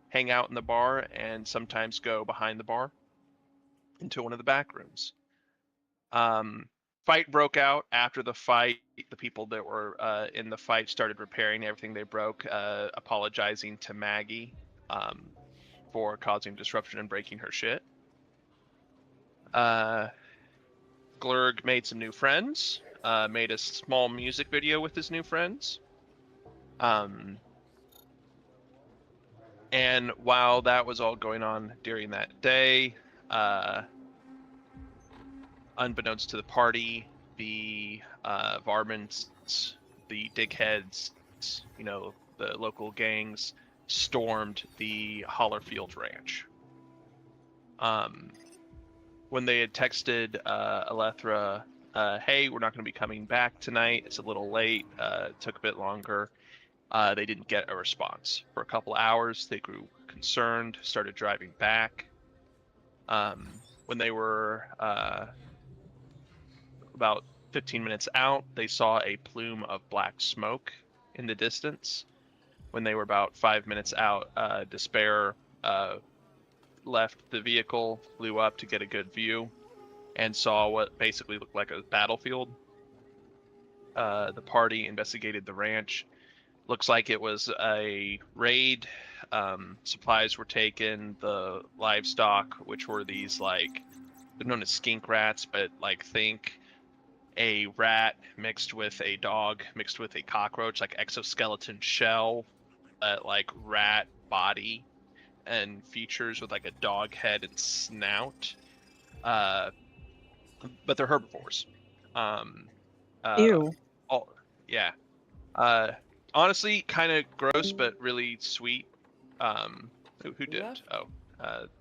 hang out in the bar and sometimes go behind the bar into one of the back rooms. Fight broke out. After the fight, the people that were in the fight started repairing everything they broke, apologizing to Maggie for causing disruption and breaking her shit. Glurg made some new friends, made a small music video with his new friends. And while that was all going on during that day, unbeknownst to the party, the varmints, the digheads, the local gangs, stormed the Hollerfield Ranch. When they had texted Alethra, hey, we're not going to be coming back tonight, it's a little late, it took a bit longer, they didn't get a response. For a couple hours, they grew concerned, started driving back. When they were about 15 minutes out, they saw a plume of black smoke in the distance. When they were about 5 minutes out, Despair left the vehicle, flew up to get a good view, and saw what basically looked like a battlefield. The party investigated the ranch. Looks like it was a raid. Supplies were taken. The livestock, which were these, like, they're known as skink rats, but like think a rat mixed with a dog mixed with a cockroach, like exoskeleton shell, like rat body and features with like a dog head and snout. But they're herbivores. Ew. Yeah. Honestly, kind of gross, but really sweet. Who did? Left?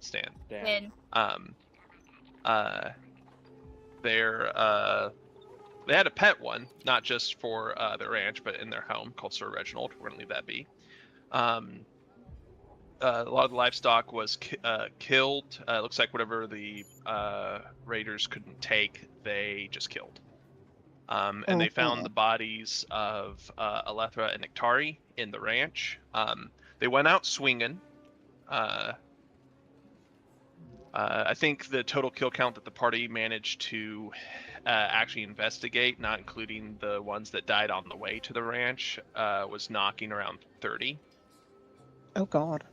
Stan. Win. They had a pet one, not just for the ranch, but in their home, called Sir Reginald. We're gonna leave that be. A lot of the livestock was killed. It looks like whatever the raiders couldn't take, they just killed. And they found the bodies of Alethra and Niktari in the ranch. They went out swinging. I think the total kill count that the party managed to actually investigate, not including the ones that died on the way to the ranch, was knocking around 30. Oh God.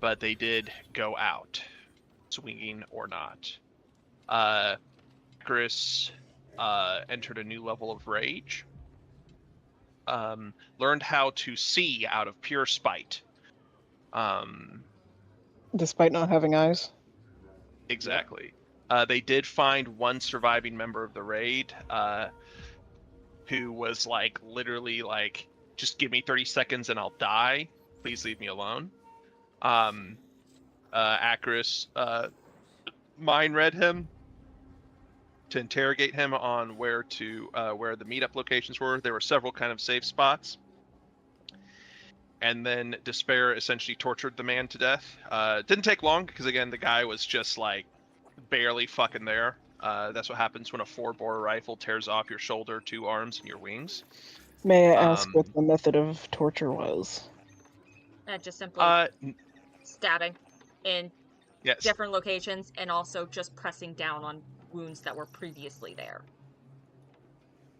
but they did go out, swinging or not. Chris entered a new level of rage. Learned how to see out of pure spite. Despite not having eyes. Exactly. They did find one surviving member of the raid who was like literally like, just give me 30 seconds and I'll die. Please leave me alone. Acris mind read him to interrogate him on where the meetup locations were. There were several kind of safe spots. And then Despair essentially tortured the man to death. Didn't take long because again the guy was just like barely fucking there. That's what happens when a 4-bore rifle tears off your shoulder, 2 arms, and your wings. May I ask what the method of torture was? Just simply stabbing in Yes. different locations, and also just pressing down on wounds that were previously there.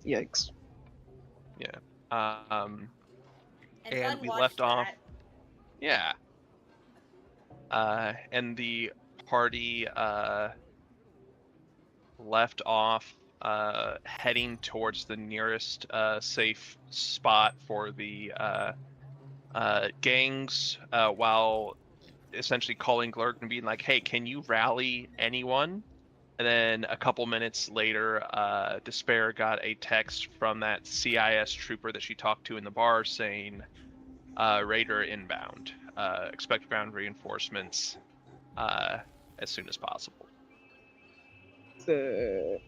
Yikes. Yeah. And And we unwatched left off. that. Yeah. And the party left off heading towards the nearest safe spot for the gangs, while essentially calling Glurg and being like, hey, can you rally anyone? And then a couple minutes later, Despair got a text from that CIS trooper that she talked to in the bar saying, Raider inbound. Expect ground reinforcements as soon as possible. Sick.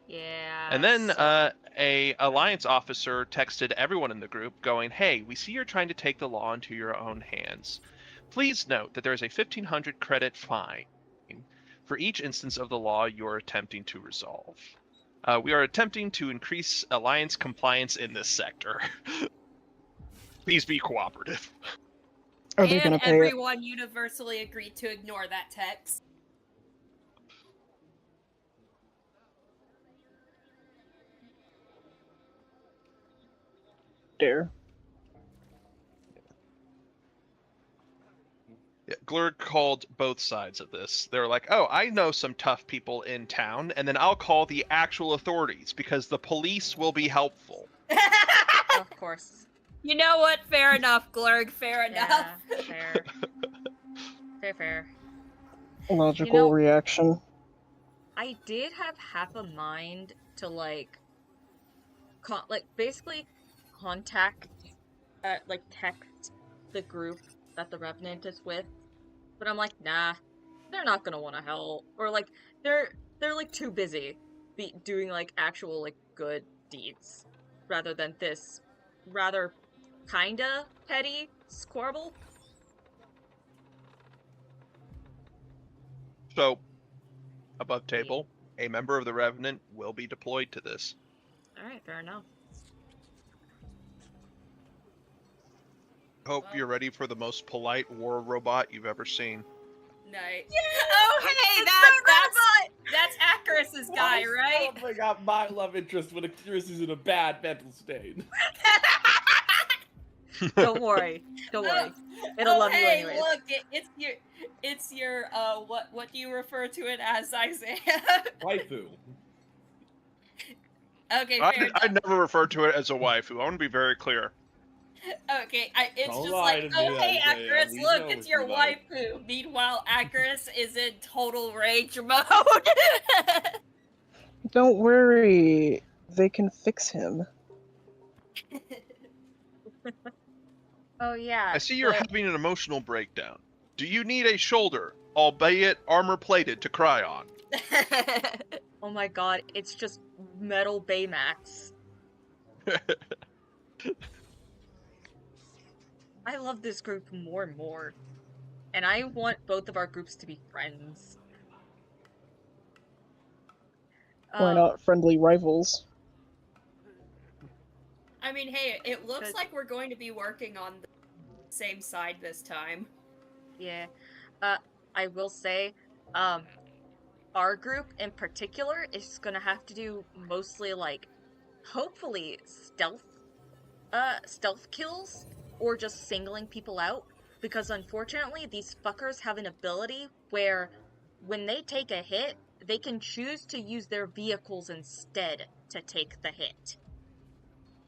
Yeah. And then so- a Alliance officer texted everyone in the group going, hey, we see you're trying to take the law into your own hands. Please note that there is a 1,500 credit fine for each instance of the law you're attempting to resolve. We are attempting to increase Alliance compliance in this sector. Please be cooperative. Are they And gonna pay it? everyone universally agreed to ignore that text. Dare. Yeah, Glurg called both sides of this. They were like, oh, I know some tough people in town, and then I'll call the actual authorities because the police will be helpful. Of course. You know what? Fair enough, Glurg. Fair enough. Yeah, fair. Fair. Logical reaction. I did have half a mind to basically contact, text the group that the Revenant is with, but I'm like, nah, they're not gonna want to help, or they're too busy doing actual good deeds rather than this rather kinda petty squabble. So, above table, a member of the Revenant will be deployed to this. Alright, fair enough. Hope you're ready for the most polite war robot you've ever seen. Nice. Yay! Oh, hey, that's Acris's guy, right? Oh my god, my love interest when Acris in a bad mental state. Don't worry. It'll love you anyways. Look, it's your what do you refer to it as, Isaiah? Waifu. Okay, fair enough. I never refer to it as a waifu. I want to be very clear. Okay, it's Don't just lie like, to oh me, hey, Isaiah. Acris, We look, know it's what your you like. waifu. Meanwhile, Acris is in total rage mode. Don't worry. They can fix him. Oh yeah. I see you're having an emotional breakdown. Do you need a shoulder, albeit armor-plated, to cry on? Oh my god, it's just metal Baymax. I love this group more and more. And I want both of our groups to be friends. Why not friendly rivals? I mean, hey, it looks Good. like we're going to be working on the same side this time. Yeah. I will say, our group in particular is gonna have to do mostly hopefully stealth kills, or just singling people out. because unfortunately these fuckers have an ability where when they take a hit, they can choose to use their vehicles instead to take the hit.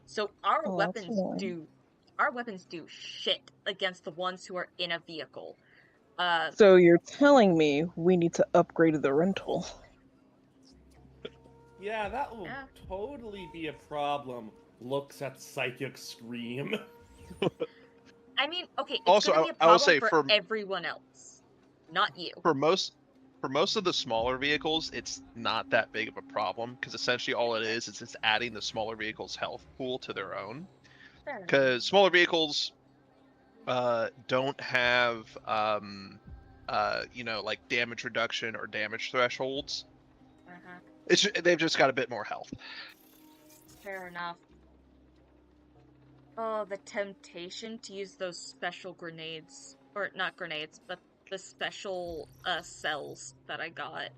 So our Oh, that's weapons annoying. do shit against the ones who are in a vehicle. So you're telling me we need to upgrade the rental? Yeah, that will Yeah. totally be a problem. Looks at psychic scream. I mean, okay, it's Also, gonna be a I will problem say for everyone else, not you. for most of the smaller vehicles, it's not that big of a problem because essentially all it is it's adding the smaller vehicles' health pool to their own. Fair enough. Because smaller vehicles don't have like damage reduction or damage thresholds. They've just got a bit more health. Fair enough. Oh, the temptation to use those special grenades. Or not grenades, but the special cells that I got.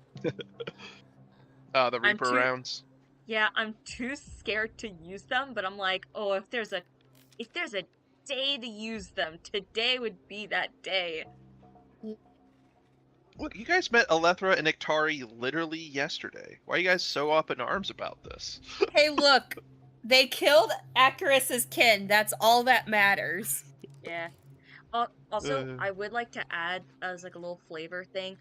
The Reaper rounds. Yeah, I'm too scared to use them, but I'm like, oh, if there's a day to use them, today would be that day. Look, you guys met Alethra and Iktari literally yesterday. Why are you guys so up in arms about this? Hey, look, they killed Acarus's kin. That's all that matters. Yeah. Also, I would like to add as like a little flavor thing.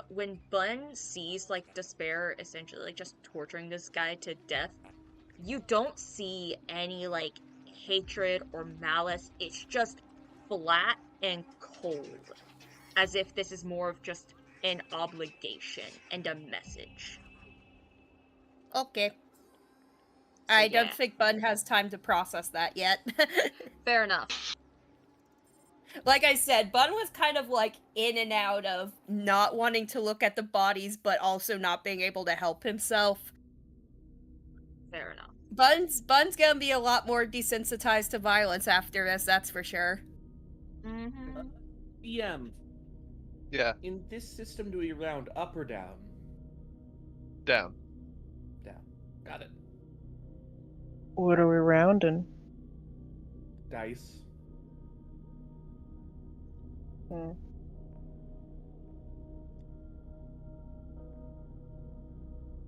When Bun sees like Despair essentially like just torturing this guy to death, you don't see any like hatred or malice. It's just flat and cold, as if this is more of just an obligation and a message. Okay. So, I yeah. don't think Bun has time to process that yet. Fair enough. Like I said, Bun was kind of like in and out of not wanting to look at the bodies, but also not being able to help himself. Fair enough. Bun's gonna be a lot more desensitized to violence after this, that's for sure. Mm-hmm. BM, Yeah, in this system, do we round up or down? down. Down. Got it. What are we rounding? Dice. Hmm.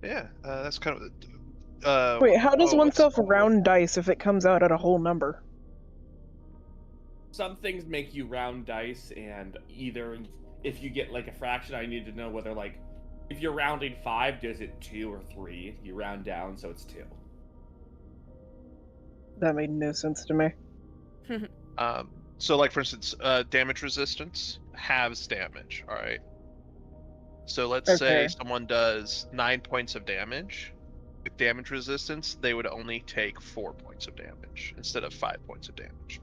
Yeah, that's kind of. Wait, how does oh, oneself round dice if it comes out at a whole number? Some things make you round dice, and either if you get like a fraction, I need to know whether like if you're rounding 5, does it 2 or 3? You round down, so it's 2. That made no sense to me. So like for instance, damage resistance halves damage. All right. So let's say someone does 9 points of damage. With damage resistance, they would only take 4 points of damage instead of 5 points of damage.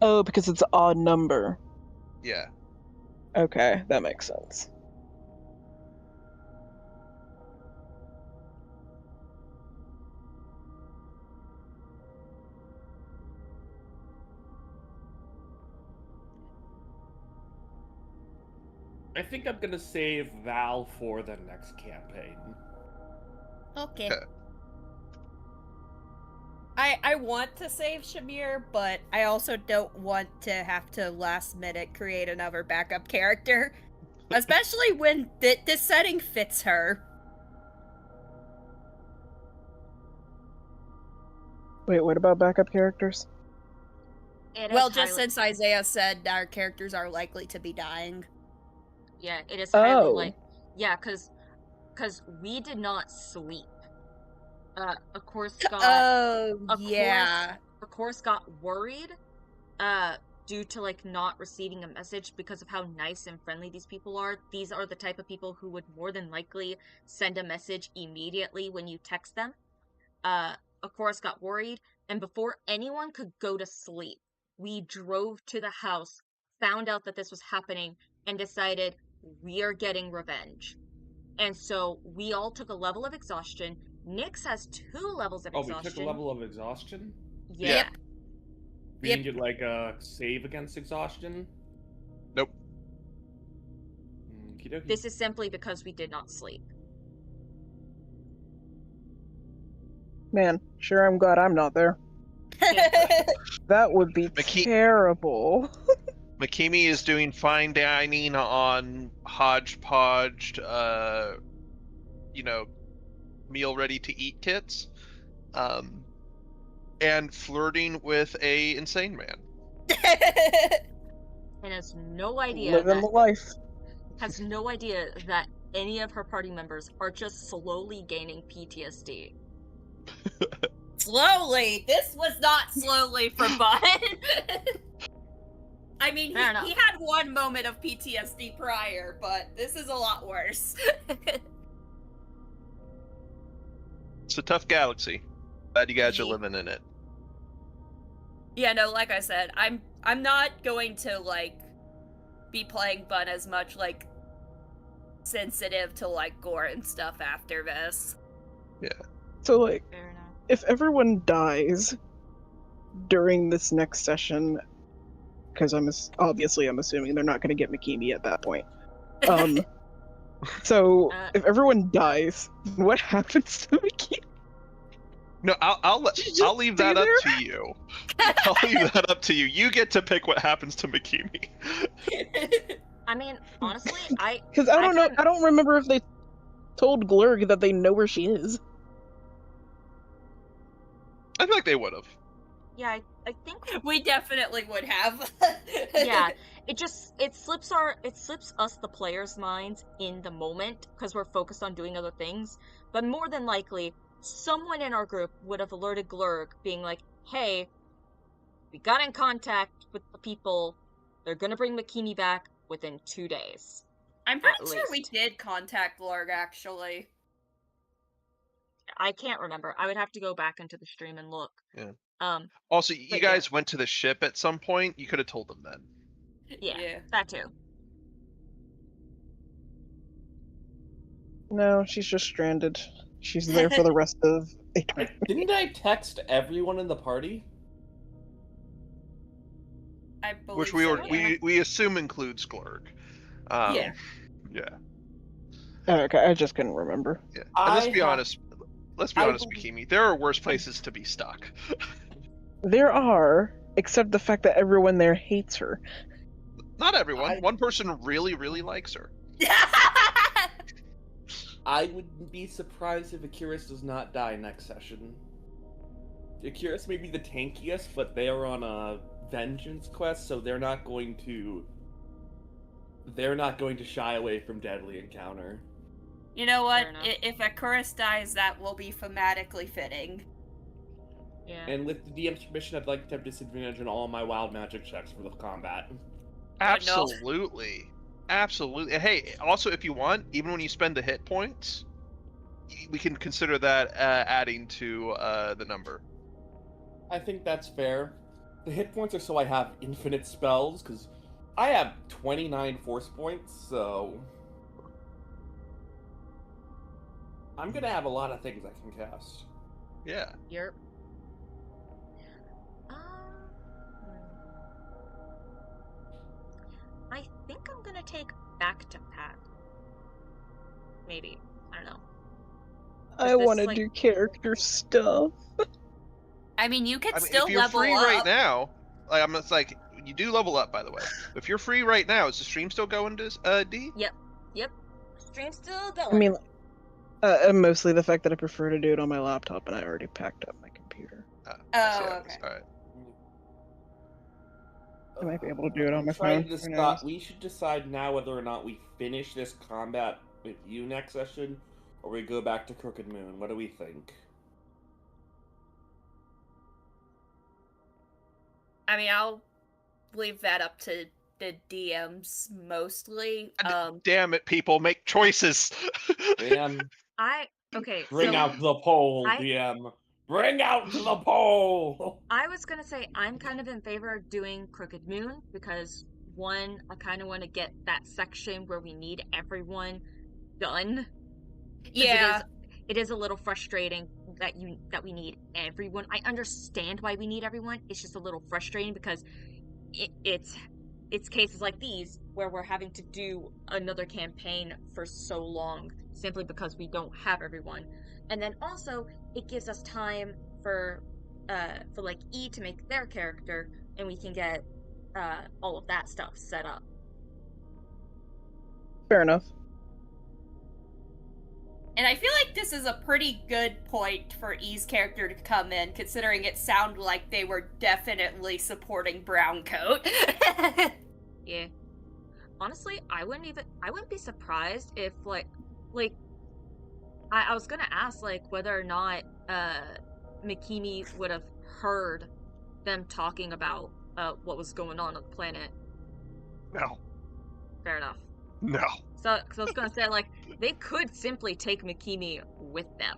Oh, because it's an odd number. Yeah. Okay, that makes sense. I think I'm gonna save Val for the next campaign. Okay. I want to save Shamir, but I also don't want to have to last minute create another backup character. Especially when this setting fits her. Wait, what about backup characters? Well, just since Isaiah said our characters are likely to be dying. Yeah, it is highly like... Yeah, because we did not sleep. Of course got... Of course got worried, due to, like, not receiving a message because of how nice and friendly these people are. These are the type of people who would more than likely send a message immediately when you text them. Of course got worried, and before anyone could go to sleep, we drove to the house, found out that this was happening, and decided we are getting revenge. And so we all took a level of exhaustion. Nyx has 2 levels of exhaustion. Oh, we took a level of exhaustion? Yeah. We didn't get like a save against exhaustion? Nope. Okey-dokey. This is simply because we did not sleep. Man, sure I'm glad I'm not there. That would be terrible. Makimi is doing fine dining on hodgepodge, meal ready to eat kits, and flirting with a insane man. And has no idea Living the life. that any of her party members are just slowly gaining PTSD. Slowly? This was not slowly for Bun. I mean, Fair he enough. had one moment of PTSD prior, but this is a lot worse. It's a tough galaxy. Glad you guys are Ye- living in it. Yeah, no, like I said, I'm not going to, like, be playing Bun as much, like, sensitive to, like, gore and stuff after this. Yeah. So, like, Fair enough. if everyone dies during this next session, because I'm assuming they're not going to get Makimi at that point. So if everyone dies, what happens to Makimi? No, I'll leave that up to you. I'll leave that up to you. You get to pick what happens to Makimi. I mean, honestly, Because I don't know. I don't remember if they told Glurg that they know where she is. I feel like they would have. Yeah, I think We definitely would have. yeah, it slips us the players' minds in the moment because we're focused on doing other things. But more than likely, someone in our group would have alerted Glurg, being like, "Hey, we got in contact with the people. They're gonna bring Makimi back within 2 days." I'm pretty At sure we least. did contact Glurg, actually. I can't remember. I would have to go back into the stream and look. Yeah. But Also, you yeah. guys went to the ship at some point. You could have told them then. Yeah, that too. No, she's just stranded. She's there for the rest of. Didn't I text everyone in the party? I believe Which so, yeah. we assume includes Glurg. Yeah. Yeah. Okay, I just couldn't remember. Yeah. And let's be honest, I Makimi. There are worse places to be stuck. There are, except the fact that everyone there hates her. Not everyone. One person really, really likes her. I wouldn't be surprised if Akiris does not die next session. Akiris may be the tankiest, but they are on a vengeance quest, so they're not going to shy away from deadly encounter. You know what? Fair enough. If Akuris dies, that will be thematically fitting. Yeah. And with the DM's permission, I'd like to have disadvantage on all my wild magic checks for the combat. Absolutely. Absolutely. And hey, also if you want, even when you spend the hit points, we can consider that adding to the number. I think that's fair. The hit points are so I have infinite spells, because I have 29 force points, so I'm gonna have a lot of things I can cast. Yeah. Yep. I think I'm gonna take back to Pat. Maybe. I don't know. I want to do character stuff. I mean, you could still if you're level free up. right now, you do level up, by the way. If you're free right now, is the stream still going to D? Yep. Stream's still going. I mean, mostly the fact that I prefer to do it on my laptop, and I already packed up my computer. Okay. All right. I might be able to do it on my Trying phone. to Who knows? we should decide now whether or not we finish this combat with you next session, or we go back to Crooked Moon. What do we think? I mean, I'll leave that up to the DMs mostly. Damn it, people, make choices. DM, bring out the poll, DM. Bring out the poll! I was gonna say I'm kind of in favor of doing Crooked Moon because one, I kind of want to get that section where we need everyone done. Yeah. It is a little frustrating that we need everyone. I understand why we need everyone. It's just a little frustrating because it's cases like these where we're having to do another campaign for so long simply because we don't have everyone. And then also it gives us time for like E to make their character, and we can get all of that stuff set up. Fair enough. And I feel like this is a pretty good point for E's character to come in, considering it sounded like they were definitely supporting Browncoat. Yeah. Honestly, I wouldn't be surprised if I was gonna ask whether or not Mikimi would have heard them talking about what was going on the planet. No. Fair enough. No. So I was gonna say they could simply take Mikimi with them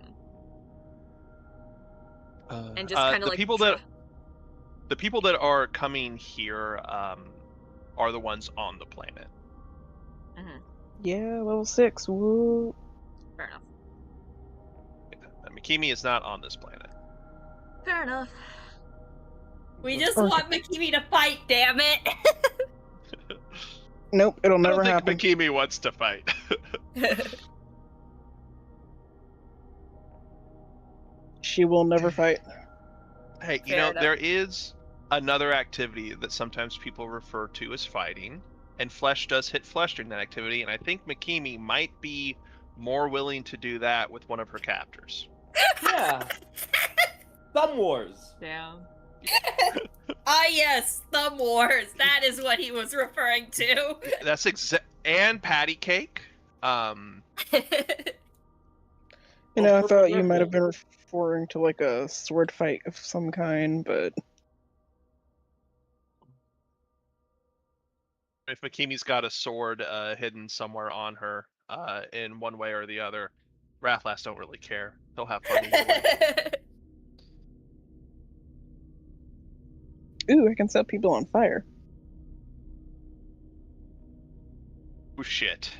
and just kind of the people that are coming here are the ones on the planet. Mm-hmm. Yeah, level 6. Woo. Fair enough. Mikimi is not on this planet. Fair enough. We just want Mikimi to fight, damn it! Nope, it'll I never don't think happen. Mikimi wants to fight. She will never fight. Hey, you Fair know, enough. there is another activity that sometimes people refer to as fighting, and flesh does hit flesh during that activity, and I think Mikimi might be more willing to do that with one of her captors. Yeah. Thumb Wars. Damn. Ah yes, Thumb Wars. That is what he was referring to. That's and patty cake. You know, I thought you might have been referring to a sword fight of some kind, but If Mikimi's got a sword hidden somewhere on her, in one way or the other, Rathlas don't really care. He'll have fun either way. ooh, I can set people on fire. Oh shit.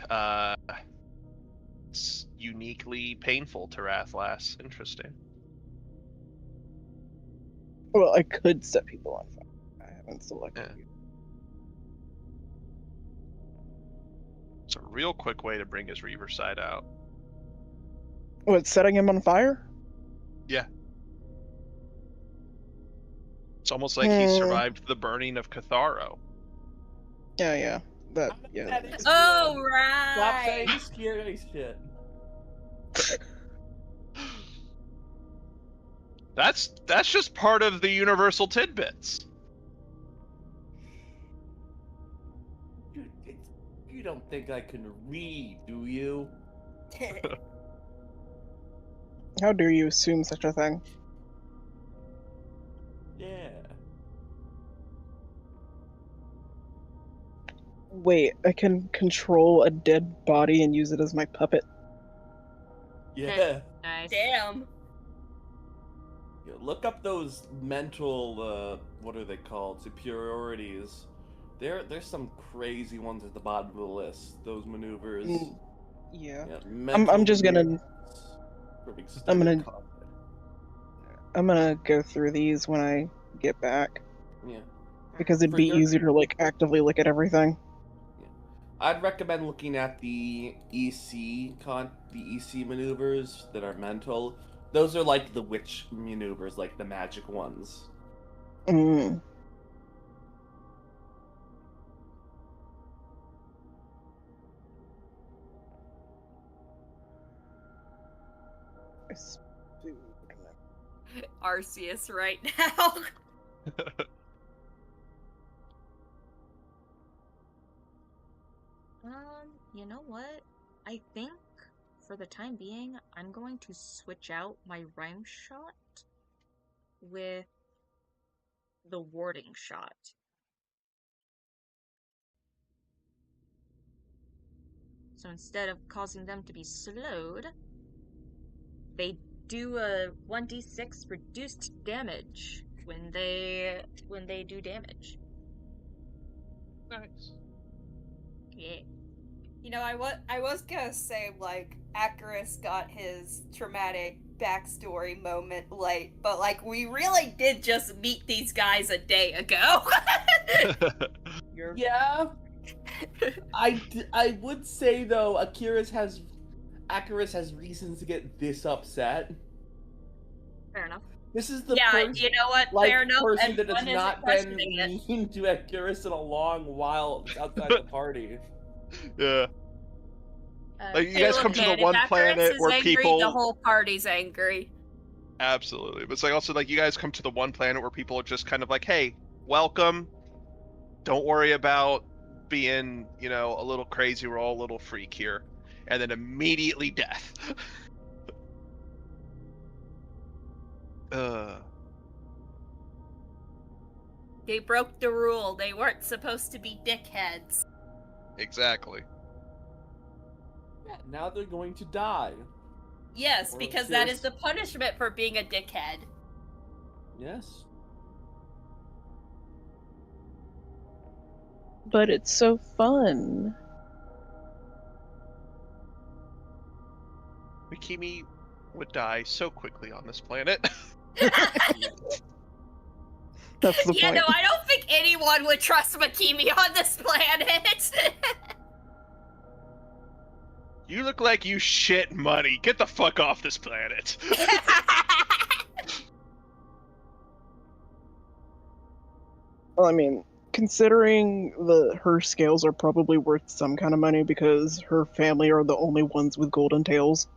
It's uniquely painful to Rathlas. Interesting. Well, I could set people on fire. I haven't selected Yeah. you. It's a real quick way to bring his Reaver side out. What, setting him on fire? Yeah. It's almost like he survived the burning of Catharo. Yeah. That, yeah. That is Oh good. right. Stop saying scary shit. That's just part of the universal tidbits. You don't think I can read, do you? How dare you assume such a thing? Yeah. Wait, I can control a dead body and use it as my puppet? Yeah. Nice. Damn. Yeah, look up those mental, what are they called? Superiorities. There's some crazy ones at the bottom of the list. Those maneuvers. Yeah. Yeah, I'm just gonna- maneuvers from I'm gonna- extended combat. I'm gonna go through these when I get back, Yeah. because it'd For be your- easier to actively look at everything. I'd recommend looking at the EC maneuvers that are mental. Those are like the witch maneuvers, like the magic ones. Mm. Arceus right now. You know what? I think for the time being, I'm going to switch out my rhyme shot with the warding shot. So instead of causing them to be slowed, they do a 1d6 reduced damage when they do damage. Nice. Yeah. You know, I was gonna say, Acarus got his traumatic backstory moment late, but, we really did just meet these guys a day ago. Yeah. I would say, though, Acarus has reasons to get this upset. Fair enough. This is the Yeah, first you know what? like Fair enough. person that Everyone has isn't not been questioning it. mean to Akiris in a long while outside the party. Yeah. Like, you Hey, guys look, come to the man, one if Akaris planet is where angry, the people... whole party's angry. Absolutely. But it's like also like you guys come to the one planet where people are just kind of like, hey, welcome. Don't worry about being, you know, a little crazy. We're all a little freak here. And then immediately death. They broke the rule. They weren't supposed to be dickheads. Exactly. Yeah, now they're going to die. Yes, Or because that is Akiris. the punishment for being a dickhead. Yes. But it's so fun. Mikimi would die so quickly on this planet. That's the Yeah, point. no, I don't think anyone would trust Makimi on this planet. You look like you shit money. Get the fuck off this planet. Well, I mean, considering her scales are probably worth some kind of money because her family are the only ones with golden tails.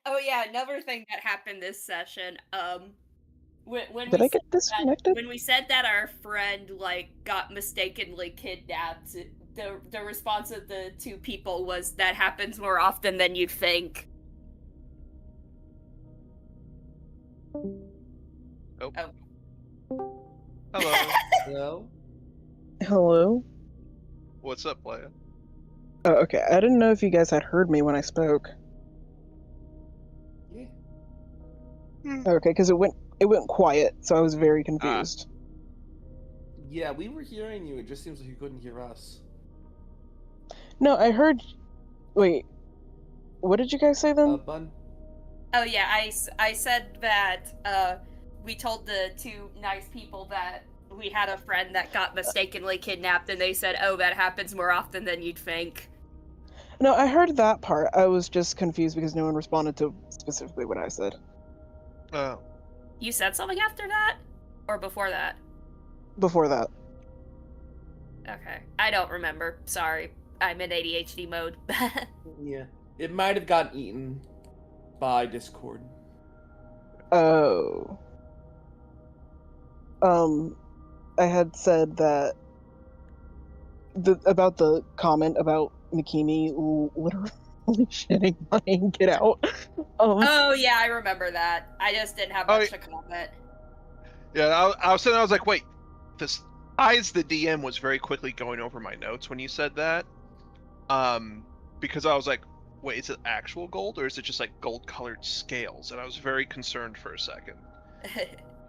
Oh yeah, another thing that happened this session, when Did we I get said disconnected? when we said that our friend like got mistakenly kidnapped, the response of the two people was that happens more often than you'd think. Oh. Oh. Hello. Hello? Hello? What's up, Leia? Oh, okay. I didn't know if you guys had heard me when I spoke. Yeah. Okay, because it went quiet, so I was very confused. Yeah, we were hearing you. It just seems like you couldn't hear us. No, I heard. Wait, what did you guys say then? Bun. Oh yeah, I said that we told the two nice people that we had a friend that got mistakenly kidnapped, and they said, "Oh, that happens more often than you'd think." No, I heard that part. I was just confused because no one responded to specifically what I said. Oh. You said something after that, or before that? Before that. Okay, I don't remember. Sorry, I'm in ADHD mode. Yeah. It might have gotten eaten by Discord. Oh. I had said that about the comment about Mikimi literally shitting money and get out. Oh yeah, I remember that. I just didn't have much to comment. Yeah, I was like, wait, this the DM was very quickly going over my notes when you said that. Because I was like, wait, is it actual gold or is it just like gold colored scales? And I was very concerned for a second.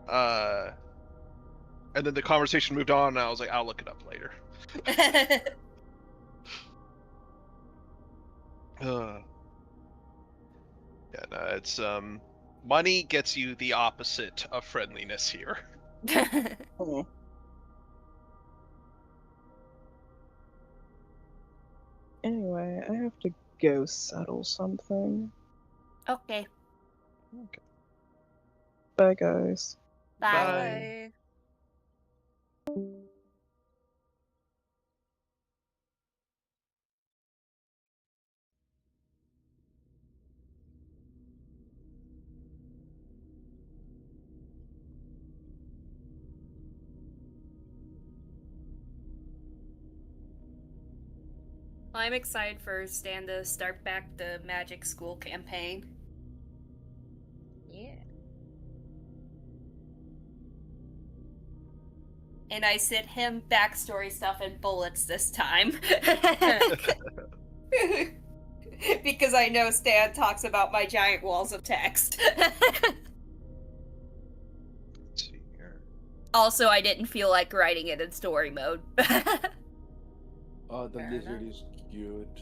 And then the conversation moved on and I was like, I'll look it up later. Yeah, no, it's money gets you the opposite of friendliness here. Oh. Anyway, I have to go settle something. Okay. Bye, guys. Bye. I'm excited for Stan to start back the Magic School campaign. Yeah. And I sent him backstory stuff and bullets this time. Because I know Stan talks about my giant walls of text. Let's see here. Also, I didn't feel like writing it in story mode. Oh, the Fair lizard enough. is cute.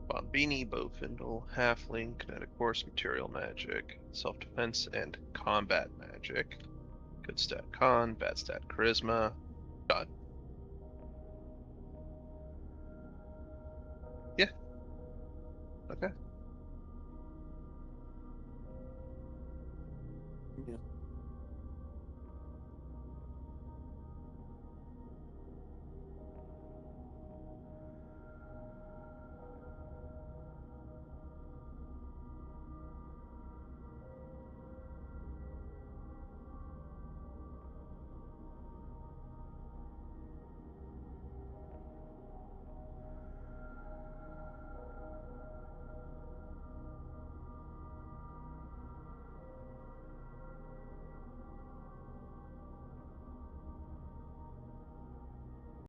Bombini, Bowfindle, Halfling, Kinetic Force, Material Magic, Self-Defense, and Combat Magic. Good stat Con, bad stat Charisma. Done. Yeah. Okay. Yeah.